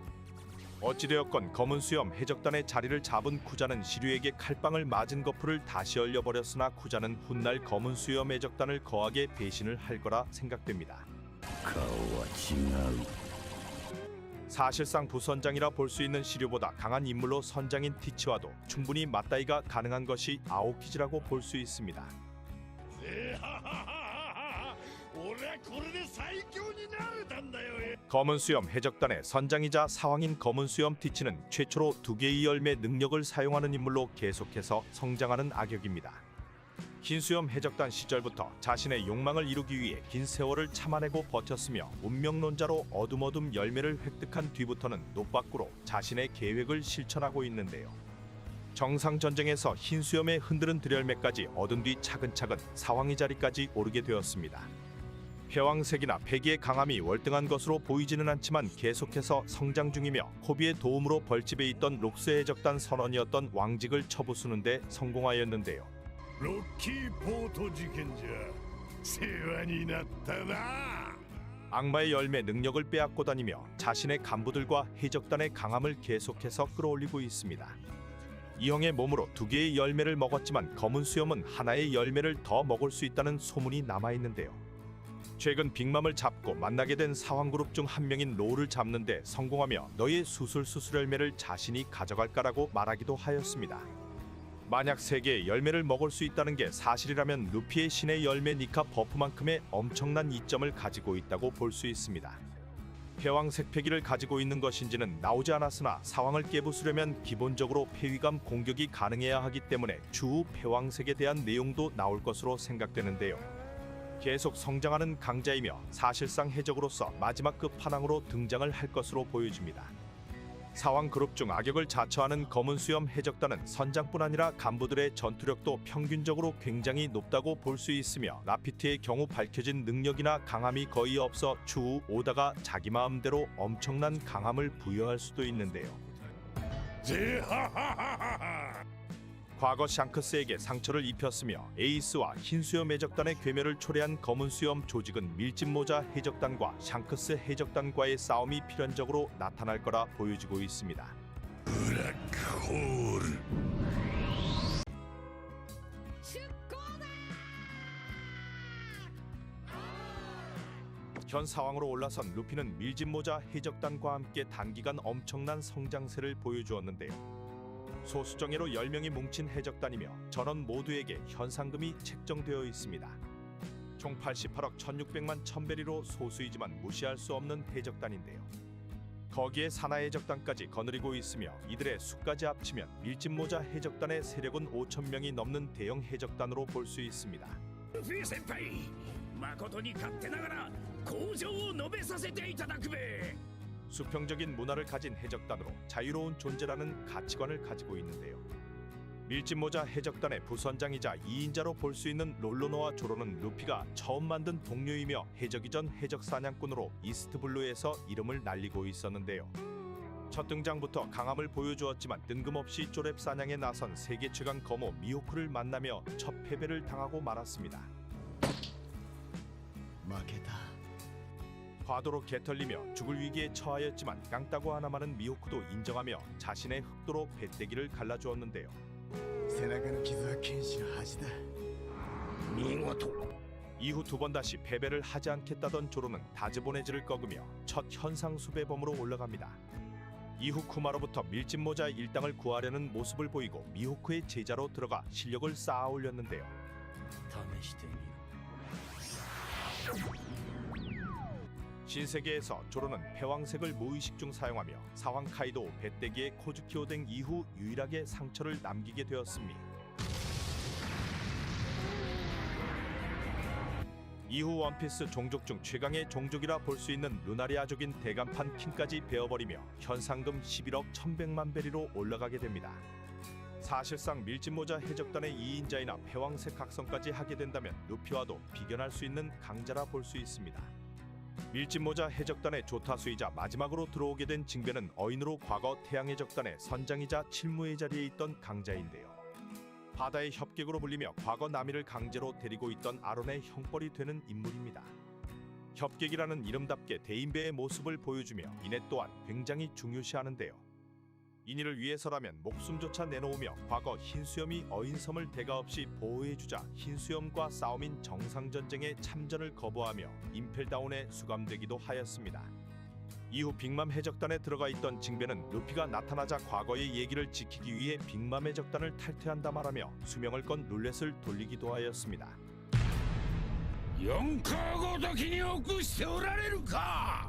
어찌되었건 검은 수염 해적단의 자리를 잡은 쿠자는 시류에게 칼빵을 맞은 거프를 다시 얼려버렸으나 쿠자는 훗날 검은 수염 해적단을 거하게 배신을 할 거라 생각됩니다.
顔は違う
사실상 부선장이라 볼 수 있는 시류보다 강한 인물로 선장인 티치와도 충분히 맞다이가 가능한 것이 아오키지라고 볼 수 있습니다.
俺はこれで最強になれたんだよ
검은 수염 해적단의 선장이자 사왕인 검은 수염 티치는 최초로 2개의 열매 능력을 사용하는 인물로 계속해서 성장하는 악역입니다. 흰 수염 해적단 시절부터 자신의 욕망을 이루기 위해 긴 세월을 참아내고 버텼으며 운명론자로 어둠어둠 열매를 획득한 뒤부터는 노밖으로 자신의 계획을 실천하고 있는데요. 정상전쟁에서 흰 수염의 흔드는 들열매까지 얻은 뒤 차근차근 사왕의 자리까지 오르게 되었습니다. 패왕색이나 패기의 강함이 월등한 것으로 보이지는 않지만 계속해서 성장 중이며 코비의 도움으로 벌집에 있던 록스 해적단 선원이었던 왕직을 쳐부수는 데 성공하였는데요.
ロッキーポート事件じゃ世話になったな。
악마의 열매 능력을 빼앗고 다니며 자신의 간부들과 해적단의 강함을 계속해서 끌어올리고 있습니다. 이 형의 몸으로 2개의 열매를 먹었지만 검은 수염은 하나의 열매를 더 먹을 수 있다는 소문이 남아있는데요. 최근 빅맘을 잡고 만나게 된 사황그룹 중 한 명인 로를 잡는데 성공하며 너의 수술 열매를 자신이 가져갈까라고 말하기도 하였습니다. 만약 3개의 열매를 먹을 수 있다는 게 사실이라면 루피의 신의 열매 니카 버프만큼의 엄청난 이점을 가지고 있다고 볼 수 있습니다. 패왕색 패기를 가지고 있는 것인지는 나오지 않았으나 사황을 깨부수려면 기본적으로 폐위감 공격이 가능해야 하기 때문에 추후 패왕색에 대한 내용도 나올 것으로 생각되는데요. 계속 성장하는 강자이며 사실상 해적으로서 마지막 끝판왕으로 등장을 할 것으로 보여집니다. 사왕 그룹 중 악역을 자처하는 검은 수염 해적단은 선장뿐 아니라 간부들의 전투력도 평균적으로 굉장히 높다고 볼 수 있으며 라피트의 경우 밝혀진 능력이나 강함이 거의 없어 추후 오다가 자기 마음대로 엄청난 강함을 부여할 수도 있는데요.
제하하하하.
과거 샹크스에게 상처를 입혔으며 에이스와 흰수염 해적단의 괴멸을 초래한 검은 수염 조직은 밀짚모자 해적단과 샹크스 해적단과의 싸움이 필연적으로 나타날 거라 보여지고 있습니다.
블랙홀.
현 상황으로 올라선 루피는 밀짚모자 해적단과 함께 단기간 엄청난 성장세를 보여주었는데요. 소수정예로 10명이 뭉친 해적단이며 전원 모두에게 현상금이 책정되어 있습니다. 총 88억 1600만 1000베리로 소수이지만 무시할 수 없는 해적단인데요. 거기에 산하 해적단까지 거느리고 있으며 이들의 수까지 합치면 밀짚모자 해적단의 세력은 5000명이 넘는 대형 해적단으로 볼 수 있습니다.
ルフィ先輩誠に勝手ながら口上を述べさせていただくべ。
수평적인 문화를 가진 해적단으로 자유로운 존재라는 가치관을 가지고 있는데요. 밀짚모자 해적단의 부선장이자 2인자로 볼 수 있는 롤로노와 조로는 루피가 처음 만든 동료이며 해적이 전 해적 사냥꾼으로 이스트블루에서 이름을 날리고 있었는데요. 첫 등장부터 강함을 보여주었지만 뜬금없이 쪼랩 사냥에 나선 세계 최강 거모 미호크를 만나며 첫 패배를 당하고 말았습니다. 과도로 개털리며 죽을 위기에 처하였지만 깡따구 하나만은 미호크도 인정하며 자신의 흑도로 배때기를 갈라주었는데요.
背中の傷は剣士の恥だ。
이후 2번 다시 패배를 하지 않겠다던 조로는 다즈보네즈를 꺾으며 첫 현상 수배범으로 올라갑니다. 이후 쿠마로부터 밀짚모자의 일당을 구하려는 모습을 보이고 미호크의 제자로 들어가 실력을 쌓아 올렸는데요. 신세계에서 조로는 패왕색을 무의식 중 사용하며 사황 카이도 배때기의 코즈키오댕 이후 유일하게 상처를 남기게 되었습니다. 이후 원피스 종족 중 최강의 종족이라 볼 수 있는 루나리아족인 대간판 킹까지 베어버리며 현상금 11억 1100만 베리로 올라가게 됩니다. 사실상 밀짚모자 해적단의 2인자이나 패왕색 각성까지 하게 된다면 루피와도 비견할 수 있는 강자라 볼 수 있습니다. 밀짚모자 해적단의 조타수이자 마지막으로 들어오게 된 징배는 어인으로 과거 태양해적단의 선장이자 칠무의 자리에 있던 강자인데요. 바다의 협객으로 불리며 과거 나미를 강제로 데리고 있던 아론의 형벌이 되는 인물입니다. 협객이라는 이름답게 대인배의 모습을 보여주며 이내 또한 굉장히 중요시하는데요. 인이를 위해서라면 목숨조차 내놓으며 과거 흰수염이 어인섬을 대가 없이 보호해주자 흰수염과 싸움인 정상전쟁에 참전을 거부하며 임펠다운에 수감되기도 하였습니다. 이후 빅맘 해적단에 들어가 있던 징배는 루피가 나타나자 과거의 얘기를 지키기 위해 빅맘 해적단을 탈퇴한다 말하며 수명을 건 룰렛을 돌리기도 하였습니다.
4カごときに臆しておられるか。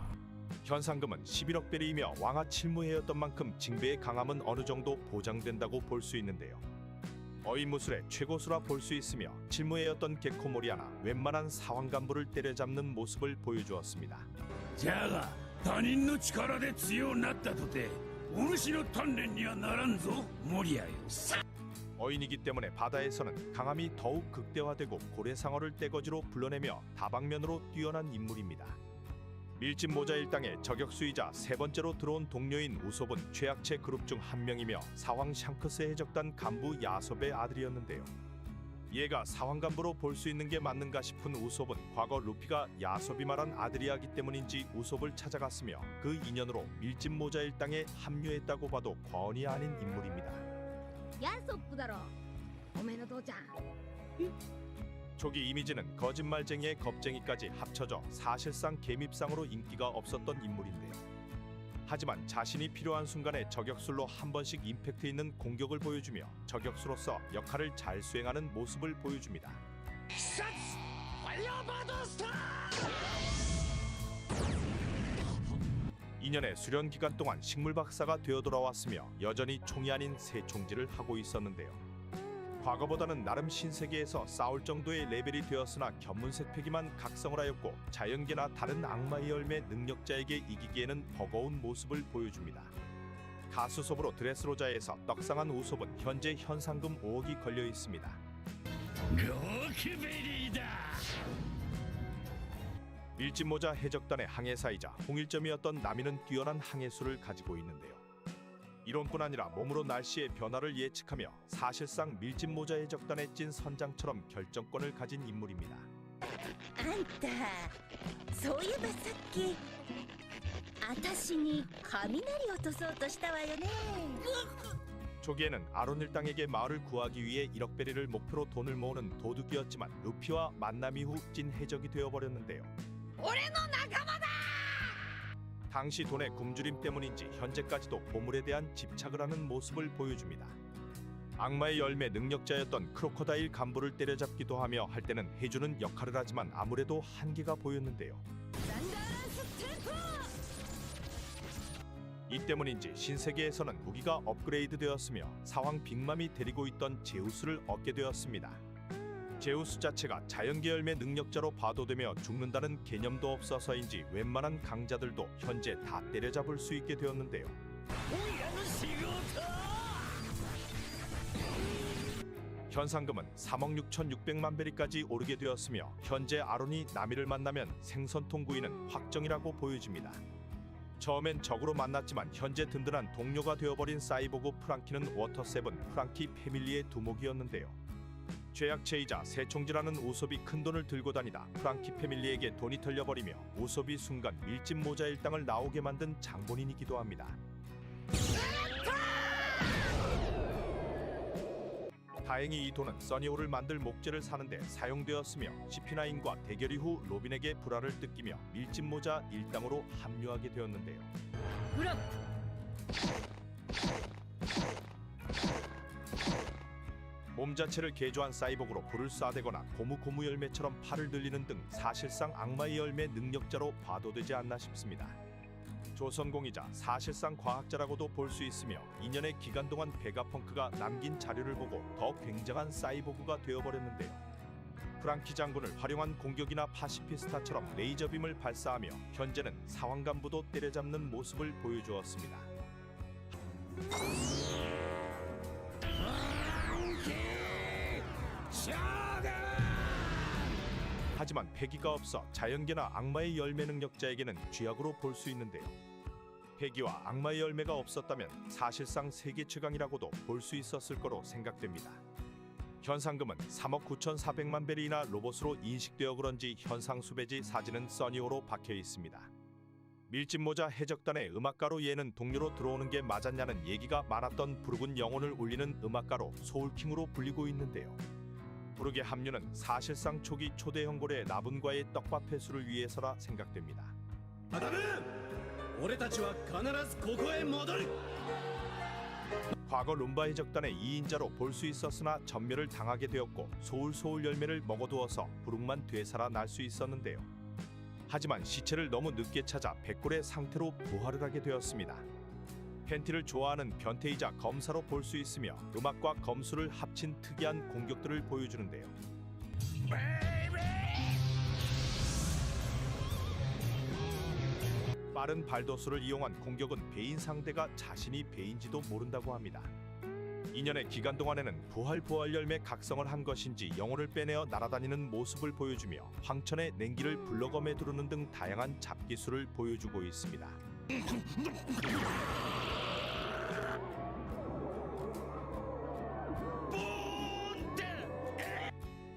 현상금은 11억 베리이며 왕하 칠무해였던 만큼 징배의 강함은 어느 정도 보장된다고 볼 수 있는데요. 어인무술의 최고수라 볼 수 있으며 칠무해였던 게코모리아나 웬만한 사황 간부를 때려잡는 모습을 보여주었습니다.
じゃが他人の力で強くなったとてお主の鍛錬にはならんぞモリアよ。
어인이기 때문에 바다에서는 강함이 더욱 극대화되고 고래상어를 떼거지로 불러내며 다방면으로 뛰어난 인물입니다. 밀짚모자 일당의 저격수이자 3번째로 들어온 동료인 우솝은 최약체 그룹 중 한 명이며 사황 샹크스 해적단 간부 야섭의 아들이었는데요. 얘가 사황간부로 볼 수 있는 게 맞는가 싶은 우솝은 과거 루피가 야솝이 말한 아들이었기 때문인지 우솝을 찾아갔으며 그 인연으로 밀짚 모자 일당에 합류했다고 봐도 과언이 아닌 인물입니다.
ヤソップだろおめえの父ちゃん
초기 이미지는 거짓말쟁이의 겁쟁이까지 합쳐져 사실상 개밉상으로 인기가 없었던 인물인데요. 하지만 자신이 필요한 순간에 저격술로 한 번씩 임팩트 있는 공격을 보여주며 저격수로서 역할을 잘 수행하는 모습을 보여줍니다. 이 2년의 수련 기간 동안 식물 박사가 되어 돌아왔으며 여전히 총이 아닌 새총질을 하고 있었는데요. 과거보다는 나름 신세계에서 싸울 정도의 레벨이 되었으나 견문색 패기만 각성을 하였고 자연계나 다른 악마의 열매 능력자에게 이기기에는 버거운 모습을 보여줍니다. 가수섭으로 드레스로자에서 떡상한 우솝은 현재 현상금 5억이 걸려 있습니다.
고크베리다.
밀짚모자 해적단의 항해사이자 홍일점이었던 나미는 뛰어난 항해술을 가지고 있는데요. 이론뿐 아니라 몸으로 날씨의 변화를 예측하며 사실상 밀짚모자 해적단의 찐 선장처럼 결정권을 가진 인물입니다.
あんたそういえばさっき私に雷落とそうとしたわよね
초기에는 아론 일당에게 마을을 구하기 위해 1억 베리를 목표로 돈을 모으는 도둑이었지만 루피와 만남 이후 찐 해적이 되어버렸는데요.
俺の仲間だ
당시 돈의 굶주림 때문인지 현재까지도 보물에 대한 집착을 하는 모습을 보여줍니다. 악마의 열매 능력자였던 크로커다일 간부를 때려잡기도 하며 할 때는 해주는 역할을 하지만 아무래도 한계가 보였는데요.
サンダーランステンポ
이 때문인지 신세계에서는 무기가 업그레이드 되었으며 사황 빅맘이 데리고 있던 제우스를 얻게 되었습니다. 제우스 자체가 자연계 열매 능력자로 봐도되며 죽는다는 개념도 없어서인지 웬만한 강자들도 현재 다 때려잡을 수 있게 되었는데요. 현상금은 3억 6,600만 베리까지 오르게 되었으며 현재 아론이 나미를 만나면 생선통 구이는 확정이라고 보여집니다. 처음엔 적으로 만났지만 현재 든든한 동료가 되어버린 사이보그 프랑키는 워터세븐 프랑키 패밀리의 두목이었는데요. 죄악체이자 새총질하는 우솝이 큰돈을 들고 다니다 프랑키 패밀리에게 돈이 털려버리며 우솝이 순간 밀짚 모자 일당을 나오게 만든 장본인이기도 합니다. 다행히 이 돈은 써니호를 만들 목재를 사는데 사용되었으며 CP9과 대결 이후 로빈에게 불화를 뜯기며 밀짚 모자 일당으로 합류하게 되었는데요.
フラン
몸 자체를 개조한 사이보그로 불을 쏴대거나 고무 열매처럼 팔을 들리는 등 사실상 악마의 열매 능력자로 봐도 되지 않나 싶습니다. 조선공이자 사실상 과학자라고도 볼 수 있으며 2년의 기간 동안 베가펑크가 남긴 자료를 보고 더 굉장한 사이보그가 되어버렸는데요. 프랑키 장군을 활용한 공격이나 파시피스타처럼 레이저빔을 발사하며 현재는 사황간부도 때려잡는 모습을 보여주었습니다. 하지만 패기가 없어 자연계나 악마의 열매 능력자에게는 쥐약으로 볼 수 있는데요. 패기와 악마의 열매가 없었다면 사실상 세계 최강이라고도 볼 수 있었을 거로 생각됩니다. 현상금은 3억 9,400만 베리나 로봇으로 인식되어 그런지 현상 수배지 사진은 써니호로 박혀 있습니다. 밀짚모자 해적단의 음악가로 얘는 동료로 들어오는 게 맞았냐는 얘기가 많았던 붉은 영혼을 울리는 음악가로 소울킹으로 불리고 있는데요. 부르게 합류는 사실상 초기 초대 형골의 라분과의 떡밥 회수를 위해서라 생각됩니다.
俺たちは必ずここへ戻る
과거 룸바 해적단의 2인자로 볼 수 있었으나 전멸을 당하게 되었고 소울 열매를 먹어두어서 부룩만 되살아날 수 있었는데요. 하지만 시체를 너무 늦게 찾아 백골의 상태로 부활을 하게 되었습니다. 팬티를 좋아하는 변태이자 검사로 볼 수 있으며 음악과 검술을 합친 특이한 공격들을 보여주는데요. 빠른 발도수를 이용한 공격은 베인 상대가 자신이 베인지도 모른다고 합니다. 2년의 기간 동안에는 부활 열매 각성을 한 것인지 영혼을 빼내어 날아다니는 모습을 보여주며 황천의 냉기를 블러검에 두르는 등 다양한 잡기술을 보여주고 있습니다.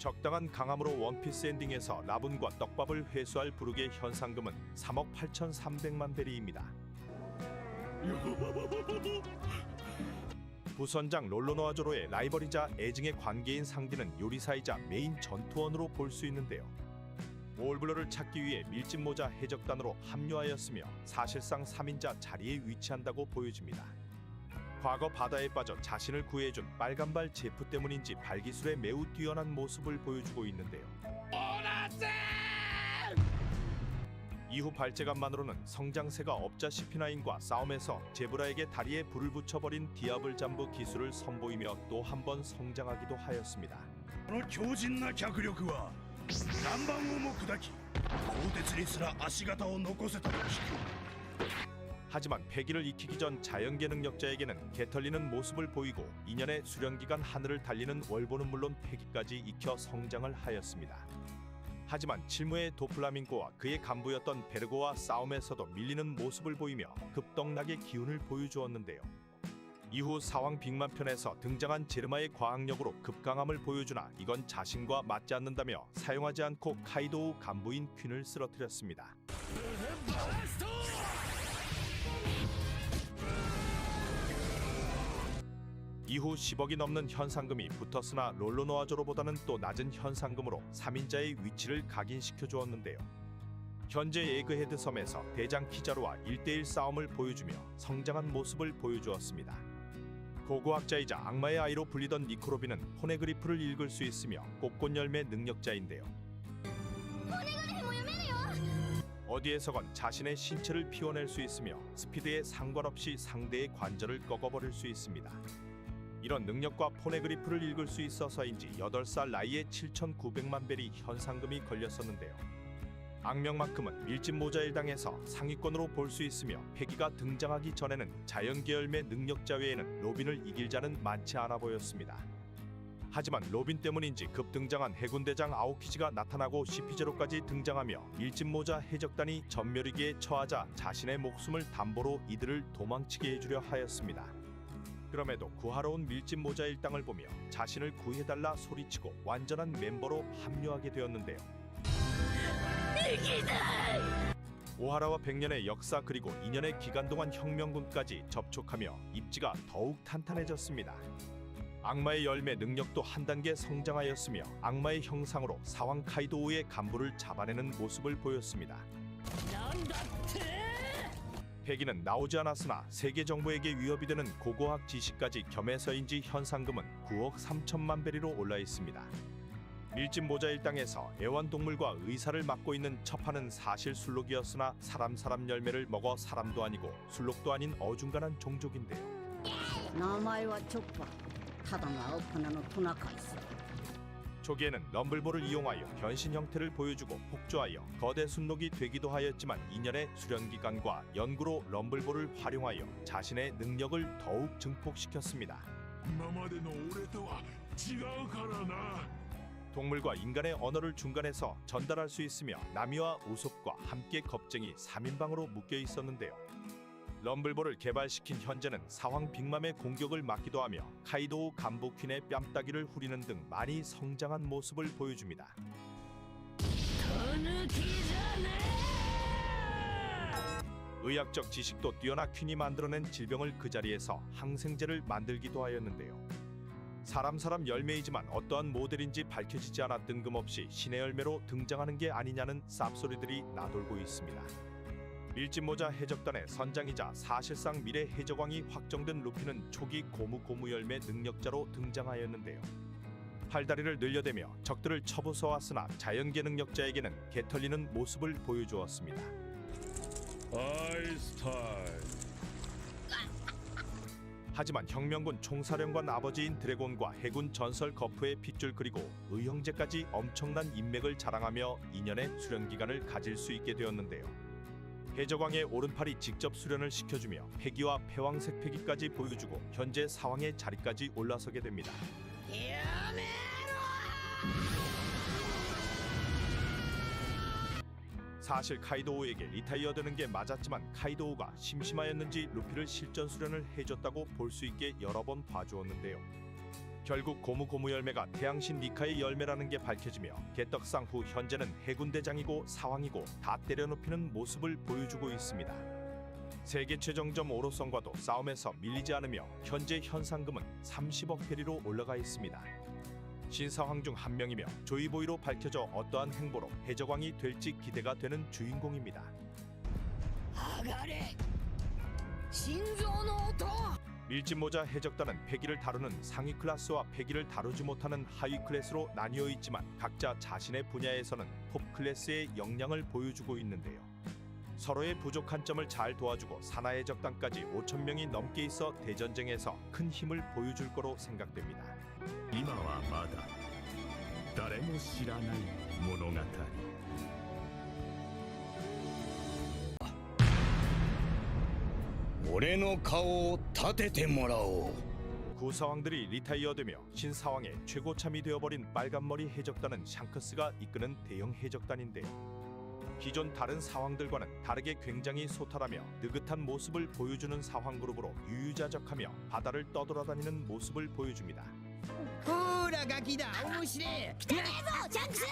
적당한 강함으로 원피스 엔딩에서 라분과 떡밥을 회수할 부르의 현상금은 3억 8,300만 베리입니다. 부선장 롤로노아조로의 라이벌이자 애증의 관계인 상디는 요리사이자 메인 전투원으로 볼 수 있는데요. 올블러를 찾기 위해 밀짚모자 해적단으로 합류하였으며 사실상 3인자 자리에 위치한다고 보여집니다. 과거 바다에 빠져 자신을 구해준 빨간발 제프 때문인지 발기술에 매우 뛰어난 모습을 보여주고 있는데요. 이후 발재간만으로는 성장세가 업자시피나인과 싸움에서 제브라에게 다리에 불을 붙여버린 디아블 잠부 기술을 선보이며 또 한 번 성장하기도 하였습니다.
この強靭な脚力は岩盤をも砕き鋼鉄にすら足形を残せたと聞く。
하지만 패기를 익히기 전 자연계 능력자에게는 개털리는 모습을 보이고 2년의 수련기간 하늘을 달리는 월보는 물론 패기까지 익혀 성장을 하였습니다. 하지만 칠무의 도플라밍고와 그의 간부였던 베르고와 싸움에서도 밀리는 모습을 보이며 급떡락의 기운을 보여주었는데요. 이후 사왕 빅만편에서 등장한 제르마의 과학력으로 급강함을 보여주나 이건 자신과 맞지 않는다며 사용하지 않고 카이도우 간부인 퀸을 쓰러뜨렸습니다. 이후 10억이 넘는 현상금이 붙었으나 롤로노아조로보다는 또 낮은 현상금으로 3인자의 위치를 각인시켜 주었는데요. 현재 에그헤드 섬에서 대장 키자루와 1대1 싸움을 보여주며 성장한 모습을 보여주었습니다. 고고학자이자 악마의 아이로 불리던 니크로비는 포네그리프를 읽을 수 있으며 꽃꽃 열매 능력자인데요. 어디에서건 자신의 신체를 피워낼 수 있으며 스피드에 상관없이 상대의 관절을 꺾어버릴 수 있습니다. 이런 능력과 포네그리프를 읽을 수 있어서인지 8살 나이에 7,900만 벨이 현상금이 걸렸었는데요. 악명만큼은 밀짚모자 일당에서 상위권으로 볼 수 있으며 패기가 등장하기 전에는 자연계열매 능력자 외에는 로빈을 이길 자는 많지 않아 보였습니다. 하지만 로빈 때문인지 급등장한 해군대장 아오키지가 나타나고 CP0까지 등장하며 밀짚모자 해적단이 전멸위기에 처하자 자신의 목숨을 담보로 이들을 도망치게 해주려 하였습니다. 그럼에도 구하러 온 밀짚모자 일당을 보며 자신을 구해달라 소리치고 완전한 멤버로 합류하게 되었는데요. 오하라와 100년의 역사 그리고 2년의 기간 동안 혁명군까지 접촉하며 입지가 더욱 탄탄해졌습니다. 악마의 열매 능력도 한 단계 성장하였으며 악마의 형상으로 사왕 카이도우의 간부를 잡아내는 모습을 보였습니다. 패기는 나오지 않았으나 세계 정부에게 위협이 되는 고고학 지식까지 겸해서인지 현상금은 9억 3천만 베리로 올라 있습니다. 밀짚모자 일당에서 애완동물과 의사를 맡고 있는 첩하는 사실 술록이었으나 사람 열매를 먹어 사람도 아니고 술록도 아닌 어중간한 종족인데요.
名前はチョッパー。ただの青花のトナカイさ。
초기에는 럼블볼을 이용하여 변신 형태를 보여주고 폭주하여 거대 순록이 되기도 하였지만 2년의 수련기간과 연구로 럼블볼을 활용하여 자신의 능력을 더욱 증폭시켰습니다.
今までの俺とは違うからな。
동물과 인간의 언어를 중간에서 전달할 수 있으며 나미와 우솝과 함께 겁쟁이 3인방으로 묶여 있었는데요. 럼블볼을 개발시킨 현재는 사황 빅맘의 공격을 막기도 하며 카이도우 간부 퀸의 뺨따기를 후리는 등 많이 성장한 모습을 보여줍니다. 의학적 지식도 뛰어나 퀸이 만들어낸 질병을 그 자리에서 항생제를 만들기도 하였는데요. 사람 열매이지만 어떠한 모델인지 밝혀지지 않아 뜬금없이 신의 열매로 등장하는 게 아니냐는 쌉소리들이 나돌고 있습니다. 밀짚모자 해적단의 선장이자 사실상 미래 해적왕이 확정된 루피는 초기 고무 열매 능력자로 등장하였는데요. 팔다리를 늘려대며 적들을 쳐부숴왔으나 자연계 능력자에게는 개털리는 모습을 보여주었습니다.
아이스 타임.
하지만 혁명군 총사령관 아버지인 드래곤과 해군 전설 거프의 핏줄 그리고 의형제까지 엄청난 인맥을 자랑하며 2년의 수련기간을 가질 수 있게 되었는데요. 해적왕의 오른팔이 직접 수련을 시켜주며 패기와 패왕색 패기까지 보여주고 현재 사왕의 자리까지 올라서게 됩니다. 사실 카이도우에게 리타이어되는 게 맞았지만 카이도우가 심심하였는지 루피를 실전 수련을 해줬다고 볼 수 있게 여러 번 봐주었는데요. 결국 고무고무 열매가 태양신 니카의 열매라는 게 밝혀지며 개떡상 후 현재는 해군대장이고 사왕이고 다 때려눕히는 모습을 보여주고 있습니다. 세계 최정점 오로성과도 싸움에서 밀리지 않으며 현재 현상금은 30억 페리로 올라가 있습니다. 신사왕 중 한 명이며 조이보이로 밝혀져 어떠한 행보로 해적왕이 될지 기대가 되는 주인공입니다.
上がれ心臓の音
밀짚모자 해적단은 패기를 다루는 상위 클래스와 패기를 다루지 못하는 하위 클래스로 나뉘어 있지만 각자 자신의 분야에서는 톱 클래스의 역량을 보여주고 있는데요. 서로의 부족한 점을 잘 도와주고 산하해적단까지 5,000명이 넘게 있어 대전쟁에서 큰 힘을 보여줄 거로 생각됩니다.
今はまだ誰も知らない物語。
俺の顔を立ててもらおう
구사왕들이 리타이어되며 신사왕의 최고참이 되어버린 빨간머리 해적단은 샹크스가 이끄는 대형 해적단인데요. 기존 다른 사왕들과는 다르게 굉장히 소탈하며 느긋한 모습을 보여주는 사왕그룹으로 유유자적하며 바다를 떠돌아다니는 모습을 보여줍니다.
ほらガキだ面白え来てねえぞジャンクス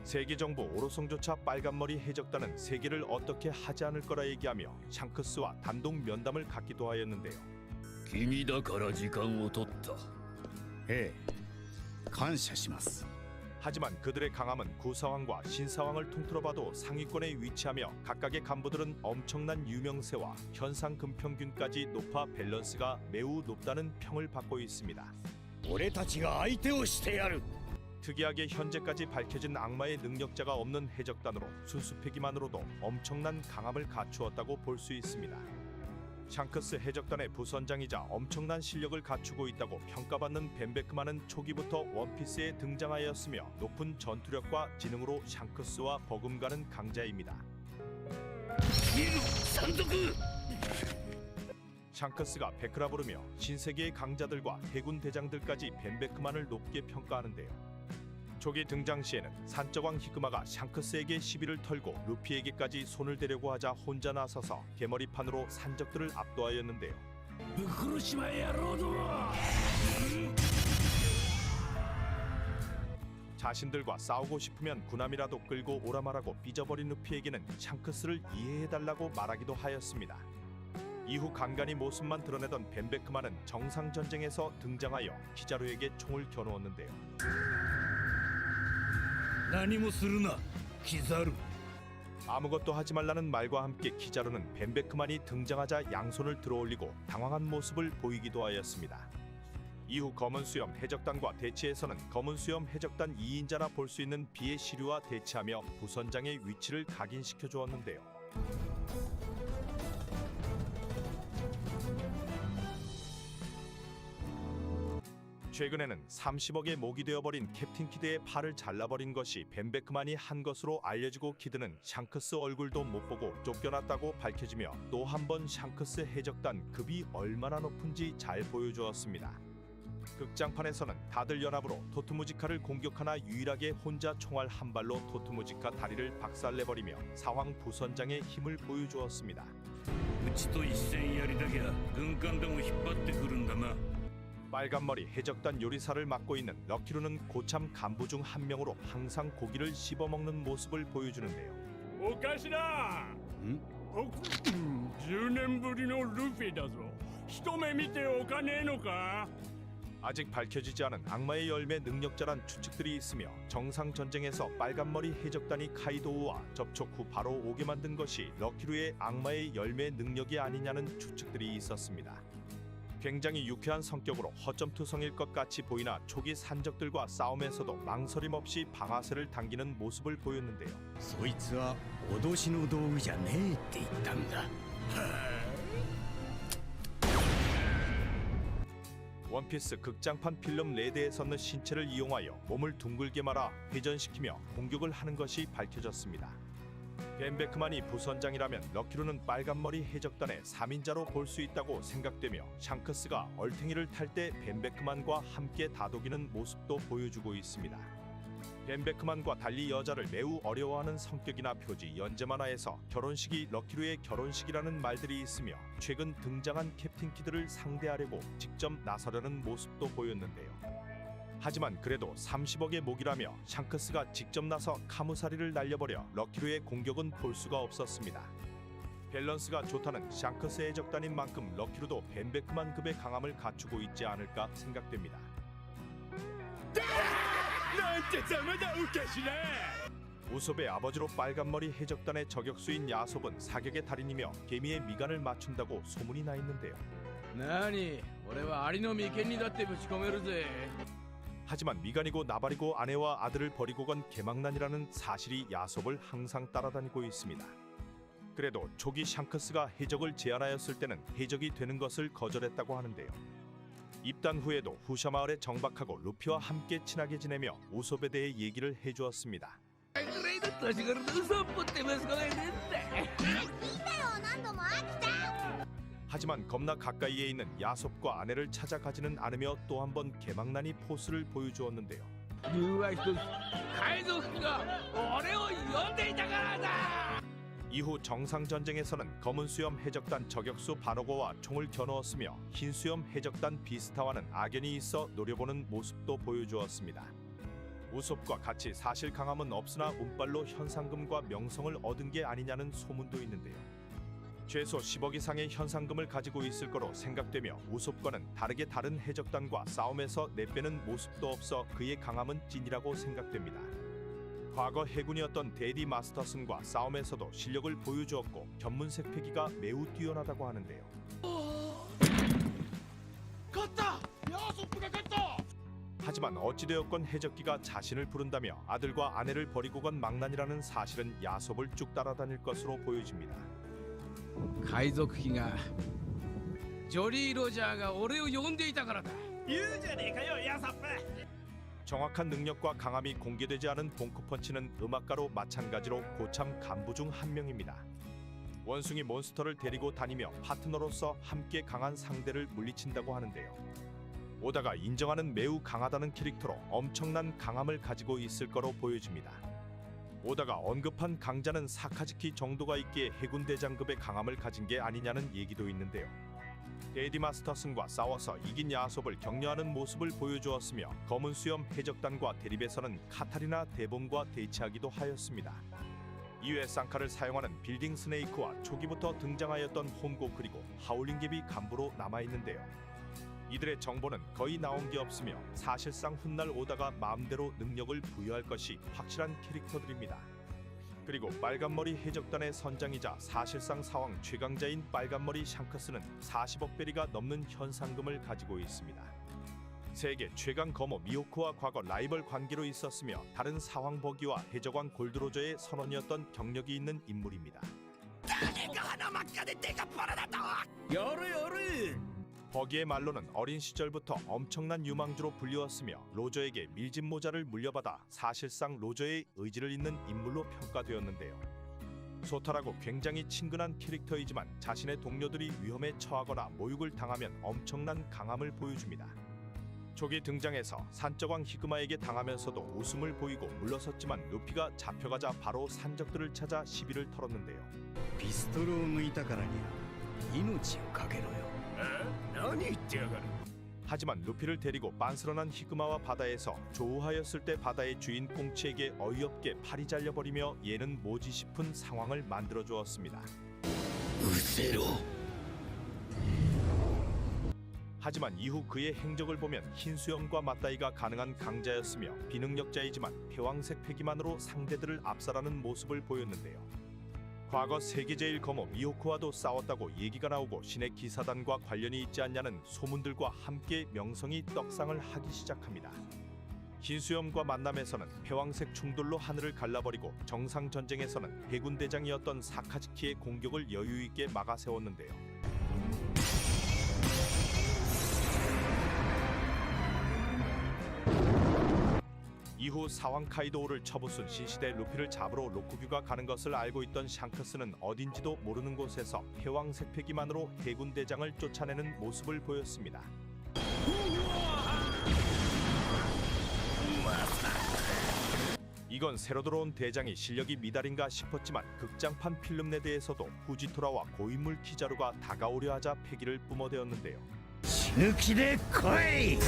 세계 정부 오로성조차 빨간머리 해적단은 세계를 어떻게 하지 않을 거라 얘기하며 샹크스와 단독 면담을 갖기도 하였는데요.
君だから時間を取った
ええ感謝します
하지만 그들의 강함은 구사왕과 신사왕을 통틀어봐도 상위권에 위치하며 각각의 간부들은 엄청난 유명세와 현상 금평균까지 높아 밸런스가 매우 높다는 평을 받고 있습니다.
俺たちが相手をしてやる
특이하게 현재까지 밝혀진 악마의 능력자가 없는 해적단으로 순수패기만으로도 엄청난 강함을 갖추었다고 볼 수 있습니다. 샹크스 해적단의 부선장이자 엄청난 실력을 갖추고 있다고 평가받는 벤베크만은 초기부터 원피스에 등장하였으며 높은 전투력과 지능으로 샹크스와 버금가는 강자입니다.
山賊
샹크스가 베크라 부르며 신세계의 강자들과 해군 대장들까지 벤베크만을 높게 평가하는데요. 초기 등장 시에는 산적왕 히그마가 샹크스에게 시비를 털고 루피에게까지 손을 대려고 하자 혼자 나서서 개머리판으로 산적들을 압도하였는데요.
黒島野郎ども
자신들과 싸우고 싶으면 군함이라도 끌고 오라 말하고 삐져버린 루피에게는 샹크스를 이해해달라고 말하기도 하였습니다. 이후 간간히 모습만 드러내던 벤베크만은 정상전쟁에서 등장하여 키자루에게 총을 겨누었는데요.
何もするなキザル
아무것도 하지 말라는 말과 함께 키자루는 벤베크만이 등장하자 양손을 들어올리고 당황한 모습을 보이기도 하였습니다. 이후 검은수염 해적단과 대치에서는 검은수염 해적단 2인자나 볼 수 있는 비의 시류와 대치하며 부선장의 위치를 각인시켜 주었는데요. 최근에는 30억에 목이 되어버린 캡틴 키드의 팔을 잘라버린 것이 벤베크만이 한 것으로 알려지고 키드는 샹크스 얼굴도 못 보고 쫓겨났다고 밝혀지며 또 한 번 샹크스 해적단 급이 얼마나 높은지 잘 보여주었습니다. 극장판에서는 다들 연합으로 토트무지카를 공격하나 유일하게 혼자 총알 한 발로 토트무지카 다리를 박살내버리며 사왕 부선장의 힘을 보여주었습니다.
うちと一戦やりだきゃ軍艦でも引っ張ってくるんだな
빨간머리 해적단 요리사를 맡고 있는 럭키루는 고참 간부 중 한 명으로 항상 고기를 씹어먹는 모습을 보여주는데요.
お頭僕10年ぶりのルフィだぞ一目見ておかねえのか
아직 밝혀지지 않은 악마의 열매 능력자란 추측들이 있으며 정상 전쟁에서 빨간머리 해적단이 카이도우와 접촉 후 바로 오게 만든 것이 럭키루의 악마의 열매 능력이 아니냐는 추측들이 있었습니다. 굉장히 유쾌한 성격으로 허점투성일 것 같이 보이나 초기 산적들과 싸움에서도 망설임 없이 방아쇠를 당기는 모습을 보였는데요.
そいつは脅しの道具じゃねえって言ったんだ
원피스 극장판 필름 레드에 섰는 신체를 이용하여 몸을 둥글게 말아 회전시키며 공격을 하는 것이 밝혀졌습니다. 벤베크만이 부선장이라면 럭키루는 빨간머리 해적단의 3인자로 볼 수 있다고 생각되며 샹크스가 얼탱이를 탈 때 벤베크만과 함께 다독이는 모습도 보여주고 있습니다. 벤 베크만과 달리 여자를 매우 어려워하는 성격이나 표지 연재 만화에서 결혼식이 럭키루의 결혼식이라는 말들이 있으며 최근 등장한 캡틴 키드를 상대하려고 직접 나서려는 모습도 보였는데요. 하지만 그래도 30억의 목이라며 샹크스가 직접 나서 카무사리를 날려버려 럭키루의 공격은 볼 수가 없었습니다. 밸런스가 좋다는 샹크스의 적단인 만큼 럭키루도 벤 베크만급의 강함을 갖추고 있지 않을까 생각됩니다. 우솝의 아버지로 빨간머리 해적단의 저격수인 야솝은 사격의 달인이며 개미의 미간을 맞춘다고 소문이 나 있는데요.
何俺はアリの眉間にだってぶち込めるぜ
하지만 미간이고 나발이고 아내와 아들을 버리고 간 개망난이라는 사실이 야솝을 항상 따라다니고 있습니다. 그래도 초기 샹크스가 해적을 제안하였을 때는 해적이 되는 것을 거절했다고 하는데요. 입단 후에도 후샤 마을에 정박하고 루피와 함께 친하게 지내며 우솝에 대해 얘기를 해주었습니다.
ぐらいの年頃のウソップって息子がいるんだ
하지만 겁나 가까이에 있는 야솝과 아내를 찾아가지는 않으며 또 한 번 개망난이 포스를 보여주었는데요.
理由は一つ海賊が俺を呼んでいたからだ
이후 정상전쟁에서는 검은 수염 해적단 저격수 바노고와 총을 겨누었으며 흰 수염 해적단 비스타와는 악연이 있어 노려보는 모습도 보여주었습니다. 우솝과 같이 사실 강함은 없으나 운빨로 현상금과 명성을 얻은 게 아니냐는 소문도 있는데요. 최소 10억 이상의 현상금을 가지고 있을 거로 생각되며 우솝과는 다른 해적단과 싸움에서 내빼는 모습도 없어 그의 강함은 찐이라고 생각됩니다. 과거 해군이었던 데디 마스터슨과 싸움에서도 실력을 보여주었고 견문색 패기가 매우 뛰어나다고 하는데요. 하지만 어찌되었건 해적기가 자신을 부른다며 아들과 아내를 버리고 간 망난이라는 사실은 야솝을 쭉 따라다닐 것으로 보여집니다.
海賊機がジョリー・ロジャーが俺を呼んでいたからだ
정확한 능력과 강함이 공개되지 않은 봉크펀치는 음악가로 마찬가지로 고참 간부 중 한 명입니다. 원숭이 몬스터를 데리고 다니며 파트너로서 함께 강한 상대를 물리친다고 하는데요. 오다가 인정하는 매우 강하다는 캐릭터로 엄청난 강함을 가지고 있을 거로 보여집니다. 오다가 언급한 강자는 사카즈키 정도가 있기에 해군 대장급의 강함을 가진 게 아니냐는 얘기도 있는데요. 데디 마스터슨과 싸워서 이긴 야솝을 격려하는 모습을 보여주었으며 검은 수염 해적단과 대립에서는 카타리나 대본과 대치하기도 하였습니다. 이외 쌍칼을 사용하는 빌딩 스네이크와 초기부터 등장하였던 홈고 그리고 하울링갭이 간부로 남아있는데요. 이들의 정보는 거의 나온 게 없으며 사실상 훗날 오다가 마음대로 능력을 부여할 것이 확실한 캐릭터들입니다. 그리고 빨간머리 해적단의 선장이자 사실상 사왕 최강자인 빨간머리 샹크스는 40억 베리가 넘는 현상금을 가지고 있습니다. 세계 최강 검호 미호크와 과거 라이벌 관계로 있었으며 다른 사왕 버기와 해적왕 골드로저의 선원이었던 경력이 있는 인물입니다.
やるやる
버기의 말로는 어린 시절부터 엄청난 유망주로 불리웠으며 로저에게 밀짚 모자를 물려받아 사실상 로저의 의지를 잇는 인물로 평가되었는데요. 소탈하고 굉장히 친근한 캐릭터이지만 자신의 동료들이 위험에 처하거나 모욕을 당하면 엄청난 강함을 보여줍니다. 초기 등장해서 산적왕 히그마에게 당하면서도 웃음을 보이고 물러섰지만 루피가 잡혀가자 바로 산적들을 찾아 시비를 털었는데요.
ピストルを抜いたからには命をかけろよ。
何言ってやがる
하지만 루피를 데리고 빤스런한 히그마와 바다에서 조우하였을 때 바다의 주인 꽁치에게 어이없게 팔이 잘려버리며 얘는 뭐지 싶은 상황을 만들어주었습니다.
うせろ
하지만 이후 그의 행적을 보면 흰수염과 맞다이가 가능한 강자였으며 비능력자이지만 패왕색 패기만으로 상대들을 압살하는 모습을 보였는데요. 과거 세계 제일 검호 미호크와도 싸웠다고 얘기가 나오고 신의 기사단과 관련이 있지 않냐는 소문들과 함께 명성이 떡상을 하기 시작합니다. 흰수염과 만남에서는 패왕색 충돌로 하늘을 갈라버리고 정상 전쟁에서는 해군 대장이었던 사카즈키의 공격을 여유 있게 막아세웠는데요. 이후 사왕 카이도우를 처부순 신시대 루피를 잡으러 로쿠규가 가는 것을 알고 있던 샹크스는 어딘지도 모르는 곳에서 패왕색 패기만으로 해군 대장을 쫓아내는 모습을 보였습니다. 이건 새로 들어온 대장이 실력이 미달인가 싶었지만 극장판 필름 내대에서도 후지토라와 고인물 키자루가 다가오려 하자 패기를 뿜어대었는데요.
死ぬ気で来い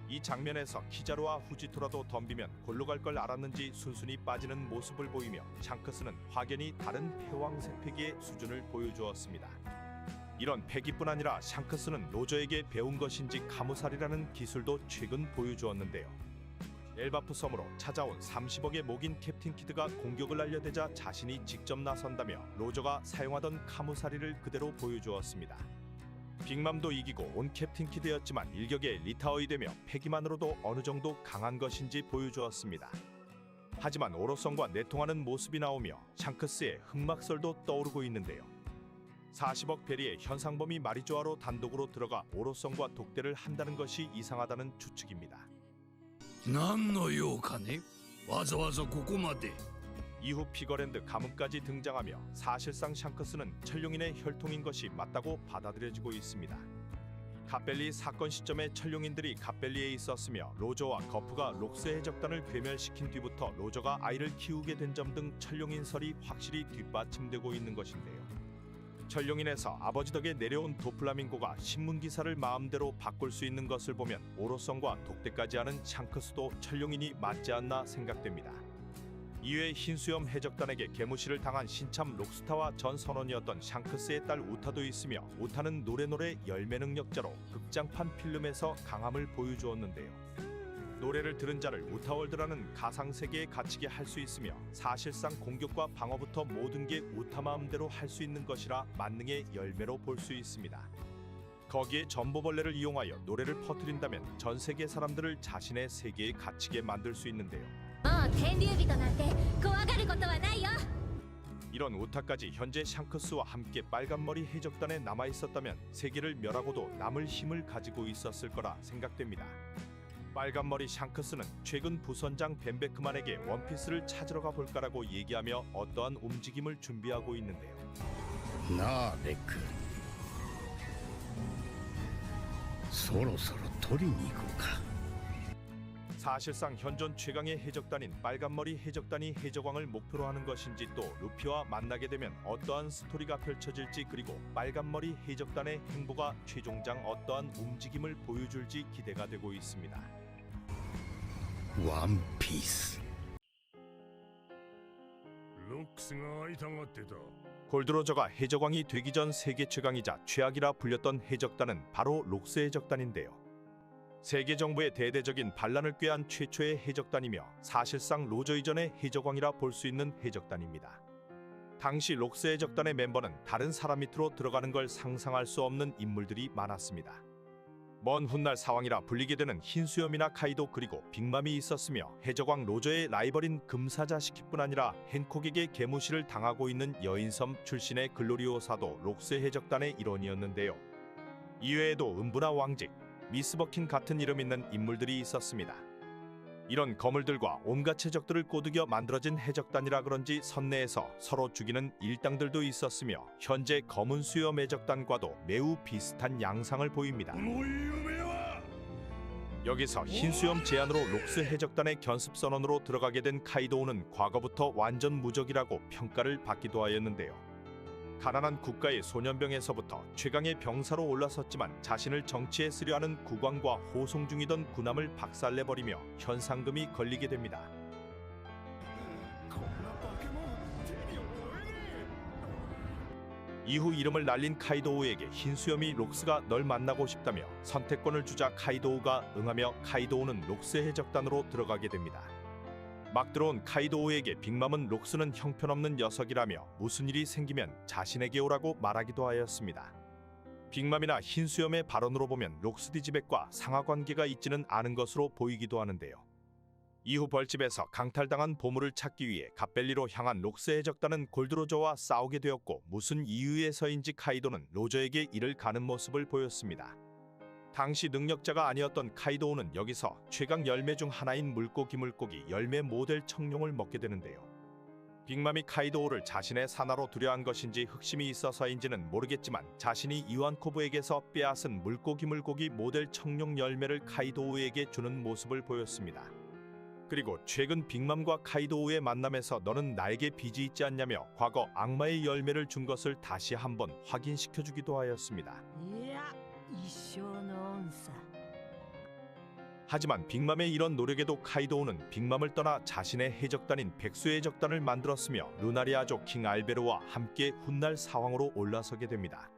이 장면에서 키자루와 후지토라도 덤비면 골로 갈 걸 알았는지 순순히 빠지는 모습을 보이며 샹크스는 확연히 다른 패왕색 패기의 수준을 보여주었습니다. 이런 패기뿐 아니라 샹크스는 로저에게 배운 것인지 카무살이라는 기술도 최근 보여주었는데요. 엘바프 섬으로 찾아온 30억의 목인 캡틴 키드가 공격을 알려대자 자신이 직접 나선다며 로저가 사용하던 카무사리를 그대로 보여주었습니다. 빅맘도 이기고 온 캡틴 키드였지만 일격에 리타어이 되며 패기만으로도 어느 정도 강한 것인지 보여주었습니다. 하지만 오로성과 내통하는 모습이 나오며 샹크스의 흑막설도 떠오르고 있는데요. 40억 베리의 현상범이 마리조아로 단독으로 들어가 오로성과 독대를 한다는 것이 이상하다는 추측입니다.
何の用かねわざわざここまで
이후 피거랜드 가문까지 등장하며 사실상 샹크스는 천룡인의 혈통인 것이 맞다고 받아들여지고 있습니다. 갓벨리 사건 시점에 천룡인들이 갓벨리에 있었으며 로저와 거프가 록스 해적단을 괴멸시킨 뒤부터 로저가 아이를 키우게 된 점 등 천룡인설이 확실히 뒷받침되고 있는 것인데요. 천룡인에서 아버지 덕에 내려온 도플라밍고가 신문기사를 마음대로 바꿀 수 있는 것을 보면 오로성과 독대까지 하는 샹크스도 천룡인이 맞지 않나 생각됩니다. 이외에 흰수염 해적단에게 개무시를 당한 신참 록스타와 전 선원이었던 샹크스의 딸 우타도 있으며 우타는 노래 열매 능력자로 극장판 필름에서 강함을 보여주었는데요. 노래를 들은 자를 우타월드라는 가상세계에 갇히게 할 수 있으며 사실상 공격과 방어부터 모든 게 우타 마음대로 할 수 있는 것이라 만능의 열매로 볼 수 있습니다. 거기에 전보벌레를 이용하여 노래를 퍼뜨린다면 전 세계 사람들을 자신의 세계에 갇히게 만들 수 있는데요.
もう天竜人なんて怖がることはないよ
이런 우타까지 현재 샹크스와 함께 빨간머리 해적단에 남아있었다면 세계를 멸하고도 남을 힘을 가지고 있었을 거라 생각됩니다. 빨간머리 샹크스는 최근 부선장 벤베크만에게 원피스를 찾으러 가볼까라고 얘기하며 어떠한 움직임을 준비하고 있는데요.
なあベックそろそろ取りに行こうか
사실상 현존 최강의 해적단인 빨간머리 해적단이 해적왕을 목표로 하는 것인지 또 루피와 만나게 되면 어떠한 스토리가 펼쳐질지 그리고 빨간머리 해적단의 행보가 최종장 어떠한 움직임을 보여줄지 기대가 되고 있습니다.
ワンピース
ロックスが会いたがってた
골드로저가 해적왕이 되기 전 세계 최강이자 최악이라 불렸던 해적단은 바로 록스 해적단인데요. 세계 정부의 대대적인 반란을 꾀한 최초의 해적단이며 사실상 로저 이전의 해적왕이라 볼 수 있는 해적단입니다. 당시 록스 해적단의 멤버는 다른 사람 밑으로 들어가는 걸 상상할 수 없는 인물들이 많았습니다. 먼 훗날 사왕이라 불리게 되는 흰수염이나 카이도 그리고 빅맘이 있었으며 해적왕 로저의 라이벌인 금사자 시키뿐 아니라 헨콕에게 개무시를 당하고 있는 여인섬 출신의 글로리오사도 록스 해적단의 일원이었는데요. 이외에도 음부나 왕직, 미스버킨 같은 이름 있는 인물들이 있었습니다. 이런 거물들과 온갖 해적들을 꼬드겨 만들어진 해적단이라 그런지 선내에서 서로 죽이는 일당들도 있었으며 현재 검은 수염 해적단과도 매우 비슷한 양상을 보입니다. 여기서 흰수염 제안으로 록스 해적단의 견습 선원으로 들어가게 된 카이도우는 과거부터 완전 무적이라고 평가를 받기도 하였는데요. 가난한 국가의 소년병에서부터 최강의 병사로 올라섰지만 자신을 정치에 쓰려하는 국왕과 호송 중이던 군함을 박살내버리며 현상금이 걸리게 됩니다. 이후 이름을 날린 카이도우에게 흰수염이 록스가 널 만나고 싶다며 선택권을 주자 카이도우가 응하며 카이도우는 록스 해적단으로 들어가게 됩니다. 막 들어온 카이도우에게 빅맘은 록스는 형편없는 녀석이라며 무슨 일이 생기면 자신에게 오라고 말하기도 하였습니다. 빅맘이나 흰수염의 발언으로 보면 록스 디지백과 상하관계가 있지는 않은 것으로 보이기도 하는데요. 이후 벌집에서 강탈당한 보물을 찾기 위해 갓벨리로 향한 록스 해적단은 골드로저와 싸우게 되었고 무슨 이유에서인지 카이도는 로저에게 이를 가는 모습을 보였습니다. 당시 능력자가 아니었던 카이도우는 여기서 최강 열매 중 하나인 물고기 열매 모델 청룡을 먹게 되는데요. 빅맘이 카이도우를 자신의 사나로 두려한 것인지 흑심이 있어서인지는 모르겠지만 자신이 이완코브에게서 빼앗은 물고기 모델 청룡 열매를 카이도우에게 주는 모습을 보였습니다. 그리고 최근 빅맘과 카이도우의 만남에서 너는 나에게 빚이 있지 않냐며 과거 악마의 열매를 준 것을 다시 한번 확인시켜주기도 하였습니다.
いや一生の恩さ
하지만 빅맘의 이런 노력에도 카이도우는 빅맘을 떠나 자신의 해적단인 백수의 해적단을 만들었으며 루나리아족 킹 알베르와 함께 훗날 사왕으로 올라서게 됩니다.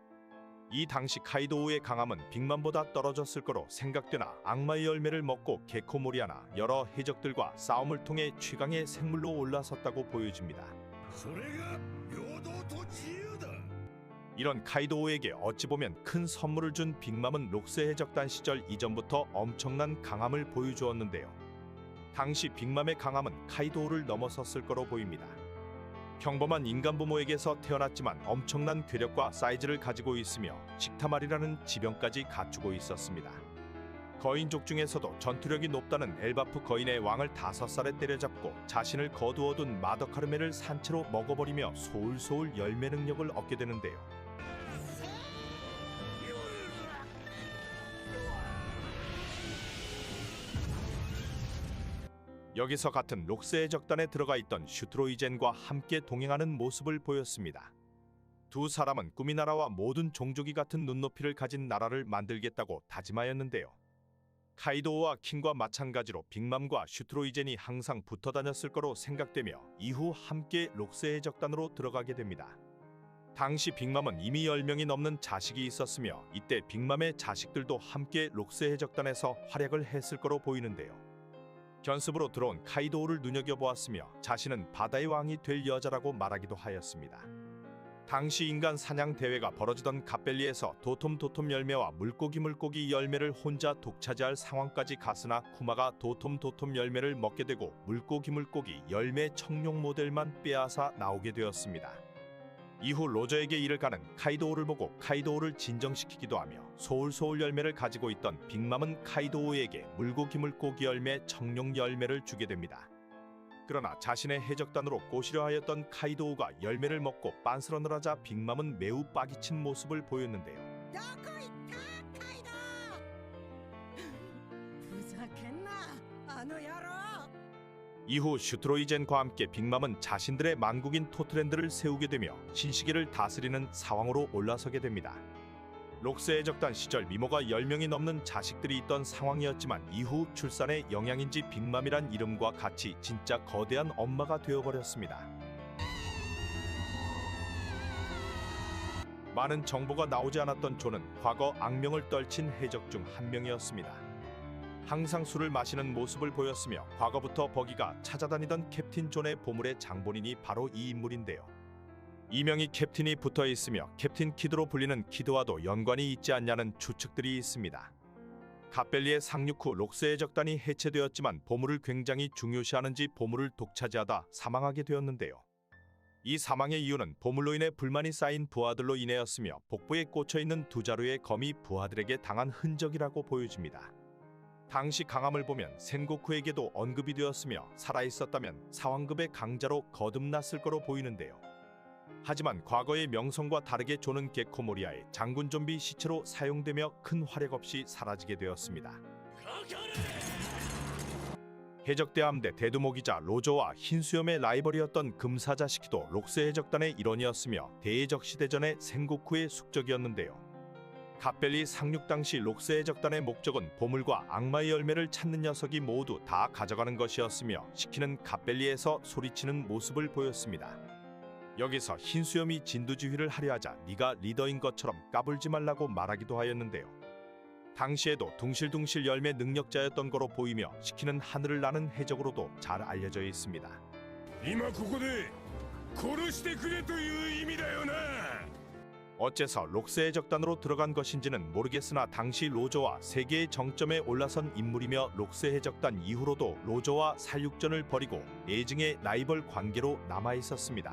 이 당시 카이도우의 강함은 빅맘보다 떨어졌을 거로 생각되나 악마의 열매를 먹고 게코모리아나 여러 해적들과 싸움을 통해 최강의 생물로 올라섰다고 보여집니다.
それが平等と自由だ
이런 카이도우에게 어찌 보면 큰 선물을 준 빅맘은 록스 해적단 시절 이전부터 엄청난 강함을 보여주었는데요. 당시 빅맘의 강함은 카이도우를 넘어섰을 거로 보입니다. 평범한 인간 부모에게서 태어났지만 엄청난 괴력과 사이즈를 가지고 있으며 식타말이라는 지병까지 갖추고 있었습니다. 거인족 중에서도 전투력이 높다는 엘바프 거인의 왕을 5살에 때려잡고 자신을 거두어둔 마더카르메를 산채로 먹어버리며 소울소울 열매 능력을 얻게 되는데요. 여기서 같은 록스의 적단에 들어가 있던 슈트로이젠과 함께 동행하는 모습을 보였습니다. 두 사람은 꿈이 나라와 모든 종족이 같은 눈높이를 가진 나라를 만들겠다고 다짐하였는데요. 카이도우와 킹과 마찬가지로 빅맘과 슈트로이젠이 항상 붙어 다녔을 거로 생각되며 이후 함께 록스의 적단으로 들어가게 됩니다. 당시 빅맘은 이미 10명이 넘는 자식이 있었으며 이때 빅맘의 자식들도 함께 록스의 적단에서 활약을 했을 거로 보이는데요. 견습으로 들어온 카이도우를 눈여겨보았으며 자신은 바다의 왕이 될 여자라고 말하기도 하였습니다. 당시 인간 사냥 대회가 벌어지던 갓벨리에서 도톰 열매와 물고기 열매를 혼자 독차지할 상황까지 갔으나 쿠마가 도톰 열매를 먹게 되고 물고기 열매 청룡 모델만 빼앗아 나오게 되었습니다. 이후 로저에게 일을 가는 카이도우를 보고 카이도우를 진정시키기도 하며 소울소울 열매를 가지고 있던 빅맘은 카이도우에게 물고기 열매 청룡 열매를 주게 됩니다. 그러나 자신의 해적단으로 꼬시려 하였던 카이도우가 열매를 먹고 빤스런을 하자 빅맘은 매우 빠기친 모습을 보였는데요.
どこ行ったカイドウふざけんなあの野郎
이후 슈트로이젠과 함께 빅맘은 자신들의 만국인 토트랜드를 세우게 되며 신시계를 다스리는 사왕으로 올라서게 됩니다. 록스의 적단 시절 미모가 10명이 넘는 자식들이 있던 상황이었지만 이후 출산의 영향인지 빅맘이란 이름과 같이 진짜 거대한 엄마가 되어버렸습니다. 많은 정보가 나오지 않았던 존은 과거 악명을 떨친 해적 중 한 명이었습니다. 항상 술을 마시는 모습을 보였으며 과거부터 버기가 찾아다니던 캡틴 존의 보물의 장본인이 바로 이 인물인데요. 이명이 캡틴이 붙어 있으며 캡틴 키드로 불리는 키드와도 연관이 있지 않냐는 추측들이 있습니다. 갓벨리의 상륙 후 록스의 적단이 해체되었지만 보물을 굉장히 중요시하는지 보물을 독차지하다 사망하게 되었는데요. 이 사망의 이유는 보물로 인해 불만이 쌓인 부하들로 인해였으며 복부에 꽂혀있는 두 자루의 검이 부하들에게 당한 흔적이라고 보여집니다. 당시 강함을 보면 센고쿠에게도 언급이 되었으며 살아있었다면 사왕급의 강자로 거듭났을 거로 보이는데요. 하지만 과거의 명성과 다르게 존은 게코모리아의 장군 좀비 시체로 사용되며 큰 활약 없이 사라지게 되었습니다. 해적대 함대 대두목이자 로저와 흰수염의 라이벌이었던 금사자시키도 록스 해적단의 일원이었으며 대해적시대전의 센고쿠의 숙적이었는데요. 갓벨리 상륙 당시 록스 해적단의 목적은 보물과 악마의 열매를 찾는 녀석이 모두 다 가져가는 것이었으며 시키는 갓벨리에서 소리치는 모습을 보였습니다. 여기서 흰수염이 진두지휘를 하려 하자 네가 리더인 것처럼 까불지 말라고 말하기도 하였는데요. 당시에도 둥실둥실 열매 능력자였던 거로 보이며 시키는 하늘을 나는 해적으로도 잘 알려져 있습니다.
今ここで殺してくれという意味だよな
어째서 록스의 적단으로 들어간 것인지는 모르겠으나 당시 로저와 세계의 정점에 올라선 인물이며 록스 해적단 이후로도 로저와 살육전을 벌이고 애증의 라이벌 관계로 남아있었습니다.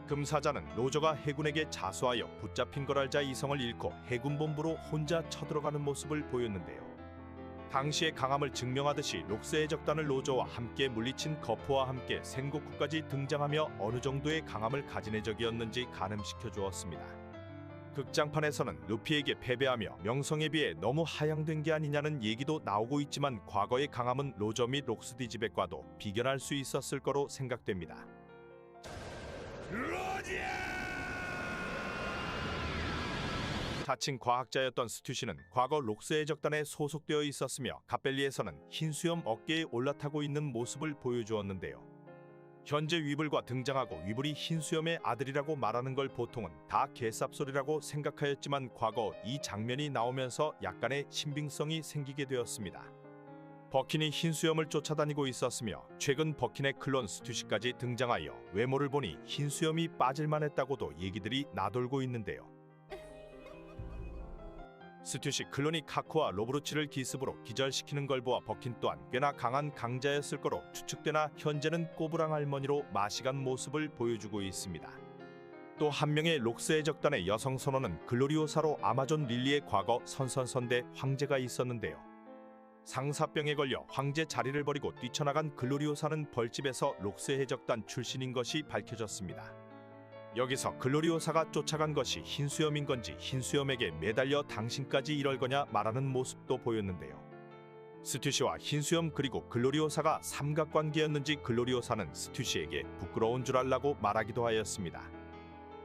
금사자는 로저가 해군에게 자수하여 붙잡힌 걸 알자 이성을 잃고 해군 본부로 혼자 쳐들어가는 모습을 보였는데요. 당시의 강함을 증명하듯이 록스의 적단을 로저와 함께 물리친 거프와 함께 센고쿠까지 등장하며 어느 정도의 강함을 가진 해적이었는지 가늠시켜 주었습니다. 극장판에서는 루피에게 패배하며 명성에 비해 너무 하향된 게 아니냐는 얘기도 나오고 있지만 과거의 강함은 로저 및 록스디 지백과도 비견할 수 있었을 거로 생각됩니다. 자칭 과학자였던 스튜시는 과거 록스 해적단에 소속되어 있었으며 갑벨리에서는 흰 수염 어깨에 올라타고 있는 모습을 보여주었는데요. 현재 위블과 등장하고 위블이 흰 수염의 아들이라고 말하는 걸 보통은 다 개쌉소리라고 생각하였지만 과거 이 장면이 나오면서 약간의 신빙성이 생기게 되었습니다. 버킨이 흰 수염을 쫓아다니고 있었으며 최근 버킨의 클론 스튜시까지 등장하여 외모를 보니 흰 수염이 빠질만했다고도 얘기들이 나돌고 있는데요. 스튜시 클론이 카쿠와 로브루치를 기습으로 기절시키는 걸 보아 버킨 또한 꽤나 강한 강자였을 거로 추측되나 현재는 꼬부랑 할머니로 마시간 모습을 보여주고 있습니다. 또 한 명의 록스 해적단의 여성 선원은 글로리오사로 아마존 릴리의 과거 선선선대 황제가 있었는데요. 상사병에 걸려 황제 자리를 버리고 뛰쳐나간 글로리오사는 벌집에서 록스 해적단 출신인 것이 밝혀졌습니다. 여기서 글로리오사가 쫓아간 것이 흰수염인 건지 흰수염에게 매달려 당신까지 이럴 거냐 말하는 모습도 보였는데요. 스튜시와 흰수염 그리고 글로리오사가 삼각관계였는지 글로리오사는 스튜시에게 부끄러운 줄 알라고 말하기도 하였습니다.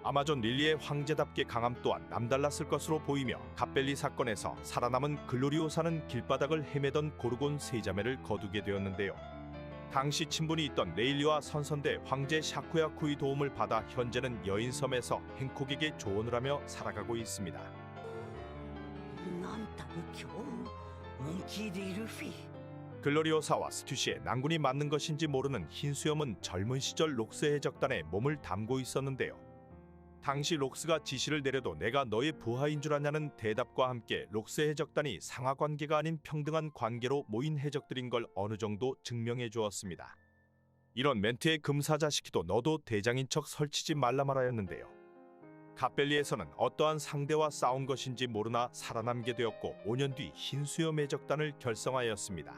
아마존 릴리의 황제답게 강함 또한 남달랐을 것으로 보이며 갑벨리 사건에서 살아남은 글로리오사는 길바닥을 헤매던 고르곤 세자매를 거두게 되었는데요. 당시 친분이 있던 레일리와 선선대 황제 샤쿠야쿠의 도움을 받아 현재는 여인섬에서 행콕에게 조언을 하며 살아가고 있습니다. 글로리오사와 스튜시의 난군이 맞는 것인지 모르는 흰수염은 젊은 시절 록스 해적단에 몸을 담고 있었는데요. 당시 록스가 지시를 내려도 내가 너의 부하인 줄 아냐는 대답과 함께 록스 해적단이 상하관계가 아닌 평등한 관계로 모인 해적들인 걸 어느 정도 증명해 주었습니다. 이런 멘트에 금사자시키도 너도 대장인 척 설치지 말라 말하였는데요. 갑벨리에서는 어떠한 상대와 싸운 것인지 모르나 살아남게 되었고 5년 뒤 흰수염 해적단을 결성하였습니다.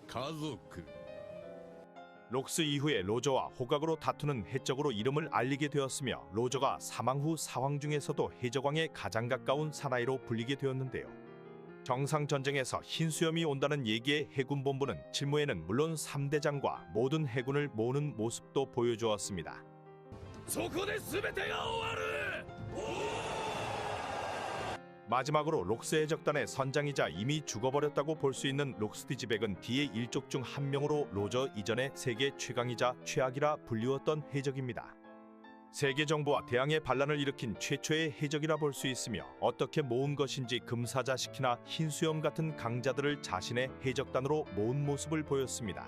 가족
록스 이후에 로저와 호각으로 다투는 해적으로 이름을 알리게 되었으며 로저가 사망 후 사황 중에서도 해적왕에 가장 가까운 사나이로 불리게 되었는데요. 정상전쟁에서 흰수염이 온다는 얘기의 해군본부는 실무에는 물론 3대장과 모든 해군을 모으는 모습도 보여주었습니다. 마지막으로 록스 해적단의 선장이자 이미 죽어버렸다고 볼 수 있는 록스디 지백은 D의 일족 중 한 명으로 로저 이전에 세계 최강이자 최악이라 불리웠던 해적입니다. 세계 정부와 대항해 반란을 일으킨 최초의 해적이라 볼 수 있으며 어떻게 모은 것인지 금사자시키나 흰수염 같은 강자들을 자신의 해적단으로 모은 모습을 보였습니다.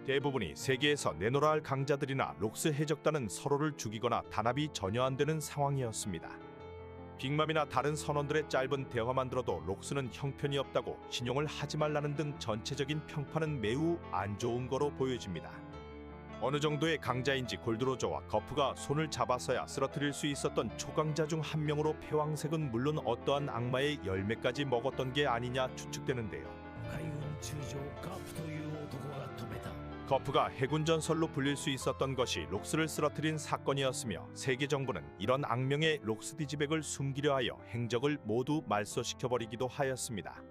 대부분이 세계에서 내놓으라 할 강자들이나 록스 해적단은 서로를 죽이거나 단합이 전혀 안 되는 상황이었습니다. 빅맘이나 다른 선원들의 짧은 대화만 들어도 록스는 형편이 없다고 신용을 하지 말라는 등 전체적인 평판은 매우 안 좋은 거로 보여집니다. 어느 정도의 강자인지 골드로저와 거프가 손을 잡아서야 쓰러뜨릴 수 있었던 초강자 중 한 명으로 패왕색은 물론 어떠한 악마의 열매까지 먹었던 게 아니냐 추측되는데요. 거프가 해군 전설로 불릴 수 있었던 것이 록스를 쓰러뜨린 사건이었으며 세계 정부는 이런 악명의 록스디 지백을 숨기려 하여 행적을 모두 말소시켜버리기도 하였습니다.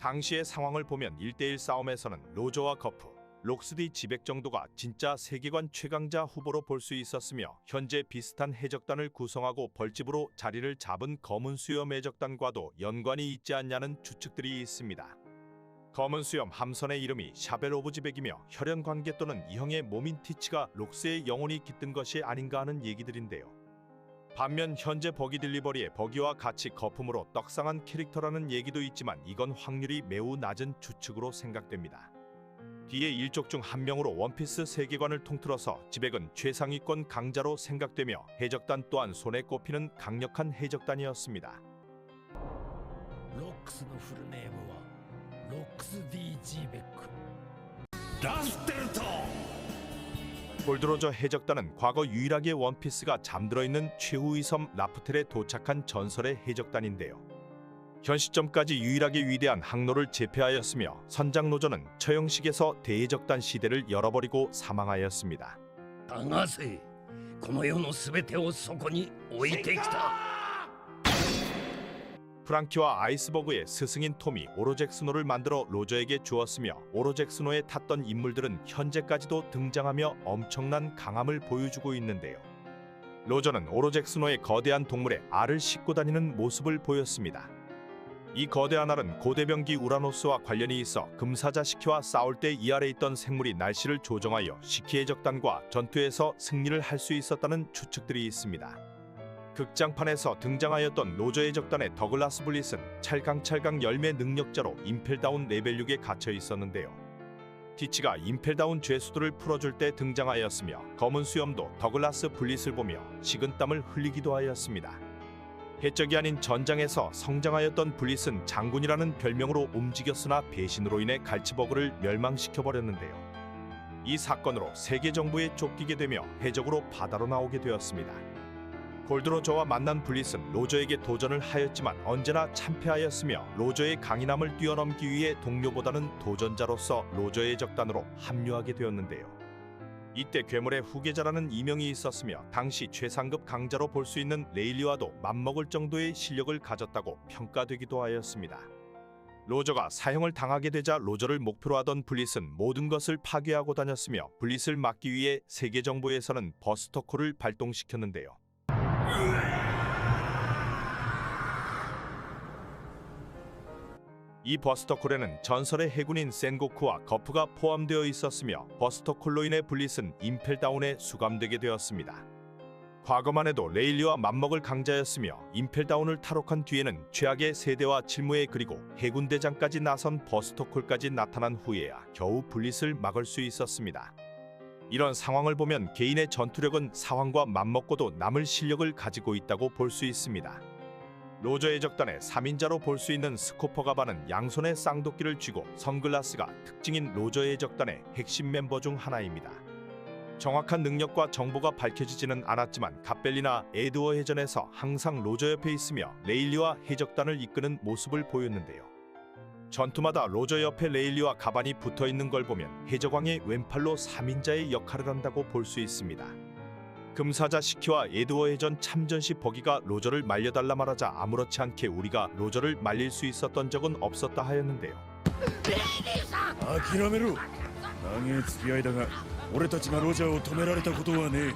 당시의 상황을 보면 1대1 싸움에서는 로저와 거프, 록스디 지백 정도가 진짜 세계관 최강자 후보로 볼 수 있었으며 현재 비슷한 해적단을 구성하고 벌집으로 자리를 잡은 검은 수염 해적단과도 연관이 있지 않냐는 추측들이 있습니다. 검은 수염 함선의 이름이 샤벨 오브 지백이며 혈연 관계 또는 이형의 몸인 티치가 록스의 영혼이 깃든 것이 아닌가 하는 얘기들인데요. 반면 현재 버기 딜리버리의 버기와 같이 거품으로 떡상한 캐릭터라는 얘기도 있지만 이건 확률이 매우 낮은 추측으로 생각됩니다. D의 일족 중 한 명으로 원피스 세계관을 통틀어서 지백은 최상위권 강자로 생각되며 해적단 또한 손에 꼽히는 강력한 해적단이었습니다.
록스의 풀네임은 록스디 지베크.
골드로저 해적단은 과거 유일하게 원피스가 잠들어 있는 최후의 섬 라프텔에 도착한 전설의 해적단인데요. 현 시점까지 유일하게 위대한 항로를 제패하였으며 선장 노저는 처형식에서 대해적단 시대를 열어버리고 사망하였습니다.
探せこの世のすべてをそこに置いてきた
프랑키와 아이스버그의 스승인 톰이 오로잭스노를 만들어 로저에게 주었으며 오로잭스노에 탔던 인물들은 현재까지도 등장하며 엄청난 강함을 보여주고 있는데요. 로저는 오로잭스노의 거대한 동물에 알을 싣고 다니는 모습을 보였습니다. 이 거대한 알은 고대병기 우라노스와 관련이 있어 금사자 시키와 싸울 때 이 알에 있던 생물이 날씨를 조정하여 시키의 적단과 전투에서 승리를 할 수 있었다는 추측들이 있습니다. 극장판에서 등장하였던 로저의 적단의 더글라스 블릿은 찰강찰강 열매 능력자로 임펠다운 레벨 6에 갇혀 있었는데요. 티치가 임펠다운 죄수들을 풀어줄 때 등장하였으며 검은 수염도 더글라스 블릿을 보며 식은땀을 흘리기도 하였습니다. 해적이 아닌 전장에서 성장하였던 블릿은 장군이라는 별명으로 움직였으나 배신으로 인해 갈치버그를 멸망시켜버렸는데요. 이 사건으로 세계 정부에 쫓기게 되며 해적으로 바다로 나오게 되었습니다. 골드로저와 만난 블릿은 로저에게 도전을 하였지만 언제나 참패하였으며 로저의 강인함을 뛰어넘기 위해 동료보다는 도전자로서 로저의 적단으로 합류하게 되었는데요. 이때 괴물의 후계자라는 이명이 있었으며 당시 최상급 강자로 볼 수 있는 레일리와도 맞먹을 정도의 실력을 가졌다고 평가되기도 하였습니다. 로저가 사형을 당하게 되자 로저를 목표로 하던 블릿은 모든 것을 파괴하고 다녔으며 블릿을 막기 위해 세계 정부에서는 버스터콜을 발동시켰는데요. 이 버스터콜에는 전설의 해군인 센고쿠와 거프가 포함되어 있었으며 버스터콜로 인해 블릿은 임펠다운에 수감되게 되었습니다. 과거만 해도 레일리와 맞먹을 강자였으며 임펠다운을 탈옥한 뒤에는 최악의 세대와 칠무에 그리고 해군대장까지 나선 버스터콜까지 나타난 후에야 겨우 블릿을 막을 수 있었습니다. 이런 상황을 보면 개인의 전투력은 상황과 맞먹고도 남을 실력을 가지고 있다고 볼 수 있습니다. 로저의 적단의 3인자로 볼 수 있는 스코퍼 가바는 양손에 쌍도끼를 쥐고 선글라스가 특징인 로저의 적단의 핵심 멤버 중 하나입니다. 정확한 능력과 정보가 밝혀지지는 않았지만 갓벨리나 에드워 해전에서 항상 로저 옆에 있으며 레일리와 해적단을 이끄는 모습을 보였는데요. 전투마다 로저 옆에 레일리와 가반이 붙어있는 걸 보면 해적왕의 왼팔로 3인자의 역할을 한다고 볼 수 있습니다. 금사자 시키와 에드워 해전 참전 시 버기가 로저를 말려달라 말하자 아무렇지 않게 우리가 로저를 말릴 수 있었던 적은 없었다 하였는데요.
諦めろ。長い付き合いだが俺たちがロジャーを止められたことはね。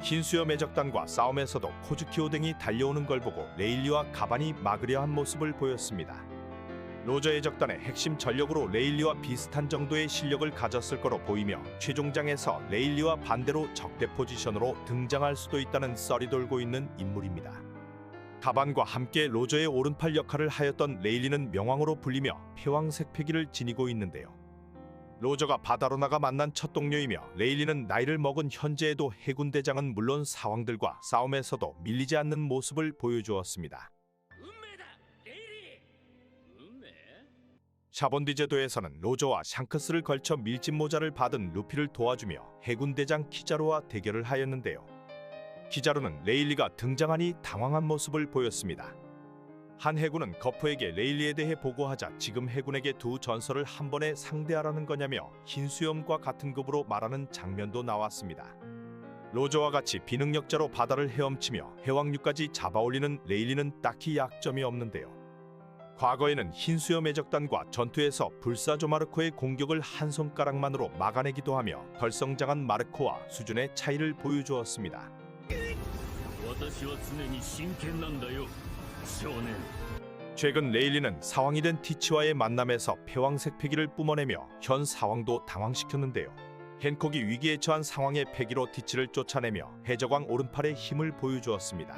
흰수염 해적단과 싸움에서도 코즈키오댕이 달려오는 걸 보고 레일리와 가반이 막으려 한 모습을 보였습니다. 로저 해적단의 핵심 전력으로 레일리와 비슷한 정도의 실력을 가졌을 거로 보이며 최종장에서 레일리와 반대로 적대 포지션으로 등장할 수도 있다는 썰이 돌고 있는 인물입니다. 가반과 함께 로저의 오른팔 역할을 하였던 레일리는 명왕으로 불리며 패왕색 패기를 지니고 있는데요. 로저가 바다로 나가 만난 첫 동료이며 레일리는 나이를 먹은 현재에도 해군대장은 물론 사왕들과 싸움에서도 밀리지 않는 모습을 보여주었습니다. 샤본디제도에서는 로저와 샹크스를 걸쳐 밀짚 모자를 받은 루피를 도와주며 해군대장 키자루와 대결을 하였는데요. 키자루는 레일리가 등장하니 당황한 모습을 보였습니다. 한 해군은 거프에게 레일리에 대해 보고하자 지금 해군에게 두 전설을 한 번에 상대하라는 거냐며 흰수염과 같은 급으로 말하는 장면도 나왔습니다. 로저와 같이 비능력자로 바다를 헤엄치며 해왕류까지 잡아올리는 레일리는 딱히 약점이 없는데요. 과거에는 흰수염 해적단과 전투에서 불사조 마르코의 공격을 한 손가락만으로 막아내기도 하며 덜성장한 마르코와 수준의 차이를 보여주었습니다. 최근 레일리는 사왕이 된 티치와의 만남에서 패왕색 패기를 뿜어내며 현 사왕도 당황시켰는데요. 헨콕이 위기에 처한 상황의 패기로 티치를 쫓아내며 해적왕 오른팔의 힘을 보여주었습니다.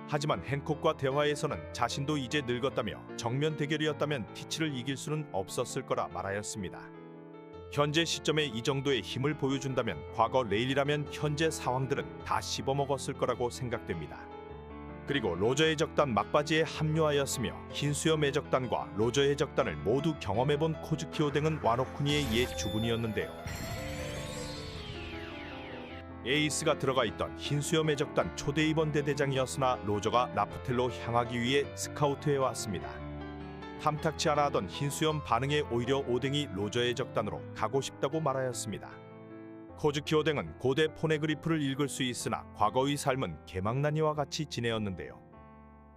하지만 헨콕과 대화에서는 자신도 이제 늙었다며 정면 대결이었다면 티치를 이길 수는 없었을 거라 말하였습니다. 현재 시점에 이 정도의 힘을 보여준다면 과거 레일이라면 현재 사왕들은 다 씹어먹었을 거라고 생각됩니다. 그리고 로저 해적단 막바지에 합류하였으며 흰수염 해적단과 로저 해적단을 모두 경험해본 코즈키오댕은 와노쿠니의 옛 주군이었는데요. 에이스가 들어가 있던 흰수염 해적단 초대 입원 대대장이었으나 로저가 라프텔로 향하기 위해 스카우트해 왔습니다. 탐탁치 않아 하던 흰수염 반응에 오히려 오댕이 로저 해적단으로 가고 싶다고 말하였습니다. 코즈키오댕은 고대 포네그리프를 읽을 수 있으나 과거의 삶은 개망나니와 같이 지내었는데요.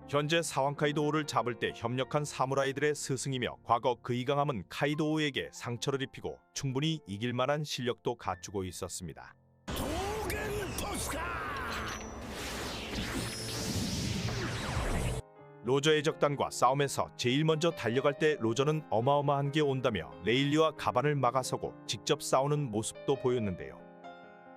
현재 사왕 카이도우를 잡을 때 협력한 사무라이들의 스승이며 과거 그의 강함은 카이도우에게 상처를 입히고 충분히 이길 만한 실력도 갖추고 있었습니다. 로저의 적단과 싸움에서 제일 먼저 달려갈 때 로저는 어마어마한 게 온다며 레일리와 가반을 막아서고 직접 싸우는 모습도 보였는데요.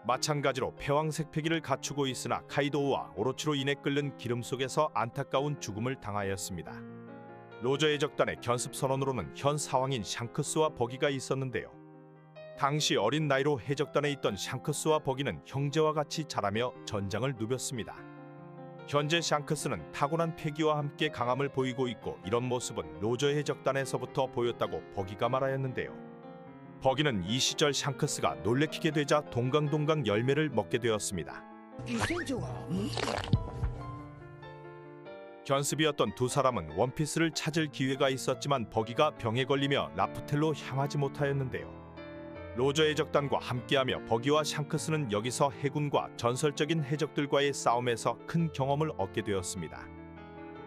마찬가지로 패왕색 패기를 갖추고 있으나 카이도우와 오로치로 인해 끓는 기름 속에서 안타까운 죽음을 당하였습니다. 로저의 적단의 견습 선원으로는 현 사왕인 샹크스와 버기가 있었는데요. 당시 어린 나이로 해적단에 있던 샹크스와 버기는 형제와 같이 자라며 전장을 누볐습니다. 현재 샹크스는 타고난 패기와 함께 강함을 보이고 있고 이런 모습은 로저의 해적단에서부터 보였다고 버기가 말하였는데요. 버기는 이 시절 샹크스가 놀래키게 되자 동강동강 열매를 먹게 되었습니다. 견습이었던 두 사람은 원피스를 찾을 기회가 있었지만 버기가 병에 걸리며 라프텔로 향하지 못하였는데요. 로저의 적단과 함께하며 버기와 샹크스는 여기서 해군과 전설적인 해적들과의 싸움에서 큰 경험을 얻게 되었습니다.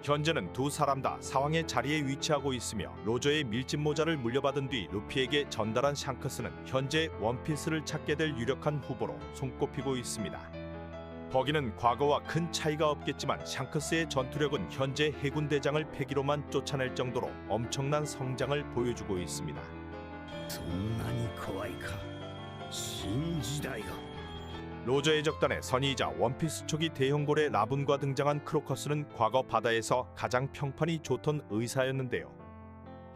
현재는 두 사람 다 사왕의 자리에 위치하고 있으며 로저의 밀짚 모자를 물려받은 뒤 루피에게 전달한 샹크스는 현재 원피스를 찾게 될 유력한 후보로 손꼽히고 있습니다. 버기는 과거와 큰 차이가 없겠지만 샹크스의 전투력은 현재 해군 대장을 패기로만 쫓아낼 정도로 엄청난 성장을 보여주고 있습니다.
そんなに怖いか新時代が
로저의 적단의 선의이자 원피스 초기 대형고래 라분과 등장한 크로커스는 과거 바다에서 가장 평판이 좋던 의사였는데요.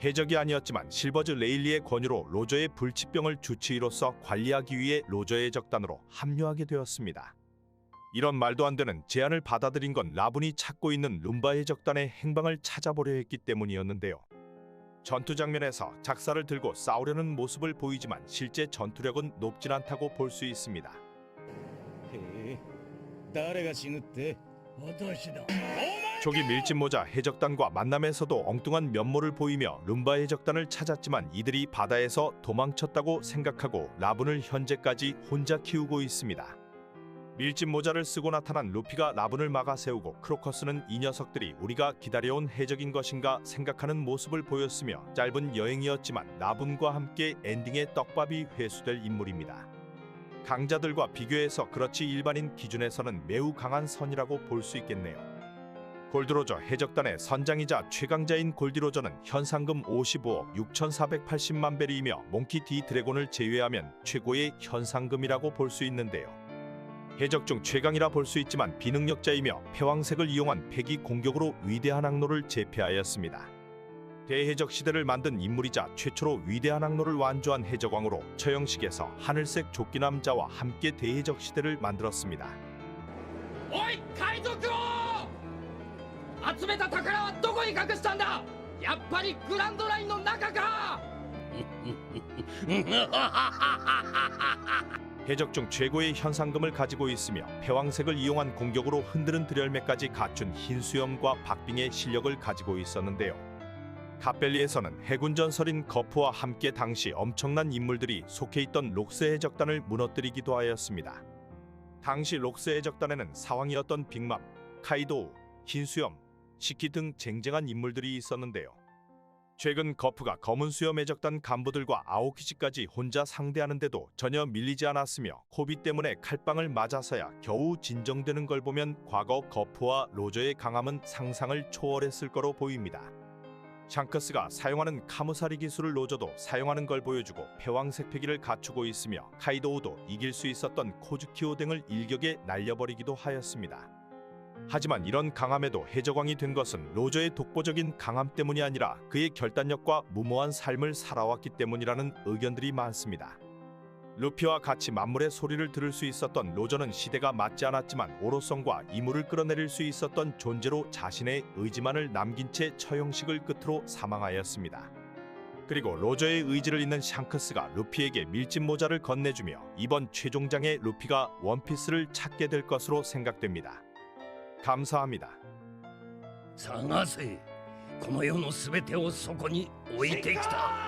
해적이 아니었지만 실버즈 레일리의 권유로 로저의 불치병을 주치의로서 관리하기 위해 로저의 적단으로 합류하게 되었습니다. 이런 말도 안 되는 제안을 받아들인 건 라분이 찾고 있는 룸바의 적단의 행방을 찾아보려 했기 때문이었는데요. 전투 장면에서 작사를 들고 싸우려는 모습을 보이지만 실제 전투력은 높진 않다고 볼 수 있습니다.
誰が死ぬって？
초기 밀짚모자 해적단과 만남에서도 엉뚱한 면모를 보이며 룸바 해적단을 찾았지만 이들이 바다에서 도망쳤다고 생각하고 라분을 현재까지 혼자 키우고 있습니다. 밀짚모자를 쓰고 나타난 루피가 라분을 막아 세우고 크로커스는 이 녀석들이 우리가 기다려온 해적인 것인가 생각하는 모습을 보였으며 짧은 여행이었지만 라분과 함께 엔딩의 떡밥이 회수될 인물입니다. 강자들과 비교해서 그렇지 일반인 기준에서는 매우 강한 선이라고 볼 수 있겠네요. 골드로저 해적단의 선장이자 최강자인 골디로저는 현상금 55억 6,480만 벨이며 몽키 D 드래곤을 제외하면 최고의 현상금이라고 볼 수 있는데요. 해적 중 최강이라 볼 수 있지만 비능력자이며 패왕색을 이용한 패기 공격으로 위대한 항로를 제패하였습니다. 대해적 시대를 만든 인물이자 최초로 위대한 항로를 완주한 해적왕으로 처형식에서 하늘색 조끼남자와 함께 대해적 시대를 만들었습니다.
おい海賊王集めた宝はどこに隠したんだやっぱりグランドラインの中か
해적 중 최고의 현상금을 가지고 있으며 패왕색을 이용한 공격으로 흔드는 드열매까지 갖춘 흰수염과 박빙의 실력을 가지고 있었는데요. 갓벨리에서는 해군 전설인 거프와 함께 당시 엄청난 인물들이 속해 있던 록스 해적단을 무너뜨리기도 하였습니다. 당시 록스 해적단에는 사왕이었던 빅맘, 카이도우, 흰수염, 시키 등 쟁쟁한 인물들이 있었는데요. 최근 거프가 검은 수염 해적단 간부들과 아오키지까지 혼자 상대하는데도 전혀 밀리지 않았으며 코비 때문에 칼빵을 맞아서야 겨우 진정되는 걸 보면 과거 거프와 로저의 강함은 상상을 초월했을 거로 보입니다. 샹크스가 사용하는 카무사리 기술을 로저도 사용하는 걸 보여주고 패왕색 패기를 갖추고 있으며 카이도우도 이길 수 있었던 코즈키오 등을 일격에 날려버리기도 하였습니다. 하지만 이런 강함에도 해적왕이 된 것은 로저의 독보적인 강함 때문이 아니라 그의 결단력과 무모한 삶을 살아왔기 때문이라는 의견들이 많습니다. 루피와 같이 만물의 소리를 들을 수 있었던 로저는 시대가 맞지 않았지만 오로성과 이물을 끌어내릴 수 있었던 존재로 자신의 의지만을 남긴 채 처형식을 끝으로 사망하였습니다. 그리고 로저의 의지를 잇는 샹크스가 루피에게 밀짚 모자를 건네주며 이번 최종장에 루피가 원피스를 찾게 될 것으로 생각됩니다. 감사합니다.
探せこの世のすべてをそこに置いてきた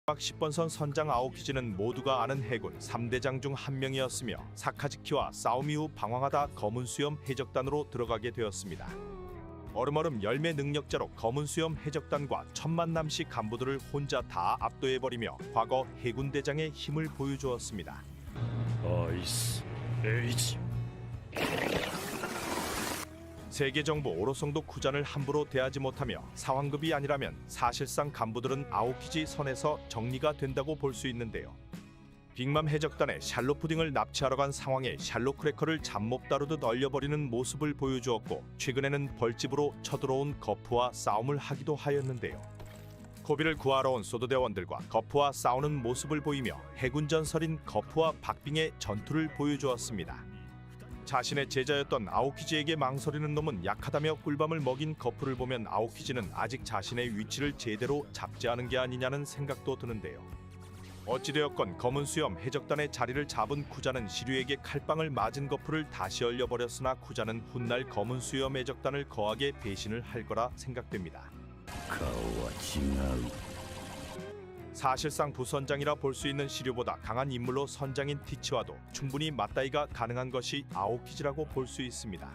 막 10번선 선장 아오키지는 모두가 아는 해군 3대장 중 한 명이었으며 사카즈키와 싸움 이후 방황하다 검은 수염 해적단으로 들어가게 되었습니다. 얼음얼음 열매 능력자로 검은 수염 해적단과 1000만 남씨 간부들을 혼자 다 압도해버리며 과거 해군 대장의 힘을 보여주었습니다.
아이스 H
세계 정부 오로성도 쿠잔을 함부로 대하지 못하며 상황급이 아니라면 사실상 간부들은 아오키지 선에서 정리가 된다고 볼 수 있는데요. 빅맘 해적단의 샬롯 푸딩을 납치하러 간 상황에 샬롯 크래커를 잡몹 다루듯 얼려버리는 모습을 보여주었고 최근에는 벌집으로 쳐들어온 거프와 싸움을 하기도 하였는데요. 코비를 구하러 온 소도대원들과 거프와 싸우는 모습을 보이며 해군 전설인 거프와 박빙의 전투를 보여주었습니다. 자신의 제자였던 아오키지에게 망설이는 놈은 약하다며 꿀밤을 먹인 거프를 보면 아오키지는 아직 자신의 위치를 제대로 잡지 않은 게 아니냐는 생각도 드는데요. 어찌되었건 검은 수염 해적단의 자리를 잡은 쿠자는 시류에게 칼빵을 맞은 거프를 다시 얼려버렸으나 쿠자는 훗날 검은 수염 해적단을 거하게 배신을 할 거라 생각됩니다. 사실상 부선장이라 볼 수 있는 시류보다 강한 인물로 선장인 티치와도 충분히 맞다이가 가능한 것이 아오키지라고 볼 수 있습니다.